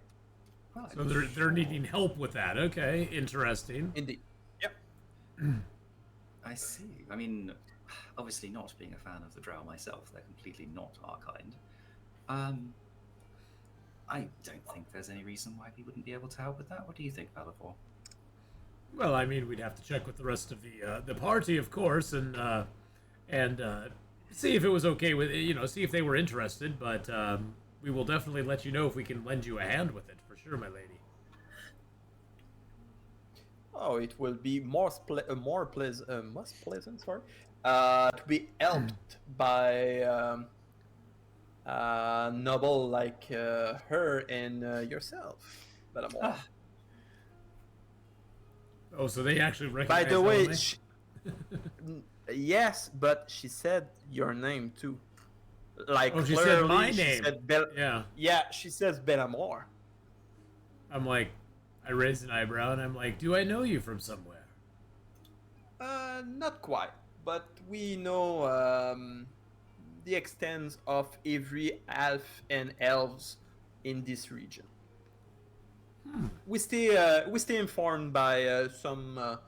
Well, So they're needing help with that. Okay, interesting. indeed. Yep. I see. I mean, obviously not being a fan of the Drow myself, they're completely not our kind. I don't think there's any reason why we wouldn't be able to help with that. What do you think, Balivor? Well, I mean, we'd have to check with the rest of the party, of course, and see if it was okay with see if they were interested. But we will definitely let you know if we can lend you a hand with it for sure, my lady. Oh, it will be most pleasant. Sorry, to be helped by noble like her and yourself, Madame. Ah. Oh, so they actually recognize By the way, Elme? yes, but she said your name too. Like Oh, she said clearly my she name. said Yeah. Yeah, she says Bellamore. I'm like, I raised an eyebrow and I'm like, do I know you from somewhere? Not quite, but we know the extent of every elf and elves in this region. We stay informed by some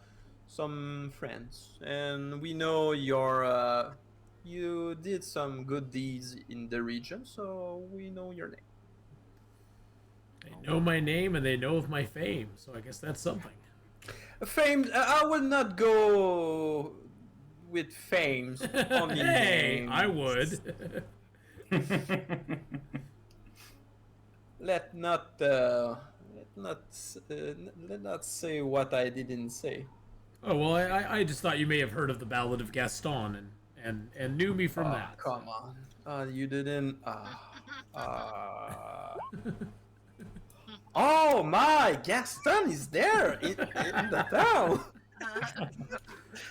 friends, and we know you did some good deeds in the region, so we know your name. They know my name and they know of my fame, so I guess that's something. Fame. I will not go with fames. Only Hey, names. I would. Let not say what I didn't say. Oh well, I just thought you may have heard of the Ballad of Gaston and knew me from that. Come on. You didn't. Oh my! Gaston is there in the town.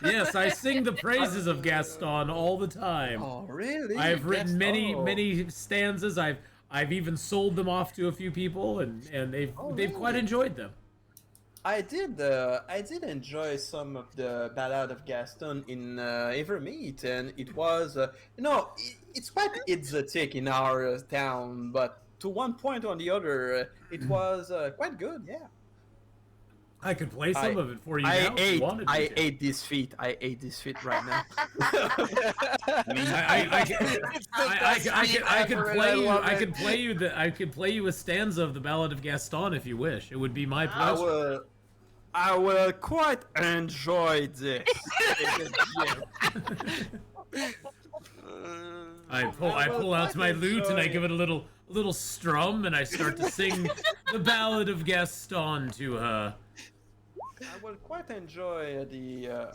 Yes, I sing the praises of Gaston all the time. Oh really? I've written many Gaston. many stanzas. I've even sold them off to a few people, and they've quite really? enjoyed them. I did enjoy some of the Ballad of Gaston in Evermeet, and it was it's quite exotic in our town, but to one point or the other, it was quite good. Yeah. I could play some of it for you I now if you wanted me I to. ate this feat. I ate this feat right now. I mean, I could play you a stanza of the Ballad of Gaston if you wish. It would be my pleasure. I will quite enjoy this. I pull out my lute and I give it a little strum and I start to sing the Ballad of Gaston to her. I will quite enjoy the.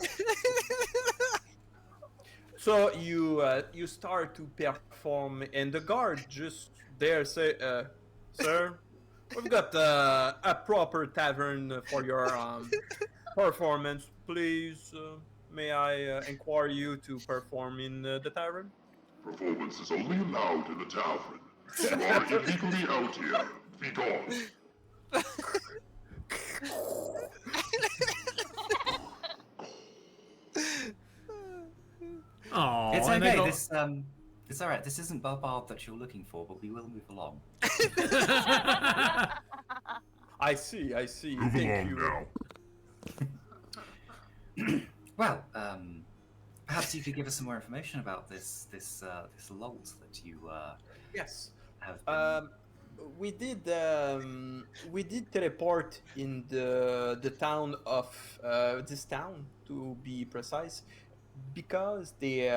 So you start to perform, and the guard just there say, "Sir, we've got a proper tavern for your performance. Please, may I inquire you to perform in the tavern?" Performance is only allowed in the tavern. You are illegally out here. Be gone. Oh, it's okay. It's all right. This isn't Barbard that you're looking for, but we will move along. I see. Move Thank along you. now. Well, perhaps you could give us some more information about this Lolt that you Yes. have been... We did teleport in the town of this town, to be precise, because the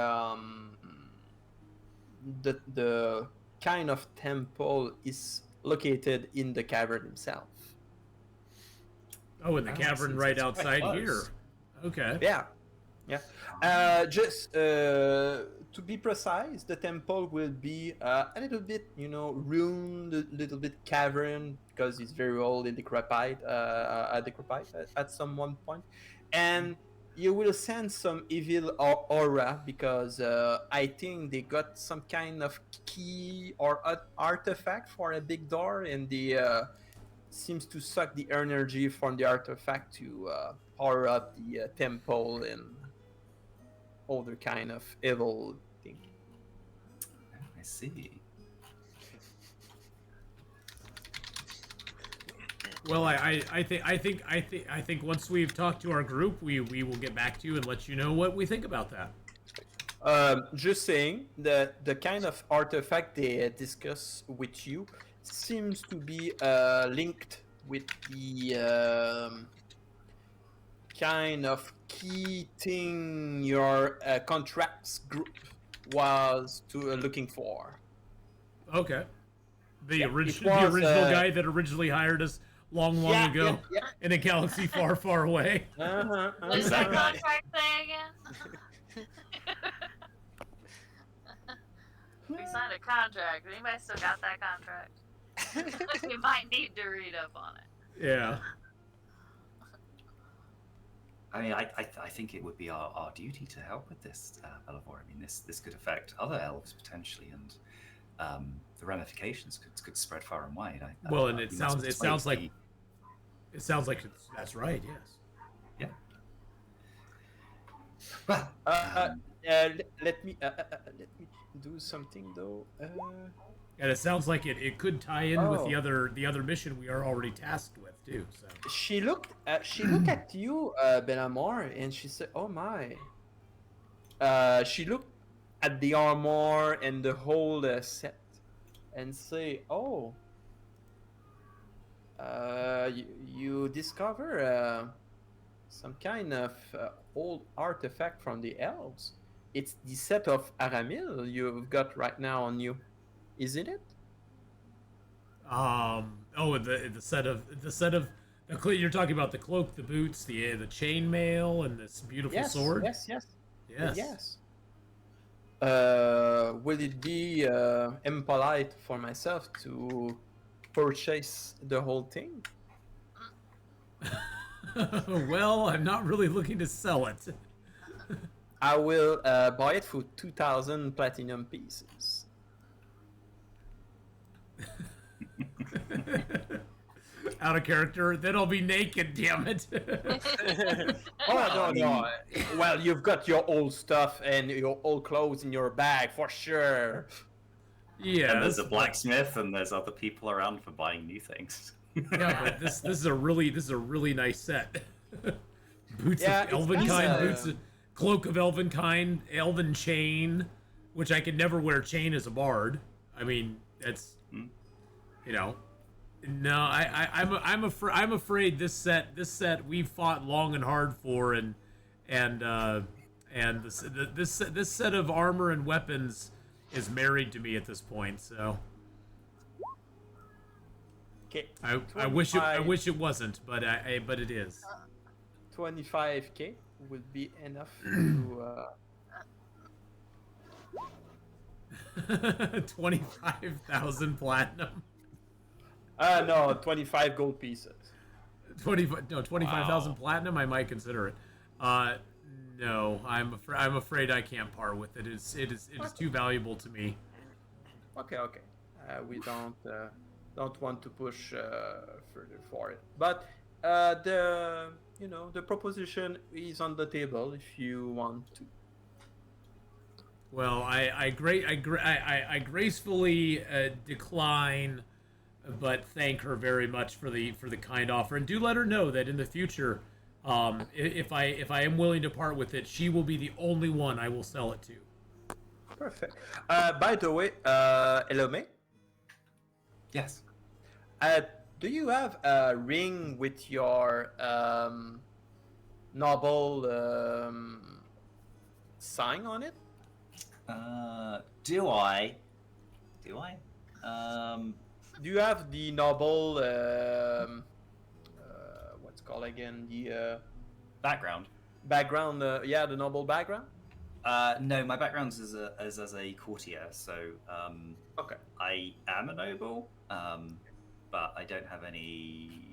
kind of temple is located in the cavern himself. Oh, in the Oh, cavern seems right it's quite outside close. here. Okay. Yeah. Just to be precise, the temple will be a little bit, ruined, a little bit cavern, because it's very old and decrepit at some one point, and you will sense some evil aura because I think they got some kind of key or artifact for a big door, and seems to suck the energy from the artifact to power up the temple and other kind of evil thing. I see. Well, I think once we've talked to our group, we will get back to you and let you know what we think about that. Just saying that the kind of artifact they discuss with you seems to be linked with the kind of key thing your contracts group was looking for. Okay. The Yeah, original it was, guy that originally hired us long ago in a galaxy far, far away. What's that contract say again? We signed a contract. Anybody still got that contract? We might need to read up on it. Yeah. I mean, I think it would be our duty to help with this, Belivor. I mean, this could affect other elves potentially, and the ramifications could spread far and wide. Well, and it we must sounds persuade like that's right. Yes. Yeah. Well, let me do something though. And it sounds like it could tie in with Oh. the other mission we are already tasked with too. So. She looked at you, Benamor, and she said, "Oh my." She looked at the armor and the whole set, and say, "Oh, you discover some kind of old artifact from the elves. It's the set of Aramil you've got right now on you, isn't it?" The set of you're talking about the cloak, the boots, the chainmail, and this beautiful sword. Yes. Will it be impolite for myself to purchase the whole thing? Well, I'm not really looking to sell it. I will buy it for 2,000 platinum pieces. Out of character, then I'll be naked. Damn it! Oh no. Well, you've got your old stuff and your old clothes in your bag for sure. Yeah. and there's a blacksmith, and there's other people around for buying new things. Yeah, but this is a really nice set. Boots Yeah, of it's Elvenkind, nice, boots of, cloak of Elvenkind, Elven chain, which I could never wear chain as a bard. I mean, that's you know. No, I'm afraid this set we've fought long and hard for, and this set of armor and weapons is married to me at this point. So Okay. I wish it wasn't, but but it is. 25k would be enough to 25,000 platinum. no, 25 gold pieces. 25,000 Wow. platinum. I might consider it. No, I'm afraid I can't part with it. It is too valuable to me. Okay. We don't want to push further for it, but the proposition is on the table if you want to. Well, I gracefully decline, but thank her very much for the kind offer, and do let her know that in the future, if I am willing to part with it, she will be the only one I will sell it to. Perfect. By the way, Elome, Yes. do you have a ring with your noble sign on it? Do I? Do you have the noble what's it called again, the Background. background? The noble background. No, my background is as a courtier, so Okay. I am a noble, but I don't have any.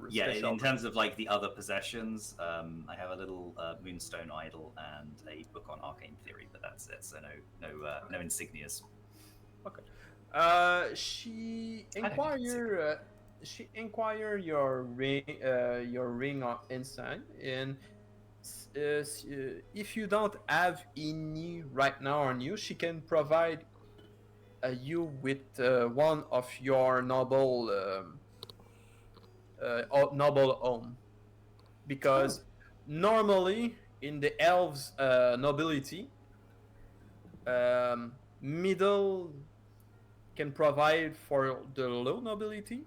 Yeah, Special. in terms of like the other possessions, I have a little moonstone idol and a book on arcane theory, but that's it. So no insignias. She I don't inquire she inquire your ring on inside, and if you don't have any right now on you, she can provide you with one of your noble home, because normally in the elves nobility, middle can provide for the low nobility,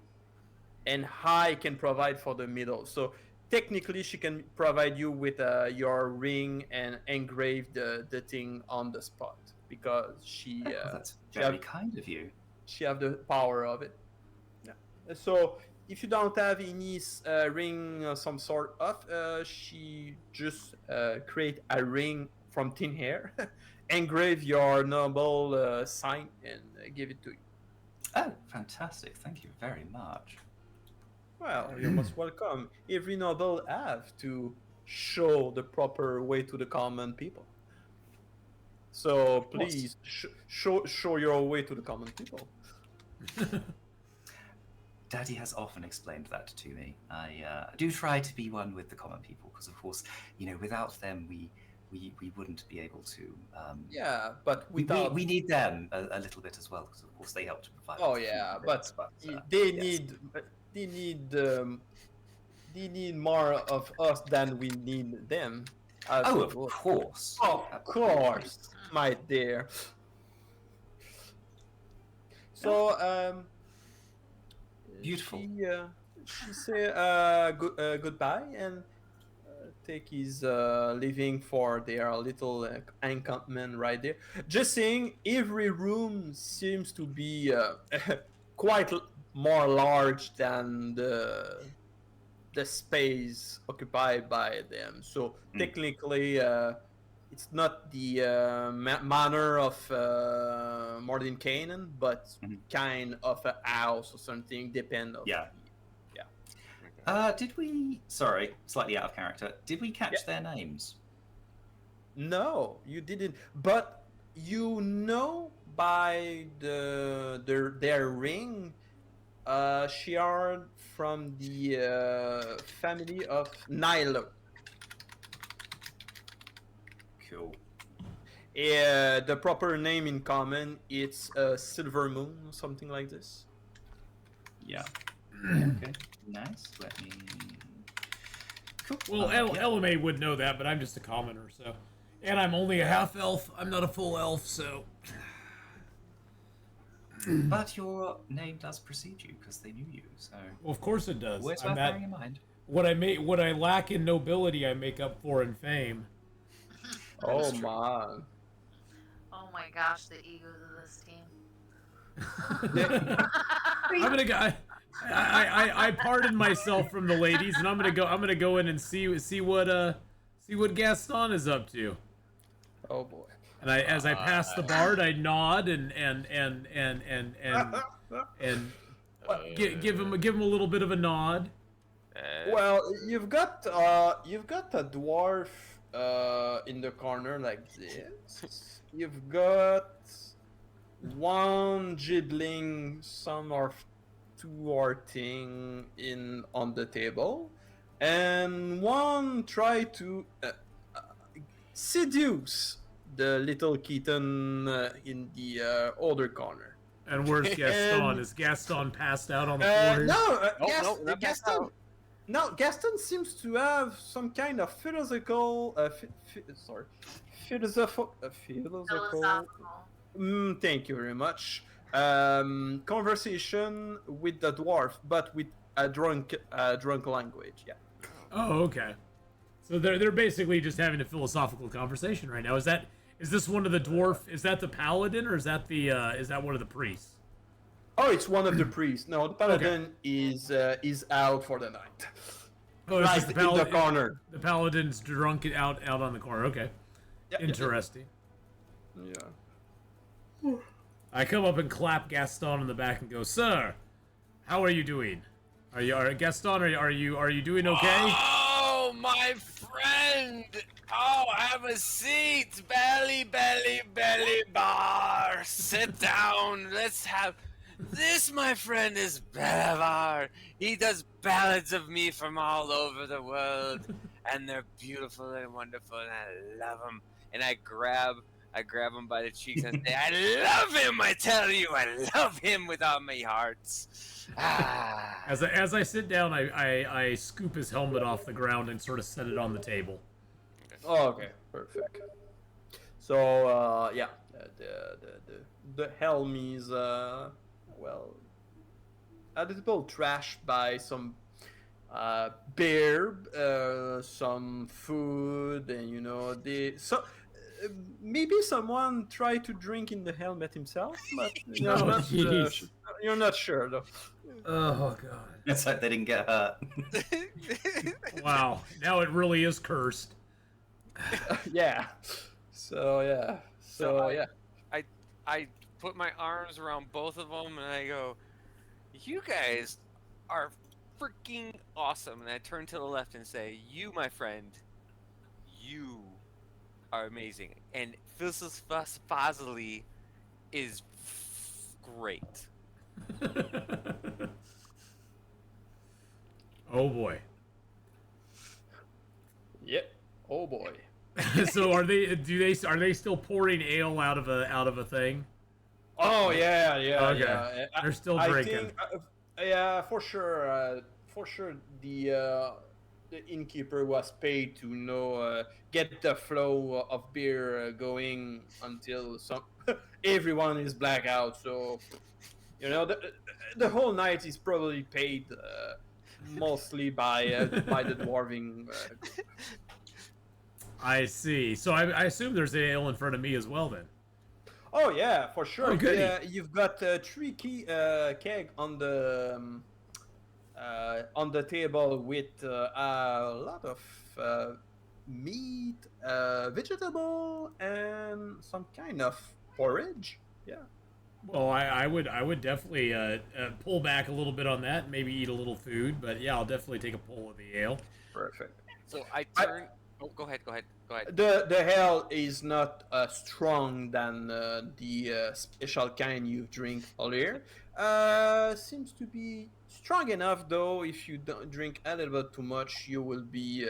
and high can provide for the middle. So technically, she can provide you with your ring and engrave the thing on the spot, because she Well, that's she very have, kind of you. she have the power of it. Yeah. So if you don't have any ring some sort of, she just create a ring from thin hair, engrave your noble sign, and give it to you. Oh, fantastic! Thank you very much. Well, you're most welcome. Every noble have to show the proper way to the common people. So please show your way to the common people. Daddy has often explained that to me. I do try to be one with the common people, because of course, without them, we wouldn't be able to. Yeah, but We without need them a little bit as well, because of course they help to provide. oh the food yeah, and but things, they yes. need more of us than we need them. As Oh, a of rule. course. Of course, my dear. So Beautiful. She say goodbye and take his leaving for their little encampment right there. Just saying, every room seems to be quite more large than the space occupied by them. So technically, it's not the manner of Mordenkainen, but kind of a house or something. Depend of Yeah. Did we? Sorry, slightly out of character. Did we catch their names? No, you didn't. But you know by their ring, she are from the family of Nilo. Cool. The proper name in common, it's Silver Moon or something like this. Yeah. Okay. Nice. Let me. Cool. Well, LMA would know that, but I'm just a commoner, so. And I'm only a half elf. I'm not a full elf, so. But your name does precede you because they knew you. So. Well, of course it does. Always I'm worth that, bearing in mind. what I lack in nobility, I make up for in fame. Oh man. Oh my gosh, the egos of this team. I'm gonna go. I pardon myself from the ladies, and I'm gonna go in and see what Gaston is up to. Oh boy. And as I pass the bard, I nod and give him a little bit of a nod. Well, you've got a dwarf in the corner like this. You've got one gibbling some or two or thing on the table, and one try to seduce the little kitten in the other corner. And where's Gaston? Is Gaston passed out on the floor here? No, not passed Gaston. out. No, Gaston seems to have some kind of philosophical. Philosophical. Thank you very much. Conversation with the dwarf, but with a drunk language. Yeah. Oh, okay. So they're basically just having a philosophical conversation right now. Is this one of the dwarf? Is that the paladin, or is that one of the priests? Oh, it's one of the priests. No, the paladin is out for the night. Oh, it's Right just in the corner. The paladin's drunk out on the corner. Okay, Yeah, interesting. Yeah. I come up and clap Gaston in the back and go, "Sir, how are you doing? Gaston? Are you doing okay?" Oh, my friend! Oh, have a seat! Belly bar! Sit down! This, my friend, is Belavar. He does ballads of me from all over the world, and they're beautiful and wonderful, and I love them. And I grab him by the cheeks and say, I love him. I tell you, I love him with all my hearts. Ah. As I sit down, I scoop his helmet off the ground and sort of set it on the table. Oh, okay, perfect. So yeah, the helm is well, a little trashed by some beer, some food, and you know maybe someone tried to drink in the helmet himself, but you're not sure though. Oh god. It's like they didn't get hurt. Wow. Now it really is cursed. Yeah. So yeah. So yeah. I put my arms around both of them and I go, you guys are freaking awesome. And I turn to the left and say, you, my friend, you are amazing. And Physicus Fazili is great. Oh boy. Yep. Oh boy. So are they still pouring ale out of a thing? Oh yeah. Okay. Yeah. They're still I drinking. think, yeah, for sure. For sure, the innkeeper was paid to get the flow of beer going until everyone is blackout. So the whole night is probably paid mostly by the dwarving. I see. So I assume there's ale in front of me as well then. Oh yeah, for sure. Oh, goody. You've got 3 keg on the table with a lot of meat, vegetable, and some kind of porridge. Yeah. Well, I would definitely pull back a little bit on that, maybe eat a little food, but yeah, I'll definitely take a pull of the ale. Perfect. So I turn. Oh, go ahead. The hell is not strong than the special kind you drink earlier. Seems to be strong enough though. If you don't drink a little bit too much, you will be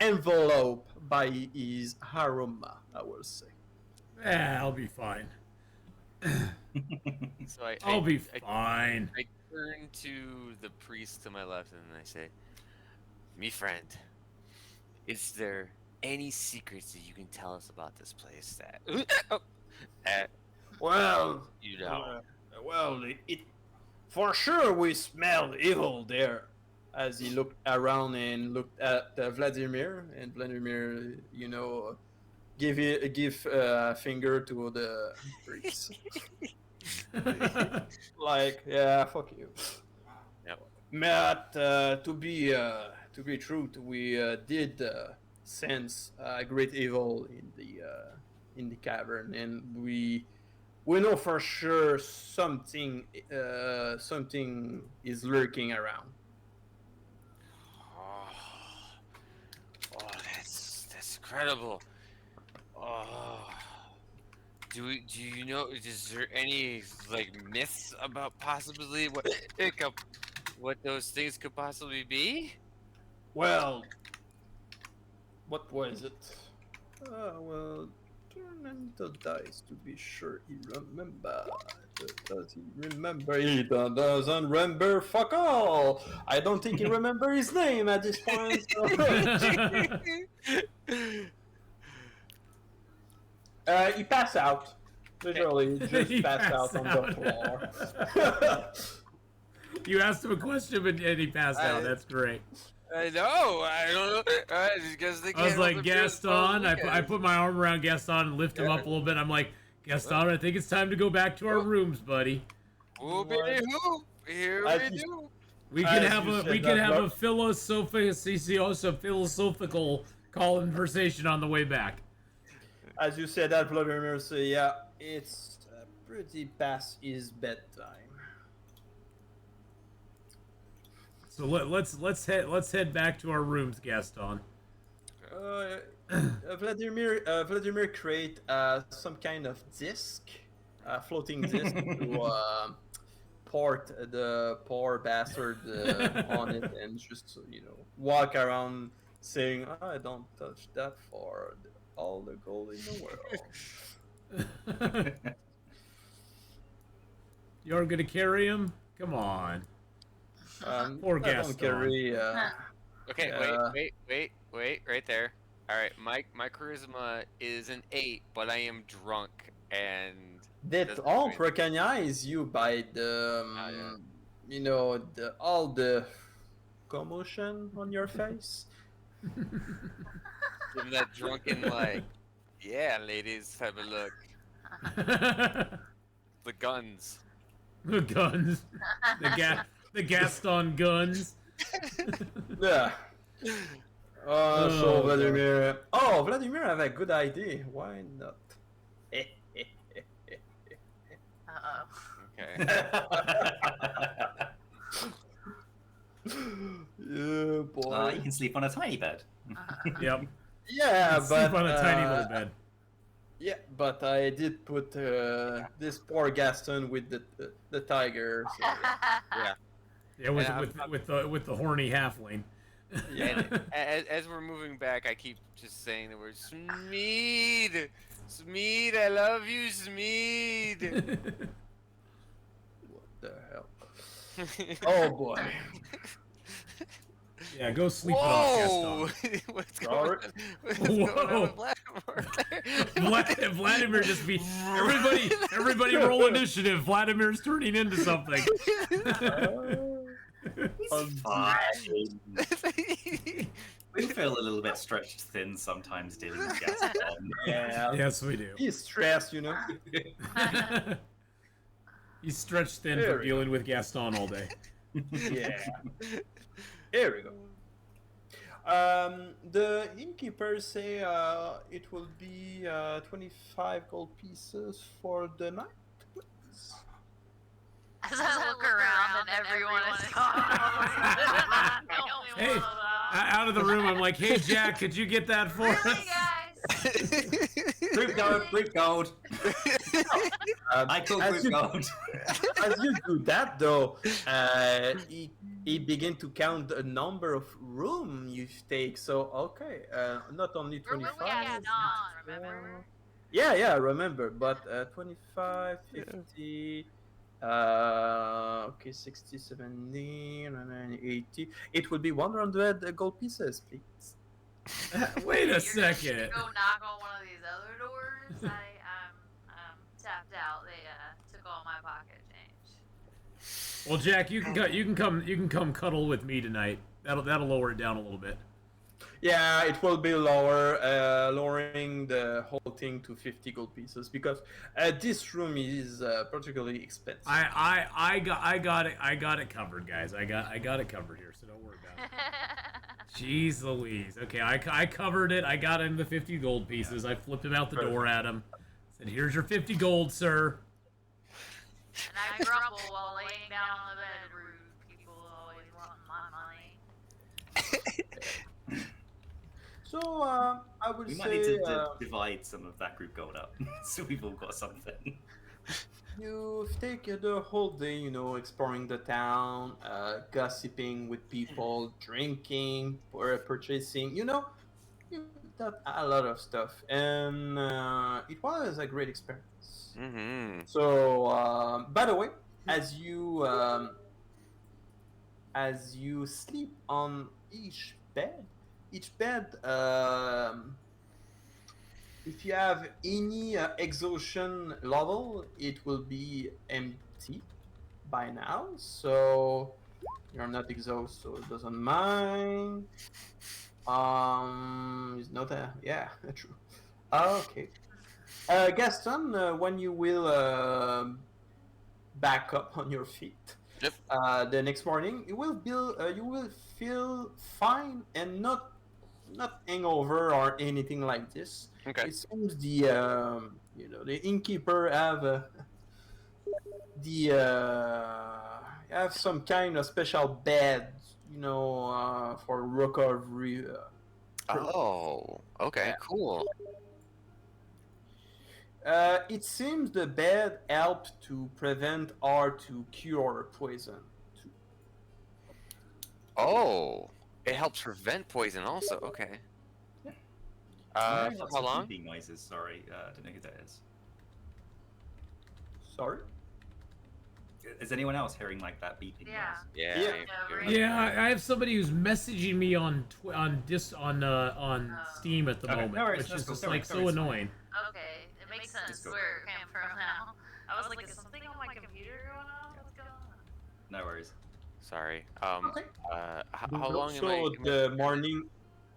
enveloped by his aroma, I will say. Yeah, I'll be fine. So I'll be fine. I turn to the priest to my left and I say, "Me friend, is there any secrets that you can tell us about this place that Well, you know?" it for sure we smelled evil there. As he looked around and looked at Vladimir, and Vladimir, give a finger to the priest. Like, yeah, fuck you. Yep. But to be truth, we did sense great evil in the cavern, and we know for sure something is lurking around. Oh, that's incredible. Oh, do you know? Is there any myths about possibly what those things could possibly be? Well, what was it? Well, turn on the dice to be sure he remember. Does he remember? He doesn't remember fuck all. I don't think he remember his name at this point. So. He passed out. Literally, just He passed out passed on out. the floor. You asked him a question, and he passed out. That's great. I know. I don't know. Because they I was can't like, hold the beers for Gaston. the I weekend. put my arm around Gaston and lift him up a little bit. I'm like, Gaston, I think it's time to go back to our rooms, buddy. Whoopity whoop. Here I we just- do. We can As have you a said we that, can have a Mark. philosophical conversation on the way back. As you said that, Vladimir say, yeah, it's pretty past his bedtime. So let's head back to our rooms, Gaston. Vladimir create some kind of disc, floating disc port the poor bastard on it and just walk around saying, "I don't touch that for all the gold in the world." You're gonna carry him? Come on. Poor I Gaston. don't carry. Okay, Yeah. wait, right there. All right, my charisma is an 8, but I am drunk and They doesn't all do anything. recognize you by the, all the commotion on your face. Give him that drunken like, yeah, ladies, have a look. The guns. The guns. The Gaston guns. Yeah. Oh, So boy. Vladimir. Oh, Vladimir have a good idea. Why not? Uh-oh. Okay. Yeah, boy. You can sleep on a tiny bed. Yep. Yeah, Sleep but on a tiny little bed. yeah, but I did put this poor Gaston with the tiger. So, Yeah, with Yeah, with the horny halfling. yeah. And as we're moving back, I keep just saying the word Smeed. Smeed, I love you, Smeed. What the hell? Oh boy. Yeah, go sleep it off, Gaston. What's Sorry. going on? What's going on Whoa. with Vladimir? Vladimir just be everybody roll initiative. Vladimir's turning into something. Fine. We feel a little bit stretched thin sometimes dealing with Gaston. Yeah. Yes, we do. He's stressed, you know. He's stretched thin There from we dealing with Gaston all day. Yeah. Here we go. The innkeepers say it will be 25 gold pieces for the night, please. As I look around and everyone is gone. Hey, out of the room, I'm like, hey, Jack, could you get that for Really, us? guys? Group gold. I call as group you- gold. As you do that, though, he begin to count the number of room you take. So okay, not only We're with 25. Gaston, remember? Yeah, remember, but 25, 50, okay, 60, 70, 80. It will be 100 gold pieces, please. Wait a You're just gonna second. go knock on one of these other doors. I'm tapped out. They took all my pocket change. Well, Jack, you can come cuddle with me tonight. That'll lower it down a little bit. Yeah, it will be lowering the whole thing to 50 gold pieces because this room is particularly expensive. I got it covered, guys. I got it covered here, so don't worry about it. Jeez Louise. Okay, I covered it. I got him the 50 gold pieces. I flipped him out the door at him. Said, "Here's your 50 gold, sir." And I grumble while laying down on the bed. Rude people always want my money. So I would We say might need to divide some of that group gold up, so we've all got something. you take the whole day, exploring the town, gossiping with people, drinking, or purchasing. You've done a lot of stuff, and it was a great experience. Mm-hmm. So, by the way, as you sleep on each bed, if you have any exhaustion level, it will be empty by now. So you're not exhausted, so it doesn't mind. It's not true. Okay. Gaston, when you will back up on your feet, Yep. the next morning, you will feel fine and not hangover or anything like this. Okay. It seems the innkeeper have some kind of special bed, for recovery. Oh, okay, cool. It seems the bed helped to prevent or to cure poison. Too. Oh, it helps prevent poison also. Okay. I'm hearing For lots how of long? beeping noises. Sorry, I don't know who that is. Sorry. Is anyone else hearing like that beeping Yeah. noise? Yeah. Yeah. you're Yeah, right. Yeah, I have somebody who's messaging me on Steam at the Okay, moment, no worries, which that's is cool, just don't worry, like don't so worry, it's fine. annoying. Okay, it makes sense Just go. where it came from now. I was like, is something on my computer going on? What's going on? No worries. Sorry. Okay. How long am I? So the morning.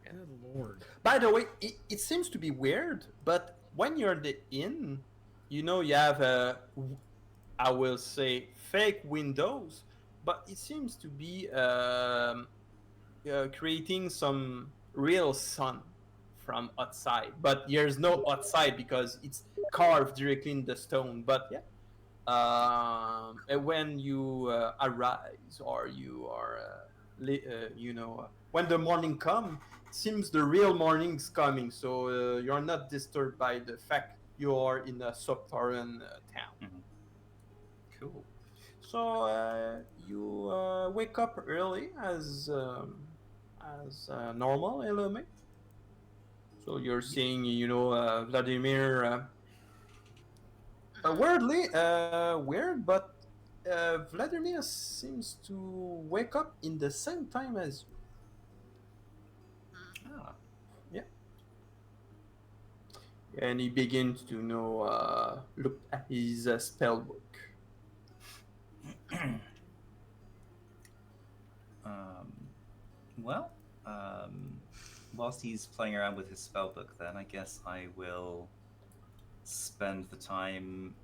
Good lord. By the way, it seems to be weird, but when you're the inn, you know you have I will say fake windows, but it seems to be creating some real sun from outside. But there's no outside because it's carved directly in the stone. But yeah, and when you arise or you are, when the morning comes, seems the real morning's coming. So you're not disturbed by the fact you are in a subterranean town. Cool. So you wake up early as normal, Elome. So you're seeing, Vladimir. Weird, but Vladimir seems to wake up in the same time as you. Ah. Yeah. And he begins to look at his spell book. Well, whilst he's playing around with his spellbook, then I guess I will spend the time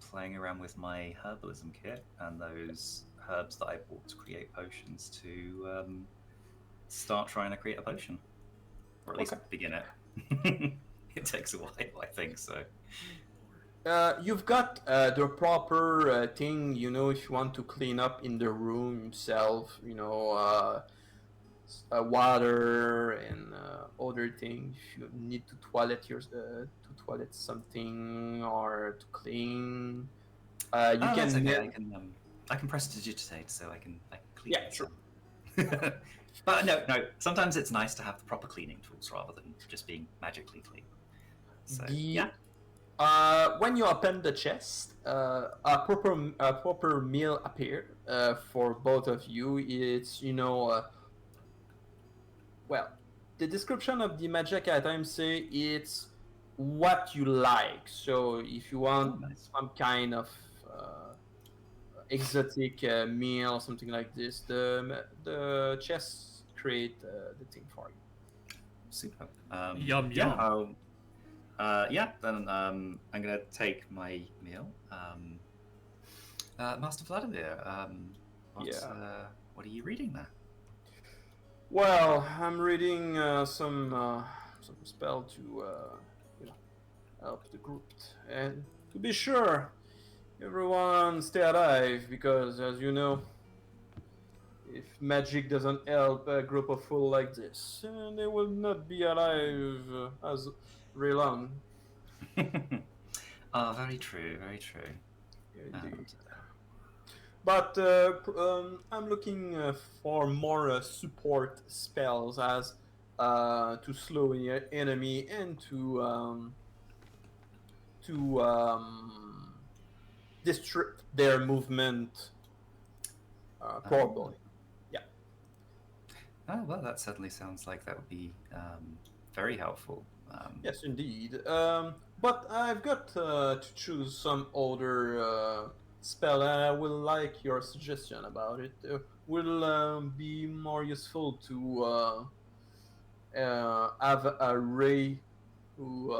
playing around with my herbalism kit and those herbs that I bought to create potions to start trying to create a potion, or at least Okay. begin it. It takes a while, I think so. You've got the proper thing, if you want to clean up in the room yourself, water and other things. If you need to toilet something or to clean, you can. That's okay. I can prestidigitate, so I can clean. Yeah, sure. But no. Sometimes it's nice to have the proper cleaning tools rather than just being magically clean. So yeah. When you open the chest, a proper meal appeared for both of you. It's well, the description of the magic item say it's what you like. So if you want Nice. some kind of exotic meal, something like this, the chest create the thing for you. Super. Yum, yeah, yum. Then I'm gonna take my meal. Master Vladimir, what are you reading there? Well, I'm reading some spell to help the group, and to be sure, everyone stay alive, because as you know, if magic doesn't help a group of fools like this, they will not be alive as very long. Very true, very true. Indeed. But I'm looking for more support spells as to slow the enemy and to disrupt their movement properly. Yeah. Oh, well, that certainly sounds like that would be very helpful. Yes, indeed. But I've got to choose some other spell, and I will like your suggestion about it. Will be more useful to have a ray who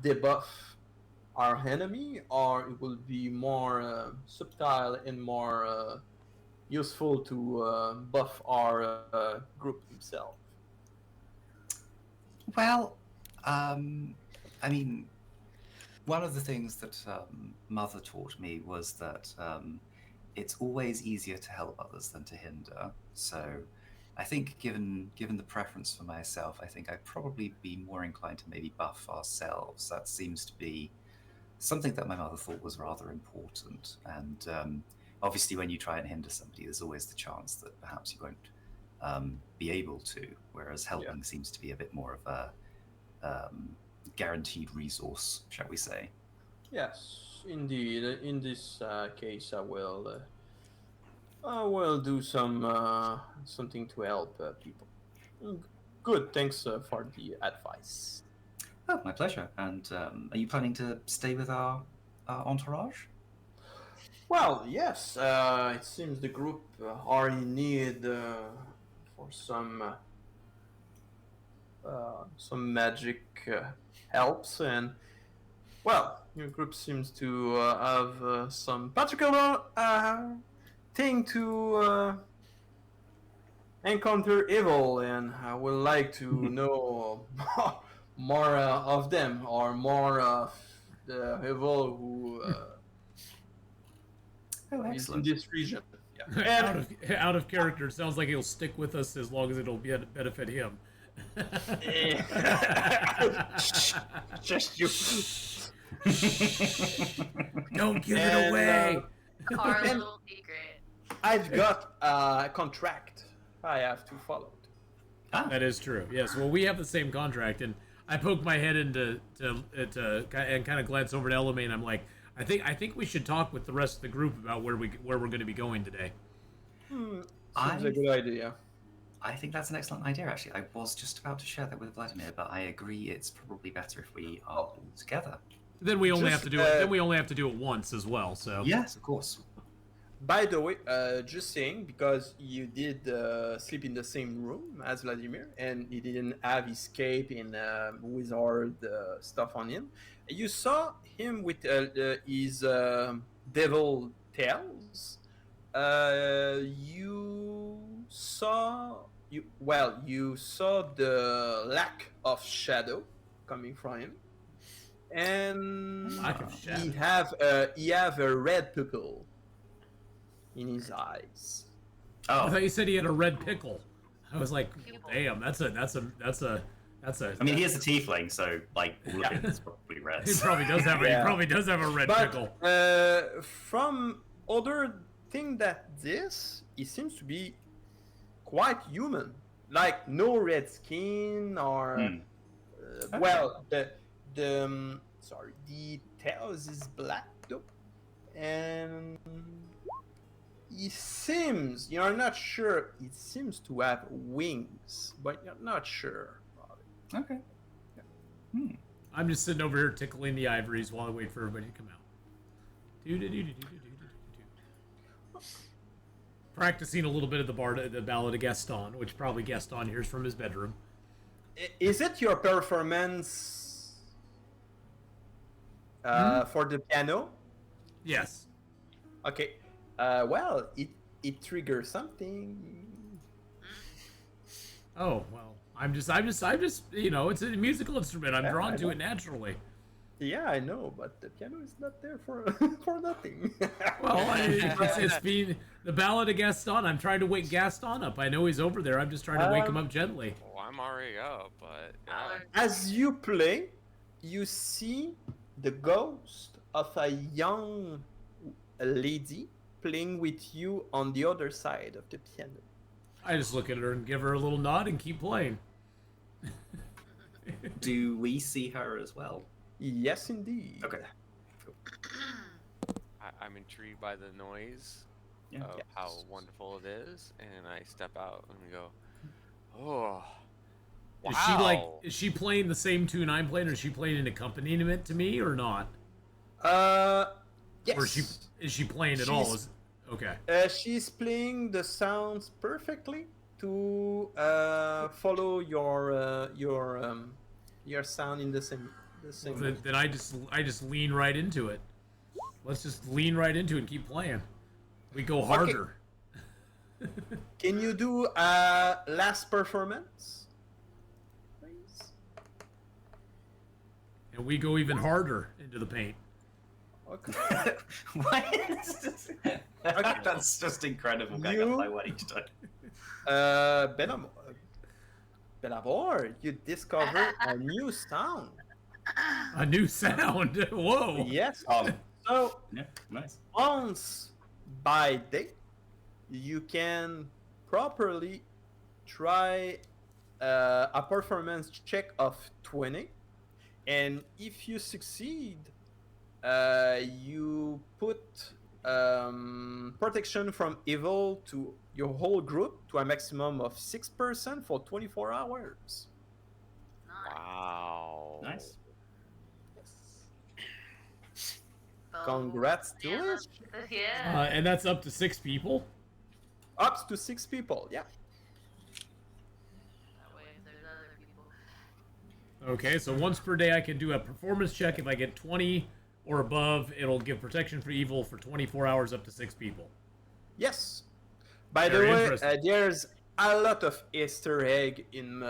debuff our enemy, or it will be more subtle and more useful to buff our group himself. Well, I mean, one of the things that Mother taught me was that it's always easier to help others than to hinder. So I think given the preference for myself, I think I'd probably be more inclined to maybe buff ourselves. That seems to be something that my mother thought was rather important. And obviously, when you try and hinder somebody, there's always the chance that perhaps you won't be able to. Whereas helping seems to be a bit more of a guaranteed resource, shall we say? Yes, indeed. In this case, I will do something to help people. Good. Thanks for the advice. Oh, my pleasure. And are you planning to stay with our entourage? Well, yes. It seems the group are in need for some magic helps, and well, your group seems to have some particular thing to encounter evil, and I would like to know more of them, or more of the evil who Oh, is in excellent. this region. Yeah. out of character, it sounds like he'll stick with us as long as it'll benefit him. Just you. Don't give And, it away. Our And- little secret. I've got a contract I have to follow. That is true. Yes. Well, we have the same contract, and I poke my head into and kind of glance over to Elamine. I'm like, I think we should talk with the rest of the group about where we're going to be going today. Seems a good idea. I think that's an excellent idea, actually. I was just about to share that with Vladimir, but I agree it's probably better if we are all together. Then we only Just, have to do it. Then we only have to do it once as well. So Yes, of course. By the way, just saying, because you did sleep in the same room as Vladimir, and he didn't have his cape and wizard stuff on him, you saw him with his devil tails. You saw the lack of shadow coming from him, and Lack of shadow. he have a red pupil in his eyes. I Oh, thought you said he had a red pickle. I was like, damn, that's a. I mean, he is a tiefling, so like all of it is probably red. He probably does have. Yeah. He probably does have a red pickle. But from other thing that this, he seems to be quite human. Like no red skin or well, the tails is black though, and you're not sure. It seems to have wings, but you're not sure about it. Okay. I'm just sitting over here tickling the ivories while I wait for everybody to come out. Practicing a little bit of the Ballad of Gaston, which probably Gaston hears from his bedroom. Is it your performance for the piano? Yes. Okay. Well, it triggers something. Oh well, I'm just, you know, it's a musical instrument. I'm Yeah, drawn I to know. it naturally. Yeah, I know, but the piano is not there for for nothing. Well, it's been the Ballad of Gaston. I'm trying to wake Gaston up. I know he's over there. I'm just trying to wake him up gently. Oh, I'm already up, but yeah. As you play, you see the ghost of a young lady playing with you on the other side of the piano. I just look at her and give her a little nod and keep playing. Do we see her as well? Yes, indeed. Okay. I'm intrigued by the noise Yeah. of how wonderful it is, and I step out and we go, oh, wow. Is she playing the same tune I'm playing, or is she playing an accompaniment to me, or not? Yes. Or is she playing at all? Okay. She's playing the sounds perfectly to follow your sound in the same. Then I just lean right into it. Let's just lean right into it and keep playing. We go harder. Can you do last performance, please? And we go even harder into the paint. Okay. What? That's just incredible. Going You- up by one each time. Belavor, you discover a new sound. A new sound. Whoa. Yes. Um, So yeah, nice. once by day, you can properly try a performance check of 20, and if you succeed, you put protection from evil to your whole group to a maximum of 6% for 24 hours. Nice. Wow. Nice. So, Congrats to yeah, us. Yeah. And that's up to 6 people. Up to 6 people, yeah. That way, if there's other people. Okay, so once per day I can do a performance check. If I get 20 or above, it'll give protection for evil for 24 hours up to 6 people. Yes. By Very the way, interesting. there's a lot of Easter egg in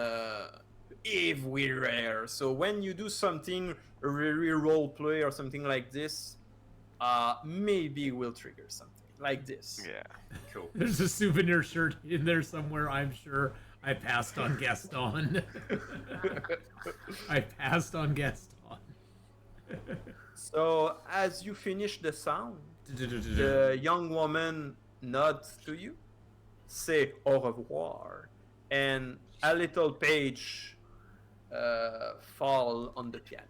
Eve We Rare. So when you do something, really role play or something like this, maybe we'll trigger something like this. Yeah. Cool. There's a souvenir shirt in there somewhere, I'm sure. I passed on Gaston. I passed on Gaston. So as you finish the sound, the young woman nods to you, say au revoir, and a little page fall on the piano.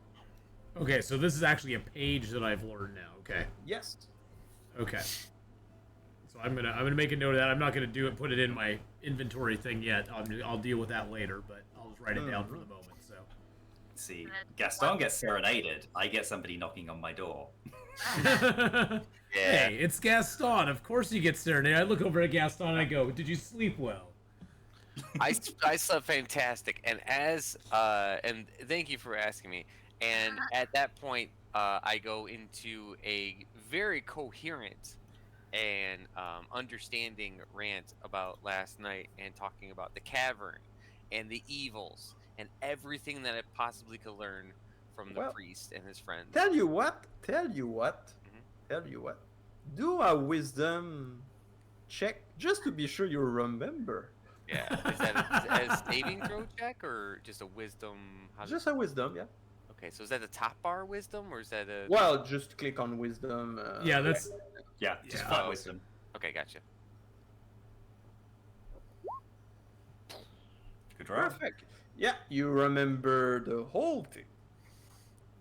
Okay, so this is actually a page that I've learned now. Okay. Yes. Okay. So I'm gonna make a note of that. I'm not gonna put it in my inventory thing yet. I'll deal with that later, but I'll just write it down for the moment. So. See, Gaston gets serenaded. I get somebody knocking on my door. Yeah. Hey, it's Gaston. Of course you get serenaded. I look over at Gaston and I go, "Did you sleep well?" I slept fantastic, and and thank you for asking me. And at that point, I go into a very coherent and understanding rant about last night and talking about the cavern and the evils and everything that I possibly could learn from the Well, priest and his friends. Tell you what. Mhm. Do a wisdom check just to be sure you remember. Yeah, is that a saving throw check or just a wisdom? Just a wisdom, yeah. Okay, so is that the top bar wisdom or is that a? Well, just click on wisdom. Yeah, that's Yeah, just Yeah. flat Oh, wisdom. Okay, gotcha. Good roll. perfect. Yeah, you remember the whole thing.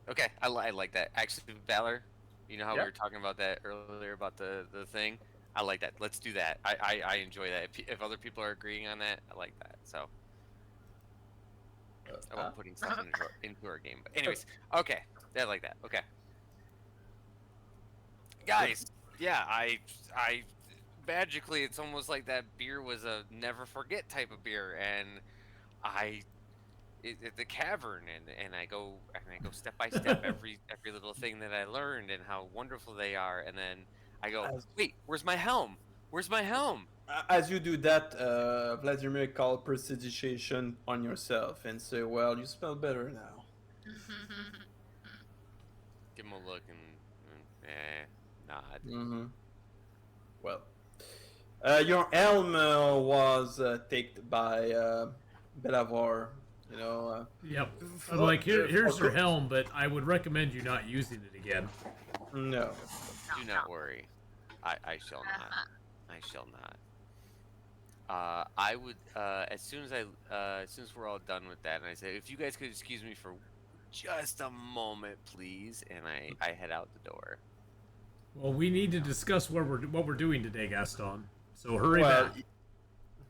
Okay, I like that. Actually, Valor, you know how Yeah. we were talking about that earlier about the thing? I like that. Let's do that. I enjoy that. If other people are agreeing on that, I like that. So I love putting stuff into our game. But anyways, okay, I like that. Okay, guys, yeah, I magically it's almost like that beer was a never forget type of beer, and the cavern and I go step by step every little thing that I learned and how wonderful they are, and then I go, As- wait, where's my helm? Where's my helm? As you do that, Vladimir call prestidigitation on yourself and say, "Well, you smell better now." Give him a look and nod. Mm-hmm. Well, your helm was taken by Belavor. You know. yep. I'm like, here's your helm, but I would recommend you not using it again. No. Do not worry. I shall not. I shall not. I would as soon as we're all done with that, and I say, if you guys could excuse me for just a moment, please, and I head out the door. Well, we need to discuss what we're doing today, Gaston. So hurry Well, back.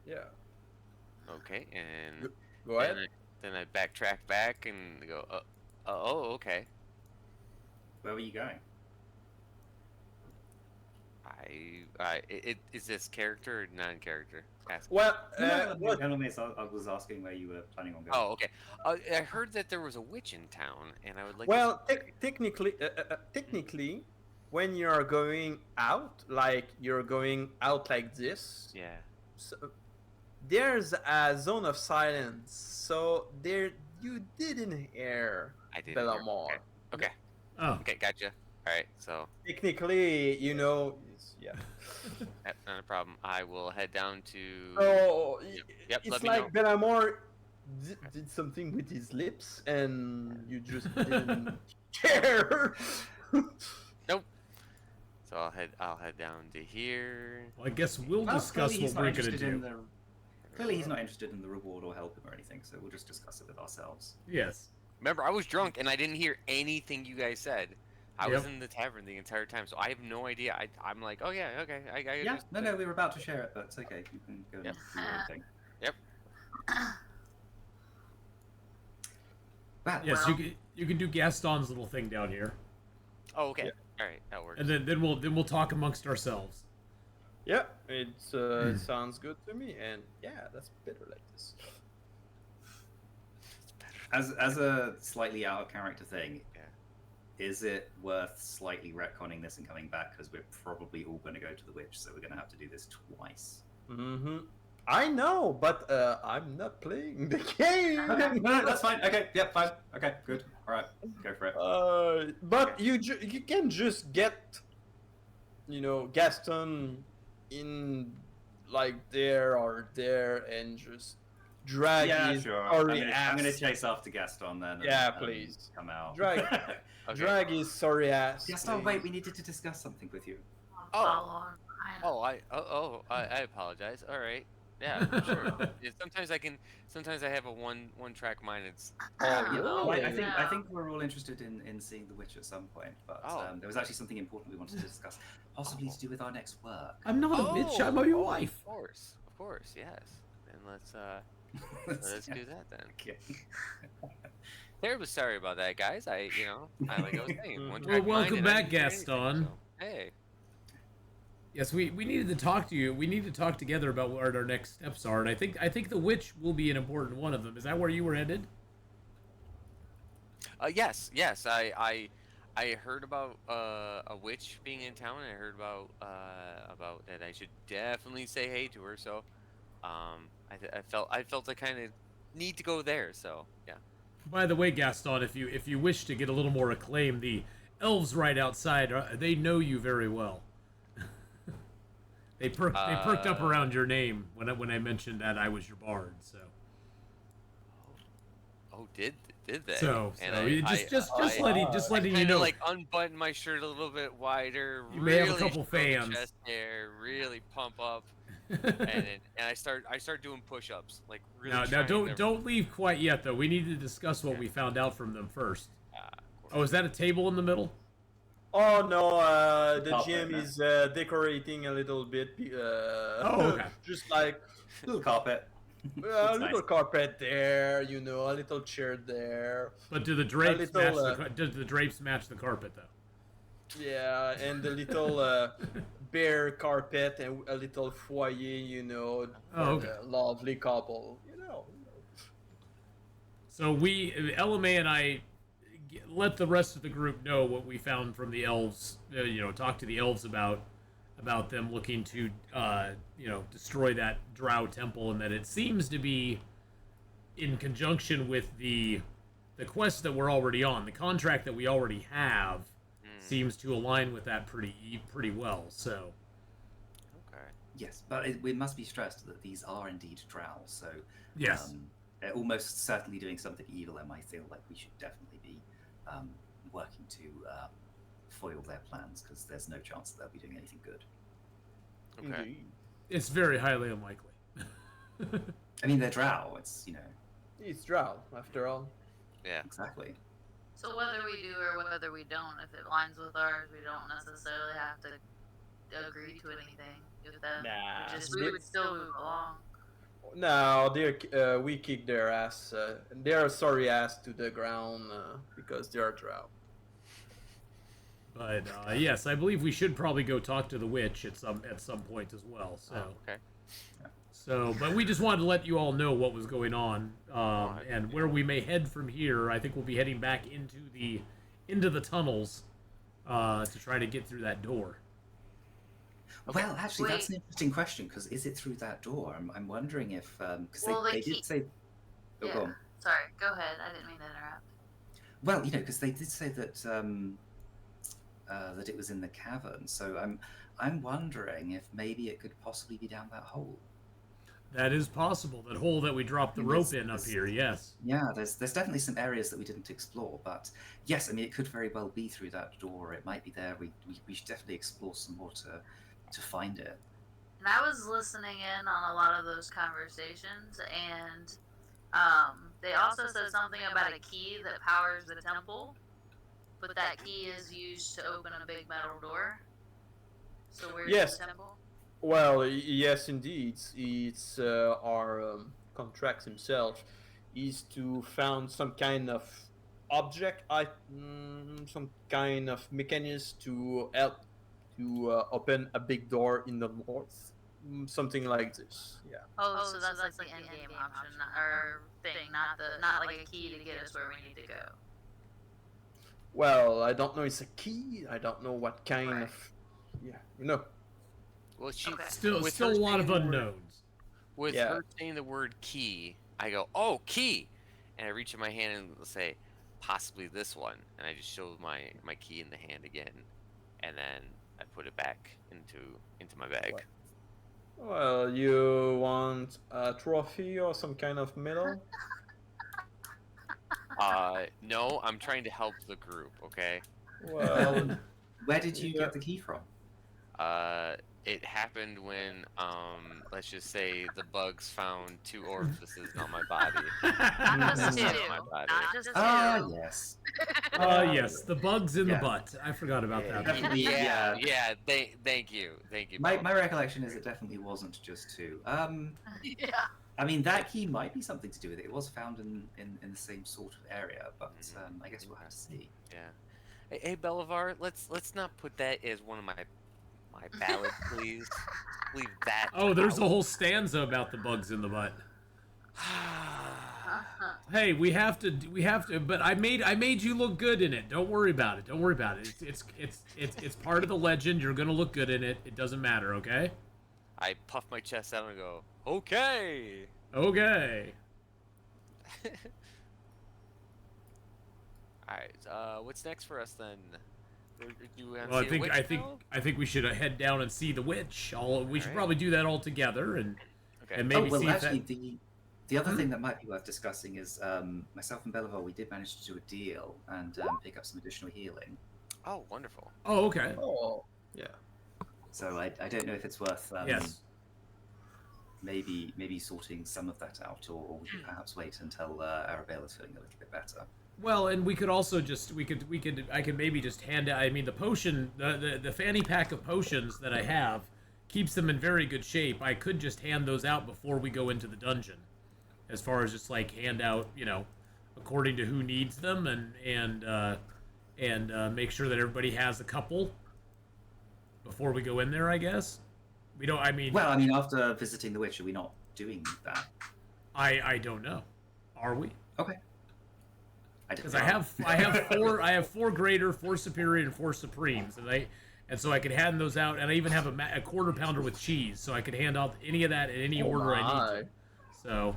yeah. Okay, and Go ahead. then I backtrack back and go, oh, okay. Where were you going? Is this character or non-character? Ask. Well, By no means, I was asking where you were planning on going. Oh, okay. I heard that there was a witch in town, and I would like. well, to... technically, when you're going out, like this, Yeah. so, there's a zone of silence. So there, you didn't hear I did. Bellamore. Okay. Oh, Okay, gotcha. Alright, so Technically, you know, yeah. not a problem. I will head down to. So Yep, it's let me like know. Bellamore did something with his lips, and you just didn't care. Nope. So I'll head down to here. Well, I guess we'll Well, discuss clearly he's what not we're gonna interested in do. Clearly, he's not interested in the reward or help him or anything, so we'll just discuss it with ourselves. Yes. Remember, I was drunk and I didn't hear anything you guys said. I was Yep. in the tavern the entire time, so I have no idea. I'm like, oh yeah, okay. I Yeah, just, no, we were about to share it, but it's okay. You can go and Yep. do your own thing. Yep. Well, Yes, you can do Gaston's little thing down here, Oh, okay. Yeah. All right, that works. and then we'll talk amongst ourselves. Yeah, it sounds good to me, and yeah, that's better like this. as a slightly out of character thing, Yeah. is it worth slightly retconning this and coming back? Because we're probably all going to go to the witch, so we're going to have to do this twice. Mm-hmm. I know, but I'm not playing the game. Okay, no, that's fine. Okay, yep, fine. Okay, good. All right, go for it. But you can just get, you know, Gaston in like there or there and just drag Yeah, his sure. sorry I'm gonna ass. chase after Gaston then. Yeah, please. Come out. Drag- Okay. Drag his sorry ass. Gaston, please. wait, we needed to discuss something with you. Oh. Follow on behind. I apologize. All right. Yeah, for sure. Yeah, sometimes I have a one track mind. It's Yeah, Oh, well, yeah. I think we're all interested in seeing The Witch at some point, but Oh. there was actually something important we wanted to discuss, possibly to do with our next work. I'm not a bitch. I'm your wife. Of course, yes. Then let's do that then. Okay. Terribly sorry about that, guys. Like I was saying, one Well, track mind welcome and I back, didn't hear anything, Gaston. so, hey. Yes, we needed to talk to you. We need to talk together about what our next steps are, and I think the witch will be an important one of them. Is that where you were headed? Yes. I heard about a witch being in town. And I heard about that. I should definitely say hey to her. So, I felt I kind of need to go there. So yeah. By the way, Gaston, if you wish to get a little more acclaim, the elves right outside they know you very well. They perked up around your name when I mentioned that I was your bard. So. Oh, did they? So And just letting you kinda, know. like unbutton my shirt a little bit wider. You may have a really couple show the fans. Chest hair, really pump up, and I start doing push-ups, like really. now trying to- don't leave quite yet though. We need to discuss what we found out from them first. of Oh, course. is that a table in the middle? Oh no, the Carpet, GM man. is decorating a little bit. Oh, okay. Just like Little carpet. a It's little nice. carpet there, you know, a little chair there. But do the drapes match little, does the drapes match the carpet though? Yeah, and the little bare carpet and a little foyer, you know, Oh, for okay. the lovely couple, you know. So LMA and I let the rest of the group know what we found from the elves. Talk to the elves about them looking to destroy that Drow temple, and that it seems to be in conjunction with the quest that we're already on. The contract that we already have seems to align with that pretty well. So Okay. Yes, but we must be stressed that these are indeed drow, so yes. they're almost certainly doing something evil, and I feel like we should definitely be working to foil their plans, because there's no chance that they'll be doing anything good. Okay. Indeed. It's very highly unlikely. I mean, they're drow. It's It's Drow, after all. Yeah. exactly. So whether we do or whether we don't, if it aligns with ours, we don't necessarily have to agree to anything with them. Nah, We would still move along. No, we kick their ass. Their sorry ass to the ground because they are Drow. But yes, I believe we should probably go talk to the witch at some point as well. So. Oh, okay. So, but we just wanted to let you all know what was going on, and where we may head from here. I think we'll be heading back into the tunnels to try to get through that door. Well, actually, that's Wait. an interesting question, because is it through that door? I'm wondering if because Well, they they did keep- say. Oh, Yeah. go on. Sorry, go ahead. I didn't mean to interrupt. Well, because they did say that that it was in the cavern. So I'm wondering if maybe it could possibly be down that hole. That is possible. That hole that we dropped the rope in up here, yes. Yeah, there's definitely some areas that we didn't explore, but yes, I mean it could very well be through that door. It might be there. We should definitely explore some more to find it. And I was listening in on a lot of those conversations, and they also said something about a key that powers the temple, but that key is used to open a big metal door. So where's Yes. the temple? Well, yes, indeed. It's our contract himself is to found some kind of object, some kind of mechanism to help to open a big door in the north. Something like this. Yeah. Oh, so that's like the end game option or thing, not like a key to get us where we need to go. Well, I don't know. It's a key. I don't know what kind Right. of. Yeah, you know. Well, she Okay. Still with a her lot of saying the word- unknowns. With Yeah. her saying the word key, I go, "Oh, key!" And I reach in my hand and say, "Possibly this one." And I just show my key in the hand again, and then I put it back into my bag. Right. Well, you want a trophy or some kind of medal? No, I'm trying to help the group. Okay. Well, Where did you Yeah. get the key from? It happened when, let's just say the bugs found 2 orifices on my body. Not just Mhm. two. My body. Not just two. Ah, yes. Yes, the bugs in the Yeah. butt. I forgot about Yeah, that. definitely. Yeah, Yeah. Thank you. My Bob. recollection is it definitely wasn't just 2. Yeah. I mean, that key might be something to do with it. It was found in the same sort of area, but I guess we'll have to see. Yeah. Hey, Belivar, let's not put that as one of my ballads, please. Leave that. Oh, there's a out. whole stanza about the bugs in the butt. Uh-huh. Hey, we have to. But I made you look good in it. Don't worry about it. Don't worry about it. It's part of the legend. You're gonna look good in it. It doesn't matter. Okay. I puff my chest out and go, okay. Okay. All right. What's next for us then? Do you want to Well, see the witch now? I think we should head down and see the witch. We should Alright. probably do that all together and Okay. and maybe well, see if actually, that. the other thing that might be worth discussing is myself and Belivar, we did manage to do a deal and pick up some additional healing. Oh, wonderful. Oh, okay. oh, yeah. So I don't know if it's worth Yes. maybe sorting some of that out, or we could perhaps wait until Arabella's feeling a little bit better. Well, and we could also just I could maybe just hand out. I mean, the potion, the fanny pack of potions that I have keeps them in very good shape. I could just hand those out before we go into the dungeon, as far as just like hand out, according to who needs them, and make sure that everybody has a couple before we go in there. I guess we don't. I mean, Well, I mean, after visiting the witch, are we not doing that? I don't know. Are we? Okay. Because I have four greater, 4 superior, and 4 supremes, and so I could hand those out, and I even have a quarter pounder with cheese, so I could hand out any of that in any order I need to. So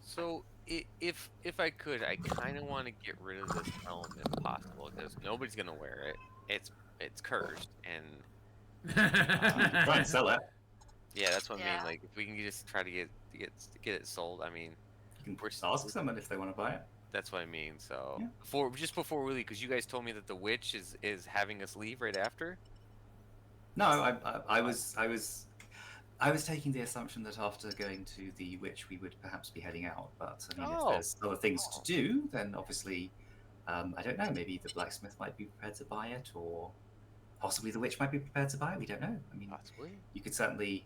So if I could, I kind of want to get rid of this helm if possible, because nobody's gonna wear it. It's cursed, and Try and sell it. yeah, that's what I Yeah. mean. Like, if we can just try to get it sold, I mean, You can ask someone if they want to buy it. that's what I mean. So Yeah. before we leave, because you guys told me that the witch is having us leave right after. No, I was taking the assumption that after going to the witch, we would perhaps be heading out. But I mean, Oh. if there's other things to do, then obviously, I don't know. Maybe the blacksmith might be prepared to buy it, or possibly the witch might be prepared to buy it. We don't know. I mean, Possibly. you could certainly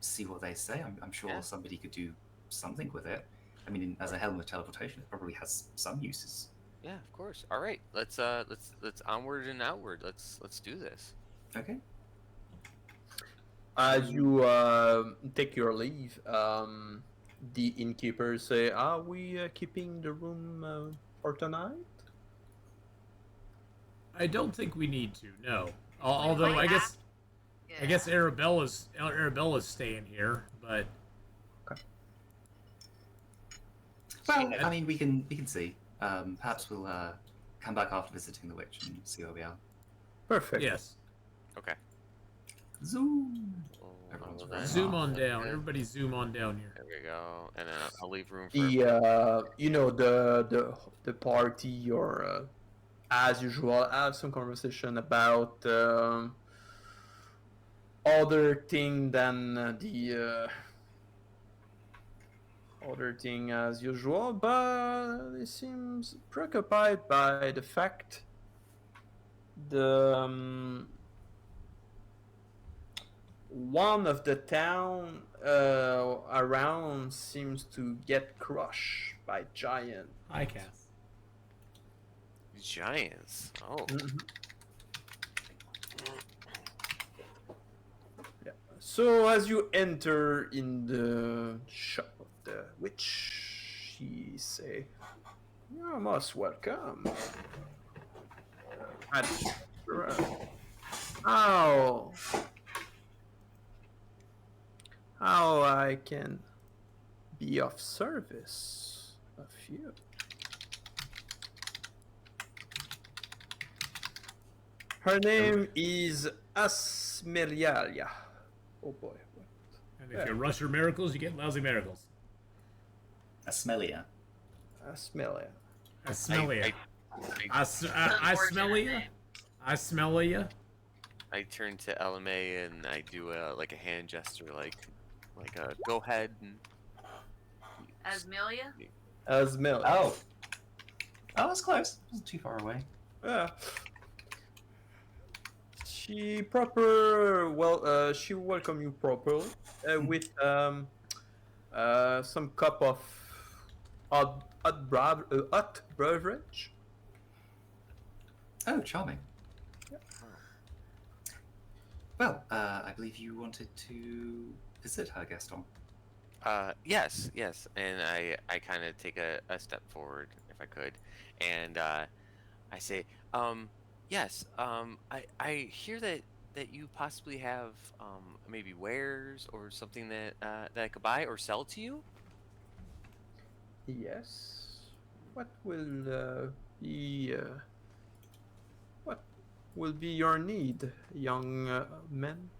see what they say. I'm sure Yeah. somebody could do something with it. I mean, as a helm of teleportation, it probably has some uses. Yeah, of course. All right, let's onward and outward. Let's do this. Okay. As you take your leave, the innkeepers say, "Are we keeping the room for tonight?" I don't think we need to. No. Although I guess Arabella's staying here, but Well, I mean, we can see. Perhaps we'll come back after visiting the witch and see where we are. Perfect. Yes. Okay. Zoom. Oh, Everyone's well, running then- Zoom off. on down. Yeah. Everybody zoom on down here. There we go, and then I'll leave room for. The you know the party or as usual have some conversation about other thing than the other thing as usual, but it seems preoccupied by the fact the one of the town around seems to get crushed by giant. Hi, Cass. Giants. Oh. Mhm. Yeah. So as you enter in the shop of the witch, she say, "You're most welcome." How? How I can be of service of you? Her name is Asmelialia. Oh boy. And if you rush your miracles, you get lousy miracles. Asmelia. Asmelia. I smell you. I I smell you. Unfortunate I smell you. I turn to LMA and I do like a hand gesture, like a go ahead and. Asmelia? Asmelia. Oh. Oh, that's close. Wasn't too far away. Yeah. She she welcome you properly with some cup of hot beverage. Oh, charming. Well, I believe you wanted to visit her, Gaston. Yes, and I kind of take a step forward if I could, and I say, yes, I hear that you possibly have maybe wares or something that I could buy or sell to you. Yes. What will be your need, young man?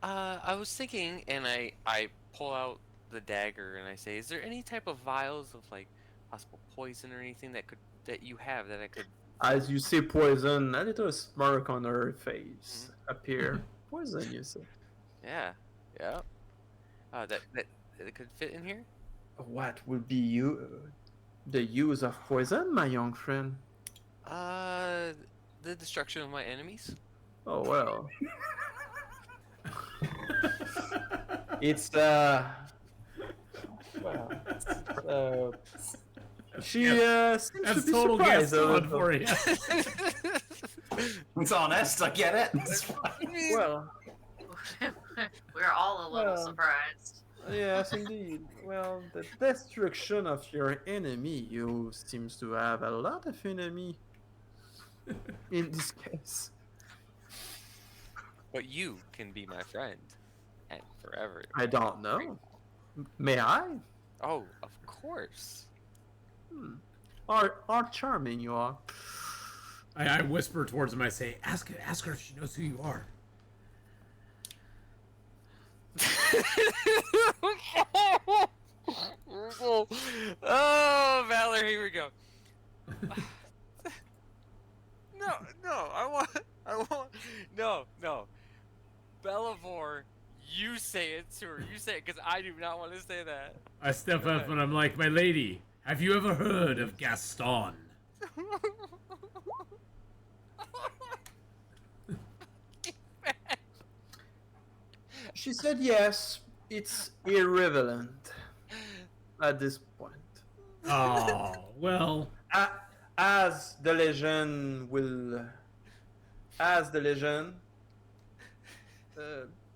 I was thinking, and I pull out the dagger and I say, is there any type of vials of like possible poison or anything that you have that I could? As you see poison, a little smirk on her face appear. Poison, you say? Yeah. That could fit in here. What will be the use of poison, my young friend? The destruction of my enemies. Oh well. It's well, she seems to That's be total surprised a Gaston little. for you. It's honest, I get it. It's fine. Well, We're all a little Well. surprised. yes, indeed. Well, the destruction of your enemy. You seems to have a lot of enemy. In this case, But you can be my friend, and forever. I don't know. May I? Oh, of course. How charming you are. I whisper towards him. I say, ask her if she knows who you are. Oh, Valor, here we go. No, I want, no. Bellavor, you say it to her. You say it, because I do not want to say that. I step up and I'm like, my lady, have you ever heard of Gaston? She said yes. It's irrelevant at this point. Oh, well, As the legend will,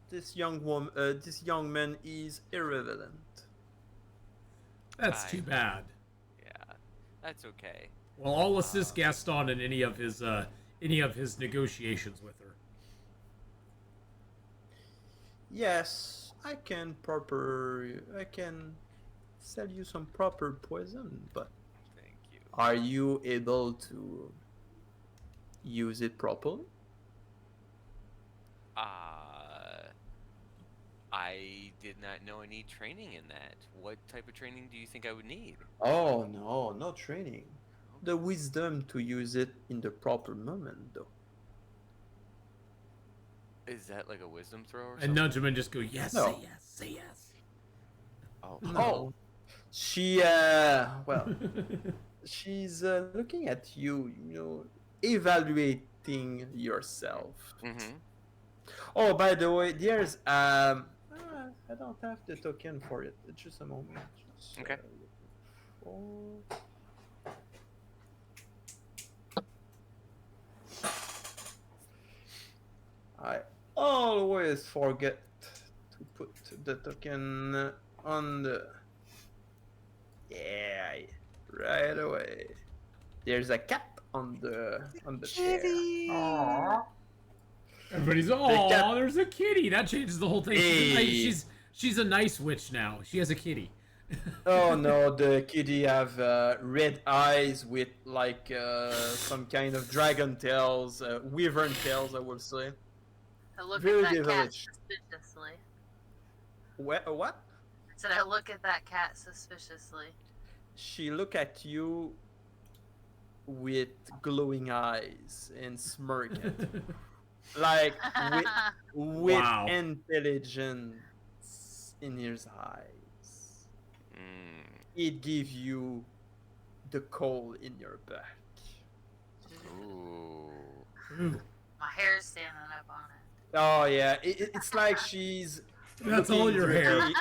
this young man is irrelevant. that's too bad. Yeah, that's okay. Well, I'll assist Gaston in any of his negotiations with her. Yes, I can sell you some proper poison, but Thank you. are you able to use it properly. I did not know I need training in that. What type of training do you think I would need? Oh no, no training. The wisdom to use it in the proper moment, though. Is that like a wisdom throw or And something? nudge him and just go, yes, No. say yes, say yes. Oh, Oh, she well, she's looking at you, evaluating yourself. Mm-hmm. Oh, by the way, there's I don't have the token for it. Just a moment. Just, Okay. I always forget to put the token on the. Yeah, right away. There's a cat on the chair. Aww. Everybody's, cat- oh, there's a kitty. That changes the whole thing. Hey. She's a nice witch now. She has a kitty. Oh no, the kitty have red eyes with like some kind of dragon tails, wyvern tails, I would say. I look Very at that cat devilish. suspiciously. What? I said I look at that cat suspiciously. She look at you with glowing eyes and smirk at you. Like with Wow. intelligence in his eyes. Mm. It gives you the coal in your back. Ooh. My hair's standing up on it. Oh yeah, it's like she's. That's all looking your hair. directly-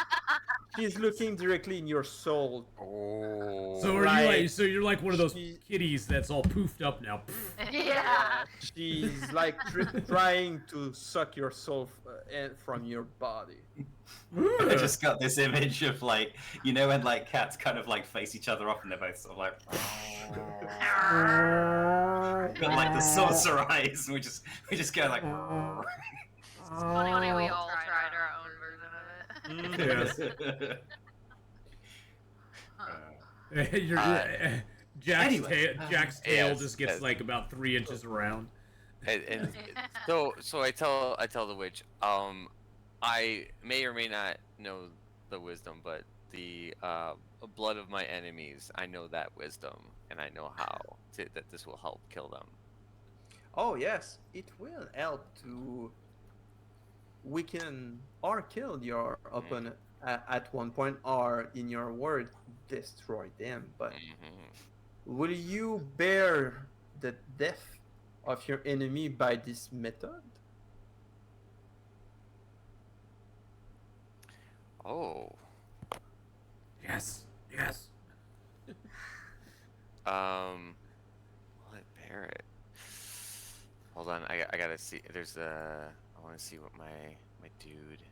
She's looking directly in your soul. Oh. So are Right. you like? So you're like one of those She- kitties that's all poofed up now. Yeah. She's like trying to suck your soul from your body. I just got this image of like, when like cats kind of like face each other off and they're both sort of like, got like the saucer eyes, and we just go like. It's funny when we all tried our own version of it. Yes. You're, Jack's, Anyway. Jack's tail Yes, just gets yes. like about 3 inches around. And so I tell the witch, I may or may not know the wisdom, but the blood of my enemies, I know that wisdom, and I know that this will help kill them. Oh yes, it will help to weaken or kill your opponent at one point, or in your word, destroy them. But Hmm. will you bear the death of your enemy by this method? Oh. Yes, yes. Will it bear it? Hold on, I gotta see. I want to see what my dude.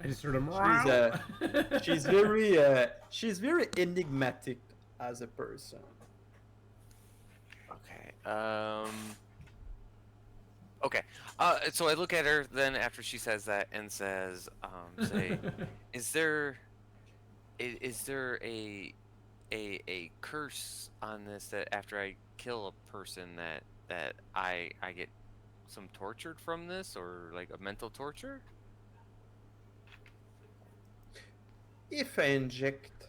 I just heard him. She's very enigmatic as a person. Okay. Okay. So I look at her then after she says that and says, say, is there a curse on this that after I kill a person that I get some tortured from this, or like a mental torture? If I inject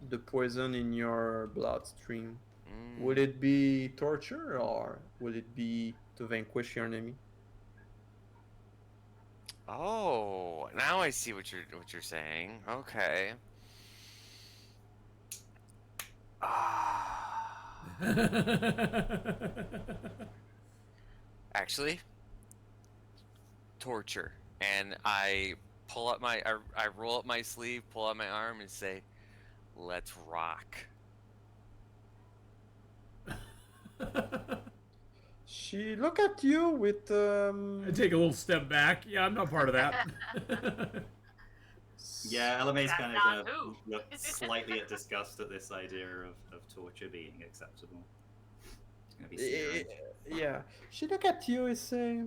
the poison in your bloodstream, Mm. would it be torture or would it be to vanquish your enemy? Oh, now I see what you're saying. Okay. Actually, torture. And I pull up I roll up my sleeve, pull out my arm, and say, "Let's rock." She look at you with I take a little step back. Yeah, I'm not part of that. Yeah, LMA's That's kind not of who. look slightly at disgust at this idea of torture being acceptable. It's gonna be searing. yeah. She look at you and say,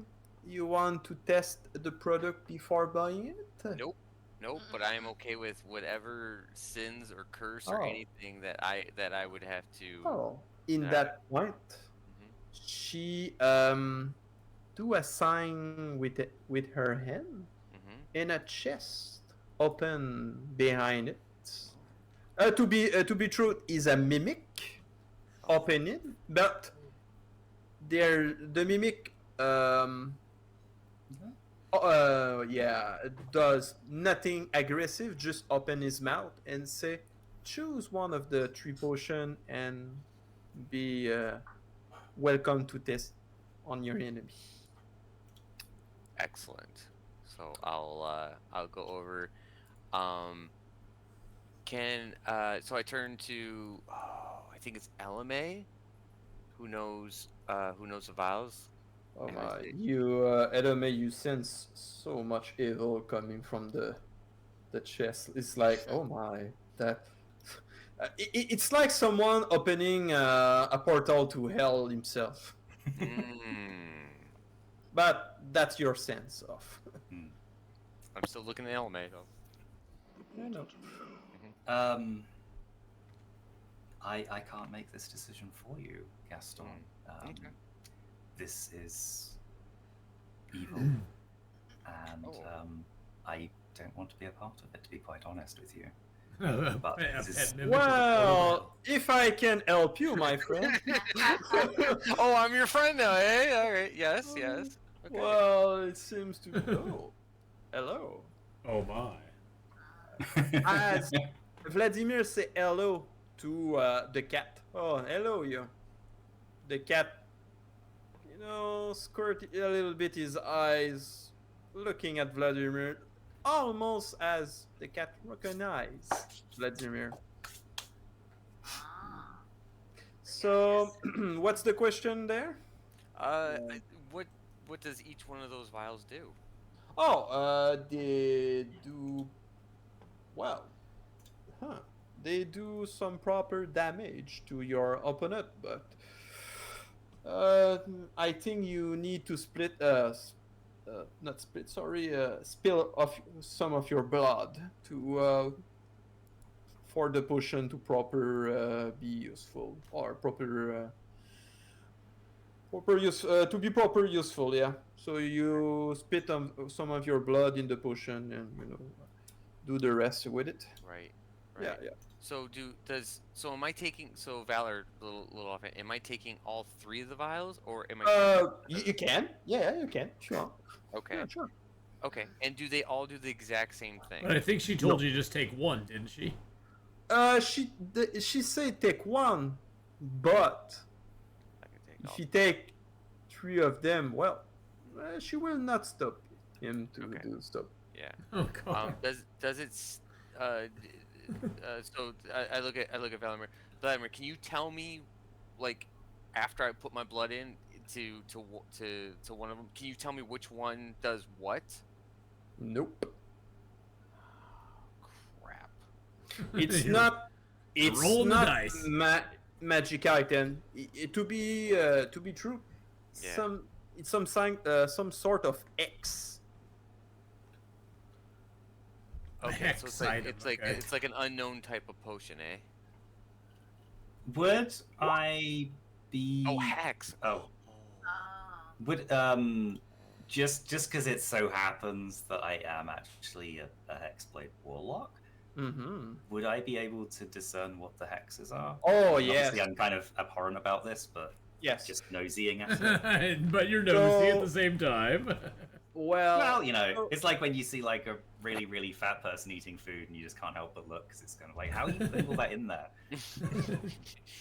"You want to test the product before buying it?" Nope. Nope, but I am okay with whatever sins or curse or Oh. anything that I would have to. Oh, in Uh, that point, Mhm. she do a sign with her hand, Mhm. and a chest open behind it. To be true, is a mimic opening, but the mimic yeah, does nothing aggressive, just open his mouth and say, choose one of the 3 potion and be welcome to test on your enemy. Excellent. So I'll go over. So I turn to I think it's Elame, who knows the vials. Oh And I my, say, you Edome, you sense so much evil coming from the chest. It's like, oh my, that it's like someone opening a portal to hell himself. But that's your sense of. I'm still looking at Elame though. I know. I can't make this decision for you, Gaston. Okay. This is evil, and Oh. I don't want to be a part of it, to be quite honest with you. But this is- Well, if I can help you, my friend. Oh, I'm your friend now, eh? All right. Yes. Okay. Well, it seems to be. Oh, hello. Oh my. As Vladimir say hello to the cat. Oh, hello, you. The cat, squirt a little bit his eyes, looking at Vladimir, almost as the cat recognized Vladimir. Ah. So, what's the question there? What does each one of those vials do? Oh, they do. Well, they do some proper damage to your opponent, but I think you need to not split, sorry, spill off some of your blood to for the potion to proper be useful, or proper to be proper useful. Yeah. So you spit some of your blood in the potion, and do the rest with it. Right. Yeah, yeah. So am I taking Valor little off it? Am I taking all 3 of the vials, or am I? You can. Yeah, you can. Sure. Okay. Yeah, sure. Okay. And do they all do the exact same thing? But I think she told you to just take one, didn't she? She said take one, but I can take if all. you take 3 of them, well, she will not stop him to Okay. do stuff. Yeah. Oh god. Does it? So I look at Vladimir. Vladimir, can you tell me, like, after I put my blood in to one of them, can you tell me which one does what? Nope. Crap. It's You're not. It's rolling the not dice. magic item. To be true, Yeah. it's some sort of X. Okay, so Hex item, okay. it's like an unknown type of potion, eh? Would I be? Oh, hex. Oh, Ah. would just because it so happens that I am actually a Hexblade Warlock, Mm-hmm. would I be able to discern what the hexes are? Oh, And yes. Obviously, I'm kind of abhorrent about this, but Yes. just nosying at it. But you're nosy at So- the same time. Well, so- it's like when you see like a really, really fat person eating food and you just can't help but look because it's kind of like, how are you putting all that in there?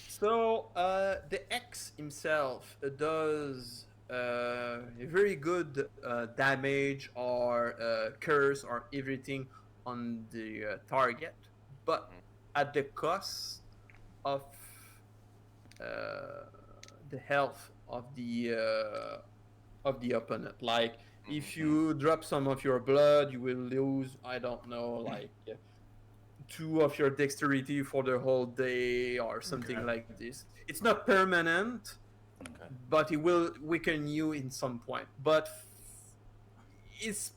So the X himself does a very good damage or curse or everything on the target, but at the cost of the health of the opponent. Like if you drop some of your blood, you will lose, I don't know, like 2 of your dexterity for the whole day or something Okay. like this. It's not permanent, but it will weaken you in some point. But it's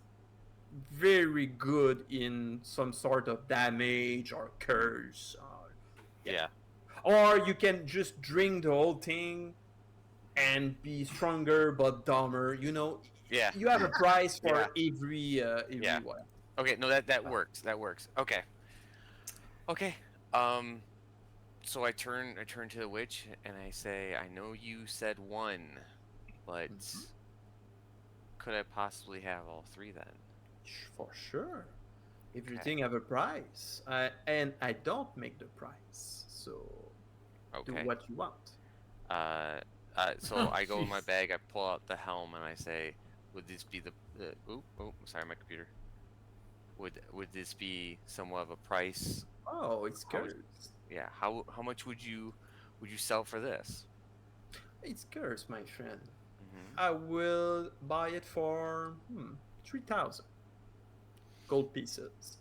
very good in some sort of damage or curse. Yeah. Or you can just drink the whole thing and be stronger but dumber. You know, Yeah. you have a price for Yeah. every Yeah. one. Okay, no, that works. That works. Okay. Okay. So I turn to the witch and I say, I know you said one, but could I possibly have all three then? For sure. Everything have a price. And I don't make the price. So do Okay. what you want. So Oh, I go in my jeez. bag, I pull out the helm, and I say, would this be the sorry, my computer. Would this be somewhat of a price? Oh, it's How much- cursed. Yeah. How much would you sell for this? It's cursed, my friend. Mm-hmm. I will buy it for 3,000 gold pieces.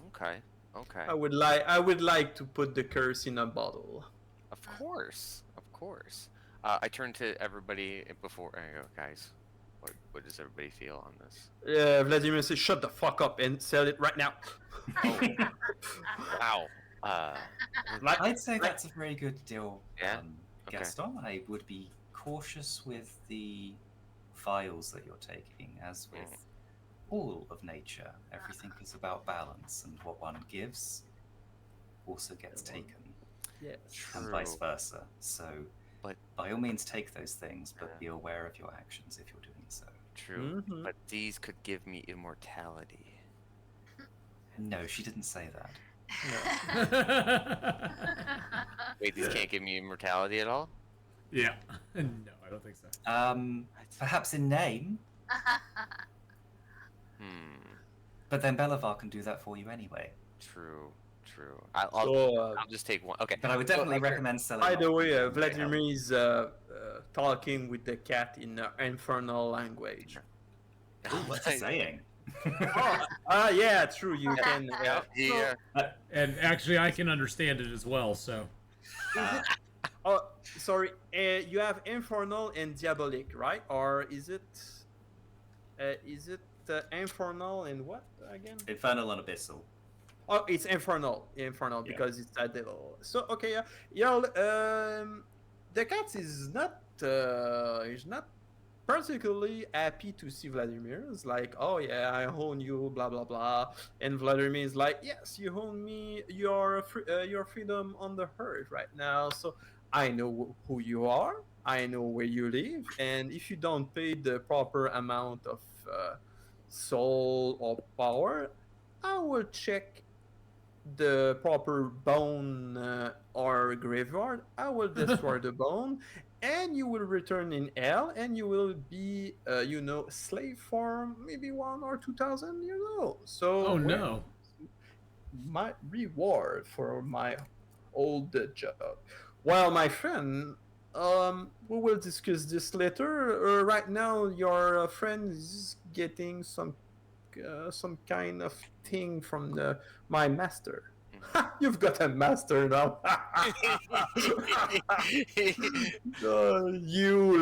Okay. Okay. I would like to put the curse in a bottle. Of course. Of course. I turn to everybody before I go, guys. What does everybody feel on this? Vladimir says, "Shut the fuck up and sell it right now." Wow. I'd say that's a very good deal, Yeah? Okay. Gaston. I would be cautious with the files that you're taking, as with all of nature. Everything is about balance, and what one gives also gets taken, Yes. and True. vice versa. So, But- by all means, take those things, but be aware of your actions if you're doing so. True. Mhm. But these could give me immortality. No, she didn't say that. Wait, these can't give me immortality at all? Yeah. No, I don't think so. Perhaps in name, but then Belivar can do that for you anyway. True. I'll So, just take one. Okay. But I would definitely recommend selling. by the off way, the Vladimir is talking with the cat in infernal language. Ooh, what's it saying? Yeah, true. You can. Yeah. And actually, I can understand it as well. So Oh, sorry. You have infernal and diabolic, right? Or is it? Infernal and what again? Infernal and Abyssal. Oh, it's infernal, Yeah. because it's a devil. So okay, the cat is not particularly happy to see Vladimir. It's like, oh yeah, I own you, blah blah blah, and Vladimir is like, yes, you own me your freedom on the earth right now. So I know who you are, I know where you live, and if you don't pay the proper amount of soul or power, I will check the proper bone or graveyard. I will destroy the bone, and you will return in hell, and you will be, slave for maybe 1 or 2,000 years old. So, oh no. my reward for my old job. Well, my friend, we will discuss this later. Right now, your friend is getting some kind of thing from my master. You've got a master now. You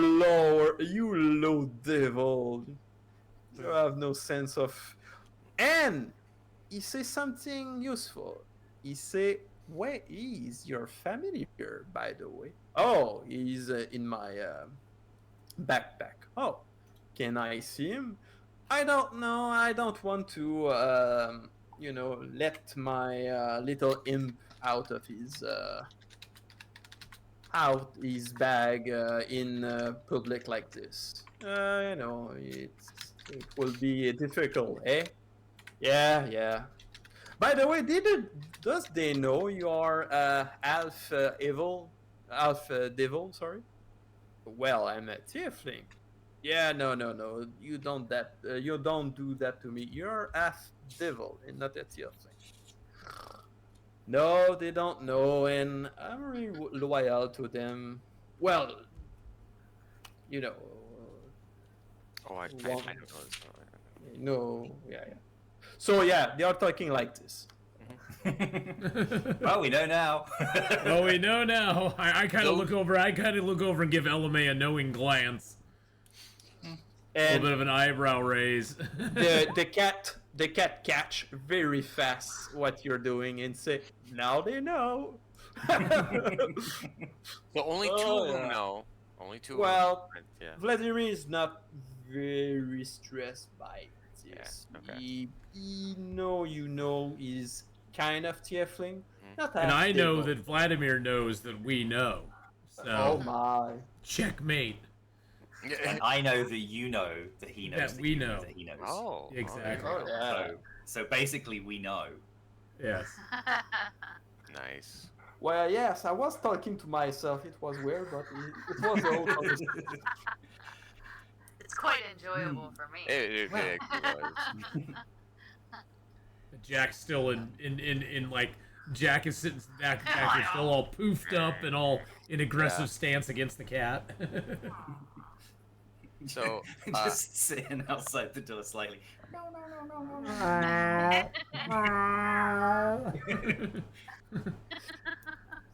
low devil. You have no sense of. And he says something useful. He say, "Where is your familiar, by the way?" Oh, he's in my backpack. Oh, can I see him? I don't know. I don't want to, let my little imp out of his bag in public like this. It will be difficult, eh? Yeah. By the way, does they know you are half devil? Sorry. Well, I'm a tiefling. Yeah, no. You don't do that to me. You're half devil and not a tiefling. No, they don't know, and I'm really loyal to them. Well, Oh, I don't know this. no, yeah. So yeah, they are talking like this. Well, we know now. Well, we know now. I kind of look over. And give Elamé a knowing glance. A And little bit of an eyebrow raise. the the cat catch very fast what you're doing and say, "Now they know." So only two Oh, of them yeah. know. Only two. Well, of them. Yeah. Vladimir is not very stressed by this. Yeah, okay. He know he's kind of tiefling. Not And as I know devil. that Vladimir knows that we know. So, Oh my. checkmate. And I know that you know that he knows That we you know. that he knows. Oh. Exactly. Oh yeah. So basically, we know. Yes. Nice. Well, yes, I was talking to myself. It was weird, but it was all conversation. It's quite enjoyable for me. It was. Jack's still in like Jack is sitting back there still all poofed up and all in aggressive Yeah. stance against the cat. So, Just sitting outside the door slightly.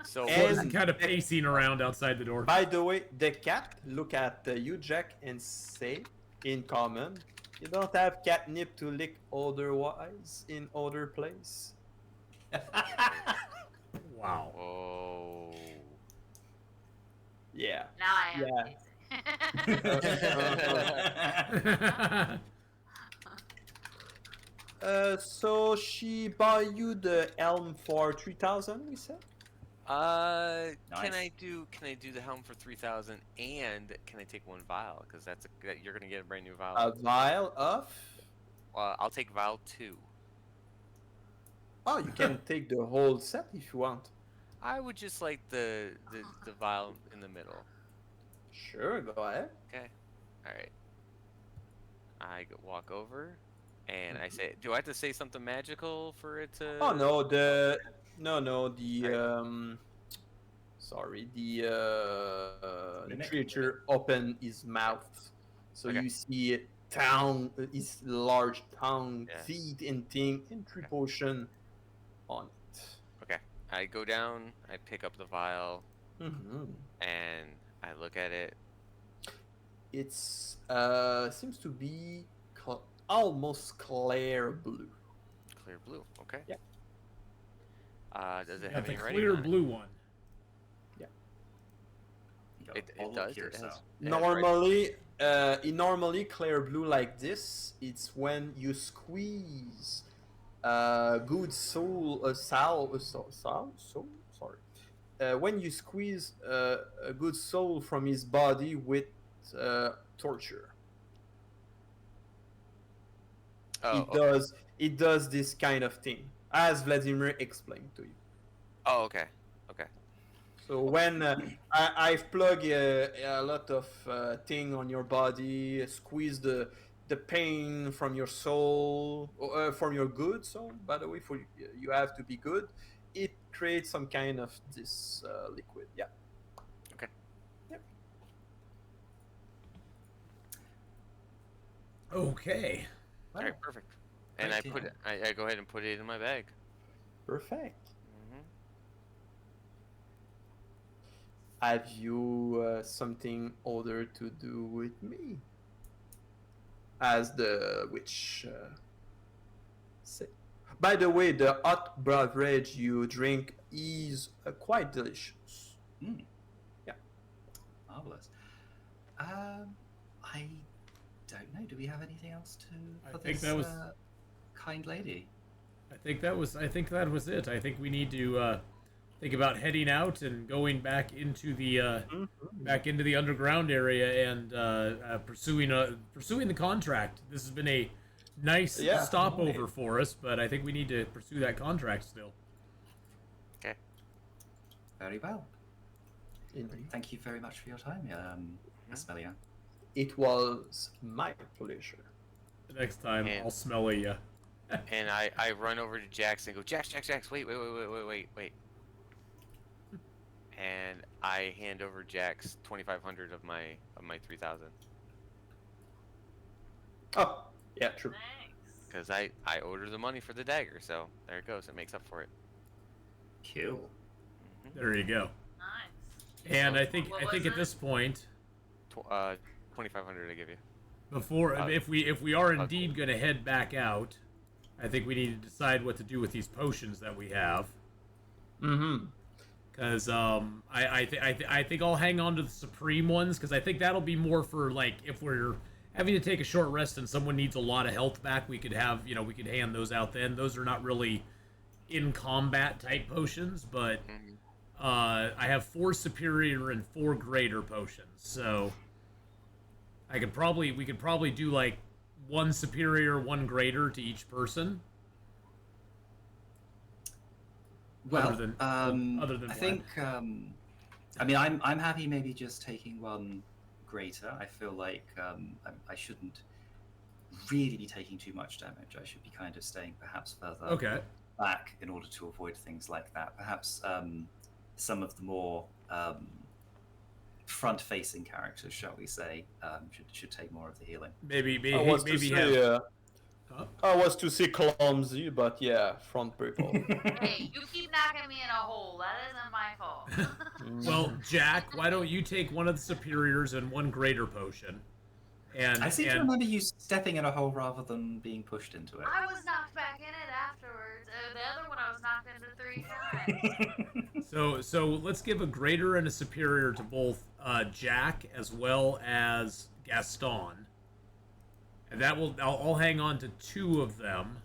so And- what- kind of pacing around outside the door. By the way, the cat look at you, Jack, and say in common, "You don't have catnip to lick otherwise in other place." Wow. Oh. Yeah. Now I am Yeah. teasing. So she buy you the helm for 3,000, we said? Can Nice. I do the helm for 3,000 and can I take one vial because you're gonna get a brand new vial. A vial of? I'll take vial 2. Oh, you can take the whole set if you want. I would just like the vial in the middle. Sure, go ahead. Okay. All right. Walk over, and I say, "Do I have to say something magical for it to?" Oh no, the sorry, the creature open his mouth, so Okay. you see it tongue, his large tongue, Yeah. feet and thing, and 3 potion on it. Okay. I go down. I pick up the vial, Mm-hmm. and I look at it. It's seems to be almost clear blue. Clear blue. Okay. Yeah. Does it Got have the any writing clear on it? blue one. You got a It bottle of does. It Curacao. has writing. Normally clear blue like this, it's when you squeeze good when you squeeze a good soul from his body with torture. Oh. It does this kind of thing, as Vladimir explained to you. Oh. Okay. Okay. So when I've plugged a lot of thing on your body, squeeze the pain from your soul, from your good soul. By the way, for you have to be good. It creates some kind of this liquid. Yeah. Okay. Yep. Okay. All right. Perfect. And Great I put deal. it. I go ahead and put it in my bag. Perfect. Hmm. Have you something other to do with me? As the witch say. By the way, the hot beverage you drink is quite delicious. Marvelous. I don't know. Do we have anything else to I for think this that was- kind lady? I think that was it. I think we need to think about heading out and going back into the underground area and pursuing the contract. This has been a nice Yeah. stopover for us, but I think we need to pursue that contract still. Very well. Indeed. Thank you very much for your time, Asmelia. It was my pleasure. Next time, And- I'll smell you. And I run over to Jax and go, Jax, wait. And I hand over Jax 2,500 of my 3,000 Oh, yeah, true. Thanks. because I owed her the money for the dagger, so there it goes. It makes up for it. Cool. There you go. Nice. And So- I think What at was this point, 2,500 I give you. before Uh, if we are indeed going to head back out, I think we need to decide what to do with these potions that we have. Mm-hmm. Because I think I'll hang on to the supreme ones, because I think that'll be more for, like, if we're having to take a short rest and someone needs a lot of health back, we could have, we could hand those out then. Those are not really in combat type potions, but I have 4 superior and 4 greater potions, so we could probably do like 1 superior, 1 greater to each person. Well, other than I Vlad. think. I mean, I'm happy maybe just taking 1 greater. I feel like I shouldn't really be taking too much damage. I should be kind of staying perhaps further back in order to avoid things like that. Perhaps some of the more front-facing characters, shall we say, should take more of the healing. Maybe I was to say clumsy, but yeah, front people. Hey, you keep knocking me in a hole. That isn't my fault. Well, Jack, why don't you take 1 of the superiors and 1 greater potion? And I seem to remember you stepping in a hole rather than being pushed into it. I was knocked back in it afterwards. The other one I was knocked into 3 times. So let's give a greater and a superior to both Jack as well as Gaston. And I'll hang on to 2 of them.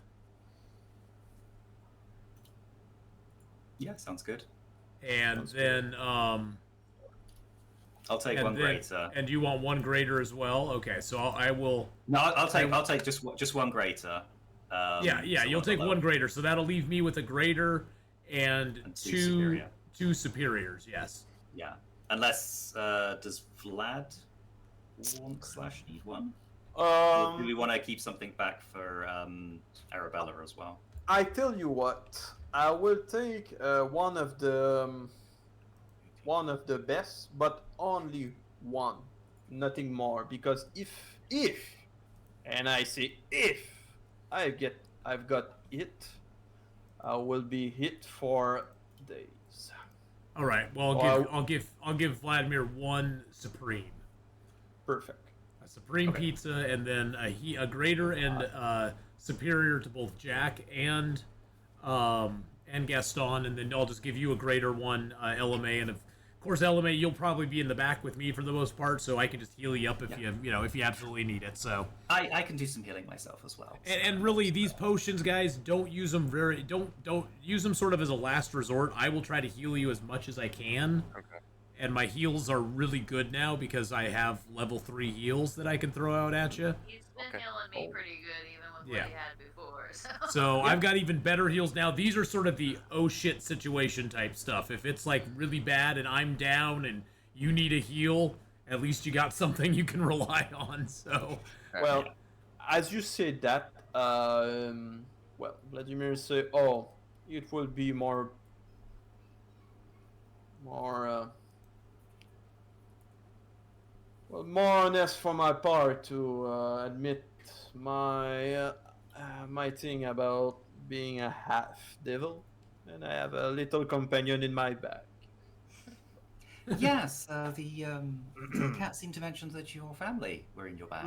Yeah, sounds good. And then I'll take 1 greater. And you want 1 greater as well? Okay, so I will. No, I'll take just 1 greater. Yeah, you'll take 1 greater, so that'll leave me with a greater and 2 superiors. Yes. Yeah, unless does Vlad want/need 1? Or do we want to keep something back for Arabella as well? I tell you what, I will take one of the best, but only 1, nothing more. Because if, and I say if I've got it, I will be hit for days. All right. Well, I'll give Vladimir 1 supreme. Perfect. A supreme pizza, and then a greater and superior to both Jack and Gaston, and then I'll just give you a greater one, LMA, and of course LMA, you'll probably be in the back with me for the most part, so I can just heal you up if if you absolutely need it. So I can do some healing myself as well. So and really, these potions, guys, don't use them don't use them sort of as a last resort. I will try to heal you as much as I can. Okay. And my heals are really good now because I have level 3 heals that I can throw out at you. He's been healing me pretty good, even with what he had before. So I've got even better heals now. These are sort of the oh shit situation type stuff. If it's like really bad and I'm down and you need a heal, at least you got something you can rely on. So well, as you said that, well, Vladimir said, "Oh, it will be more honest for my part to admit my thing about being a half devil, and I have a little companion in my bag." Yes, the cat seemed to mention that your family were in your bag.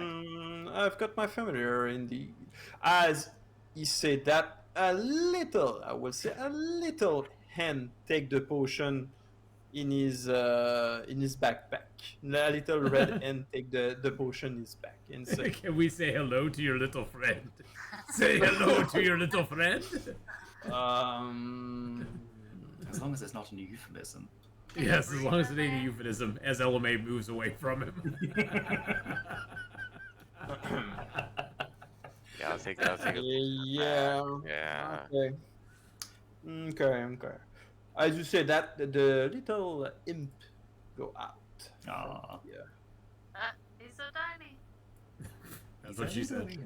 I've got my family here, indeed. As he said that, I will say a little hand take the potion in his backpack. A little red hand take the potion in his back and say, can we say hello to your little friend? Say hello to your little friend. As long as it's not a euphemism. Yes, as long as it ain't a euphemism, as LMA moves away from him. Yeah, I'll take it. Yeah. Okay. As you said that, the little imp go out. Aww. Yeah. He's so tiny. That's what she said.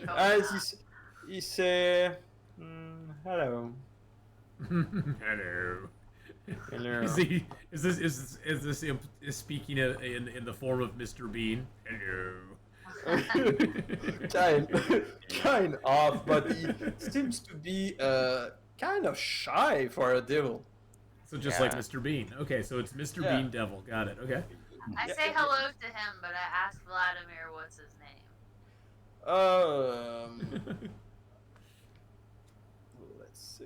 As he say, hello. Hello. Hello. Is this imp speaking in the form of Mr. Bean? Hello. kind of, but he seems to be kind of shy for a devil. So just like Mr. Bean. Okay, so it's Mr. Bean Devil. Got it. Okay. I say hello to him, but I ask Vladimir what's his name. Let's see.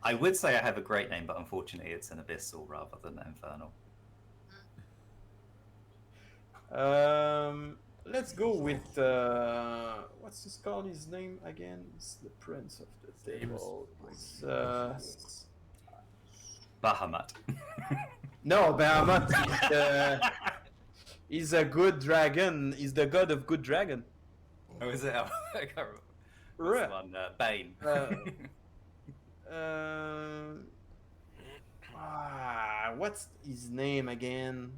I would say I have a great name, but unfortunately it's an abyssal rather than infernal. Let's go with what's his called? His name again? It's the Prince of the Devil. It's Bahamut. no, Bahamut. He's a good dragon. He's the god of good dragon. Oh, is it? I can't remember. What's Right. the one? Bane. What's his name again?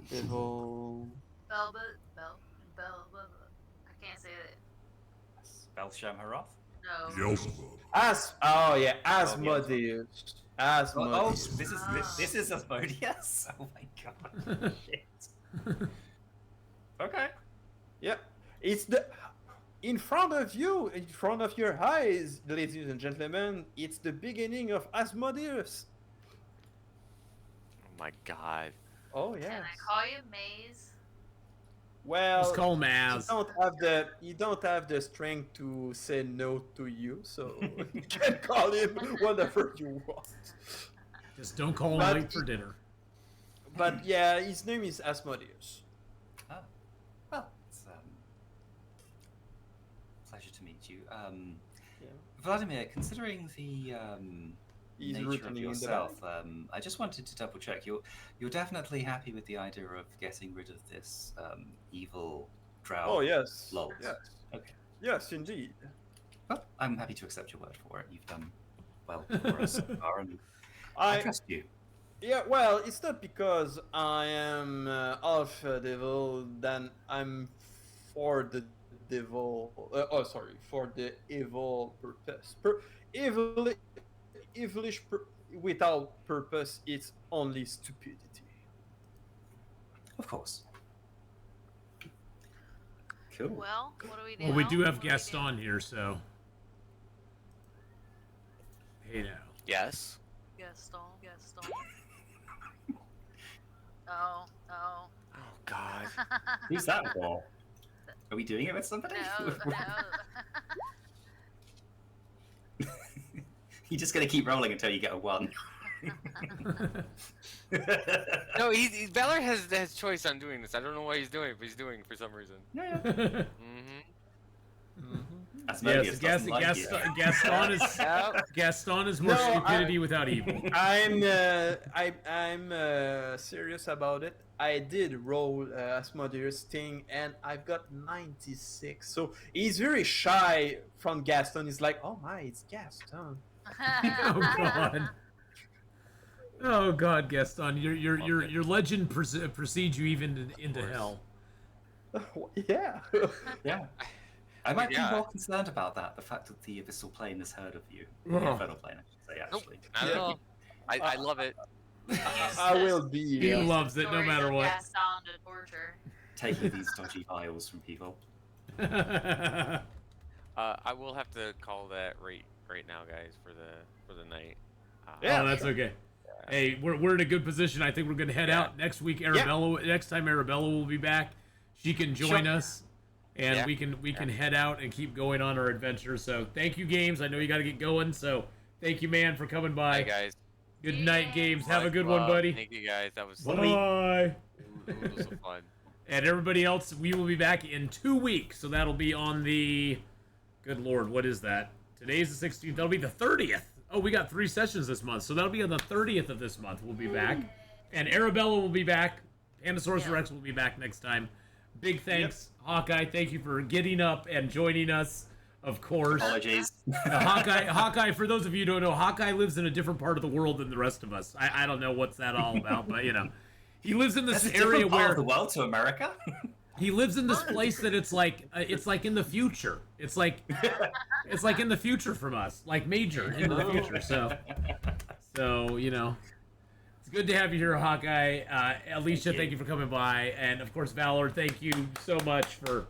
Devil. Bell. I can't say it. Belshamharoth? No. Beelzebub. Asmodeus. Oh, Asmodeus. this is Asmodeus? Oh my god. Shit. Okay. Yeah, it's the in front of you, in front of your eyes, ladies and gentlemen. It's the beginning of Asmodeus. Oh my god. Oh yeah. Can I call you Maze? Well, Just call him you Az. don't have the strength to say no to you, so you can call him whatever you want. Just don't call him But- late for dinner. But yeah, his name is Asmodeus. Oh. Well, it's pleasure to meet you. Yeah. Vladimir, considering the He's nature of returning in the yourself, I just wanted to double check. You're definitely happy with the idea of getting rid of this evil drow. Oh yes. Lol. Yes. Okay. Yes, indeed. Well, I'm happy to accept your word for it. You've done well for us so far, and I trust you. Yeah, well, it's not because I am half devil, then I'm for the devil. For the evil purpose. Without purpose, it's only stupidity. Of course. Cool. Well, what do we do? Well, we do have What do guests do? on here, so. Hey now. Yes. Gaston. Oh. Oh god. Who's that for? Are we doing it with somebody? No. You're just gonna keep rolling until you get a 1. No, Valor has choice on doing this. I don't know why he's doing it, but he's doing it for some reason. Yeah. Mm-hmm. Asmodeus doesn't like you. Gaston is Yep. Gaston is more No, stupidity without evil. I'm serious about it. I did roll Asmodeus thing, and I've got 96. So he's very shy from Gaston. He's like, oh my, it's Gaston. Oh god. Oh god, Gaston, your legend precedes you even into hell. Yeah. Yeah. I might Yeah. be more concerned about that, the fact that the Abyssal Plane has heard of you. The Oh. Infernal Plane, I should say, Nope. actually. Not at all. I love it. I will be. He loves it no Stories matter of what. Gaston to torture. Taking these dodgy vials from people. I will have to call that right now, guys, for the night. Yeah. Oh, that's okay. Hey, we're in a good position. I think we're gonna head out next week. Arabella, next time Arabella will be back, she can join Sure. us, and Yeah. we can head out and keep going on our adventure. So thank you, Games. I know you got to get going, so thank you, man, for coming by. Bye, guys. Good night, Games. Have a Much good one, love. buddy. Thank you, guys. That was Bye. it was so fun. And everybody else, we will be back in 2 weeks. So that'll be on the. Good Lord, what is that? Today's the 16th. That'll be the 30th. Oh, we got 3 sessions this month. So that'll be on the 30th of this month. We'll be back. And Arabella will be back. Pandasaurus Yeah. Rex will be back next time. Big thanks, Hawkeye. Thank you for getting up and joining us, of course. Apologies. Hawkeye, for those of you who don't know, Hawkeye lives in a different part of the world than the rest of us. I don't know what's that all about, but, you know. He lives in this That's a area different part where... of the world to America. He lives in this place that it's like in the future. It's like in the future from us, like major into the future. So you know, it's good to have you here, Hawkeye. Alicia, thank you for coming by, and of course, Valor, thank you so much for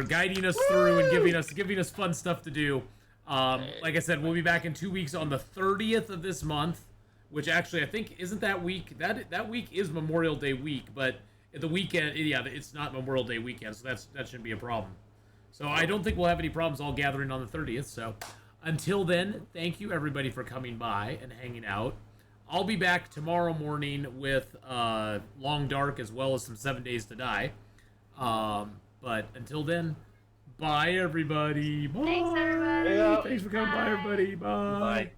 guiding us through and giving us fun stuff to do. Like I said, we'll be back in 2 weeks on the 30th of this month, which actually I think isn't that week. That week is Memorial Day week, but The weekend, yeah, it's not Memorial Day weekend, so that shouldn't be a problem. So I don't think we'll have any problems all gathering on the 30th. So until then, thank you everybody for coming by and hanging out. I'll be back tomorrow morning with Long Dark as well as some 7 Days to Die. But until then, bye everybody. Bye. Thanks, everybody. Yeah. Thanks for coming by, everybody. Bye. Bye.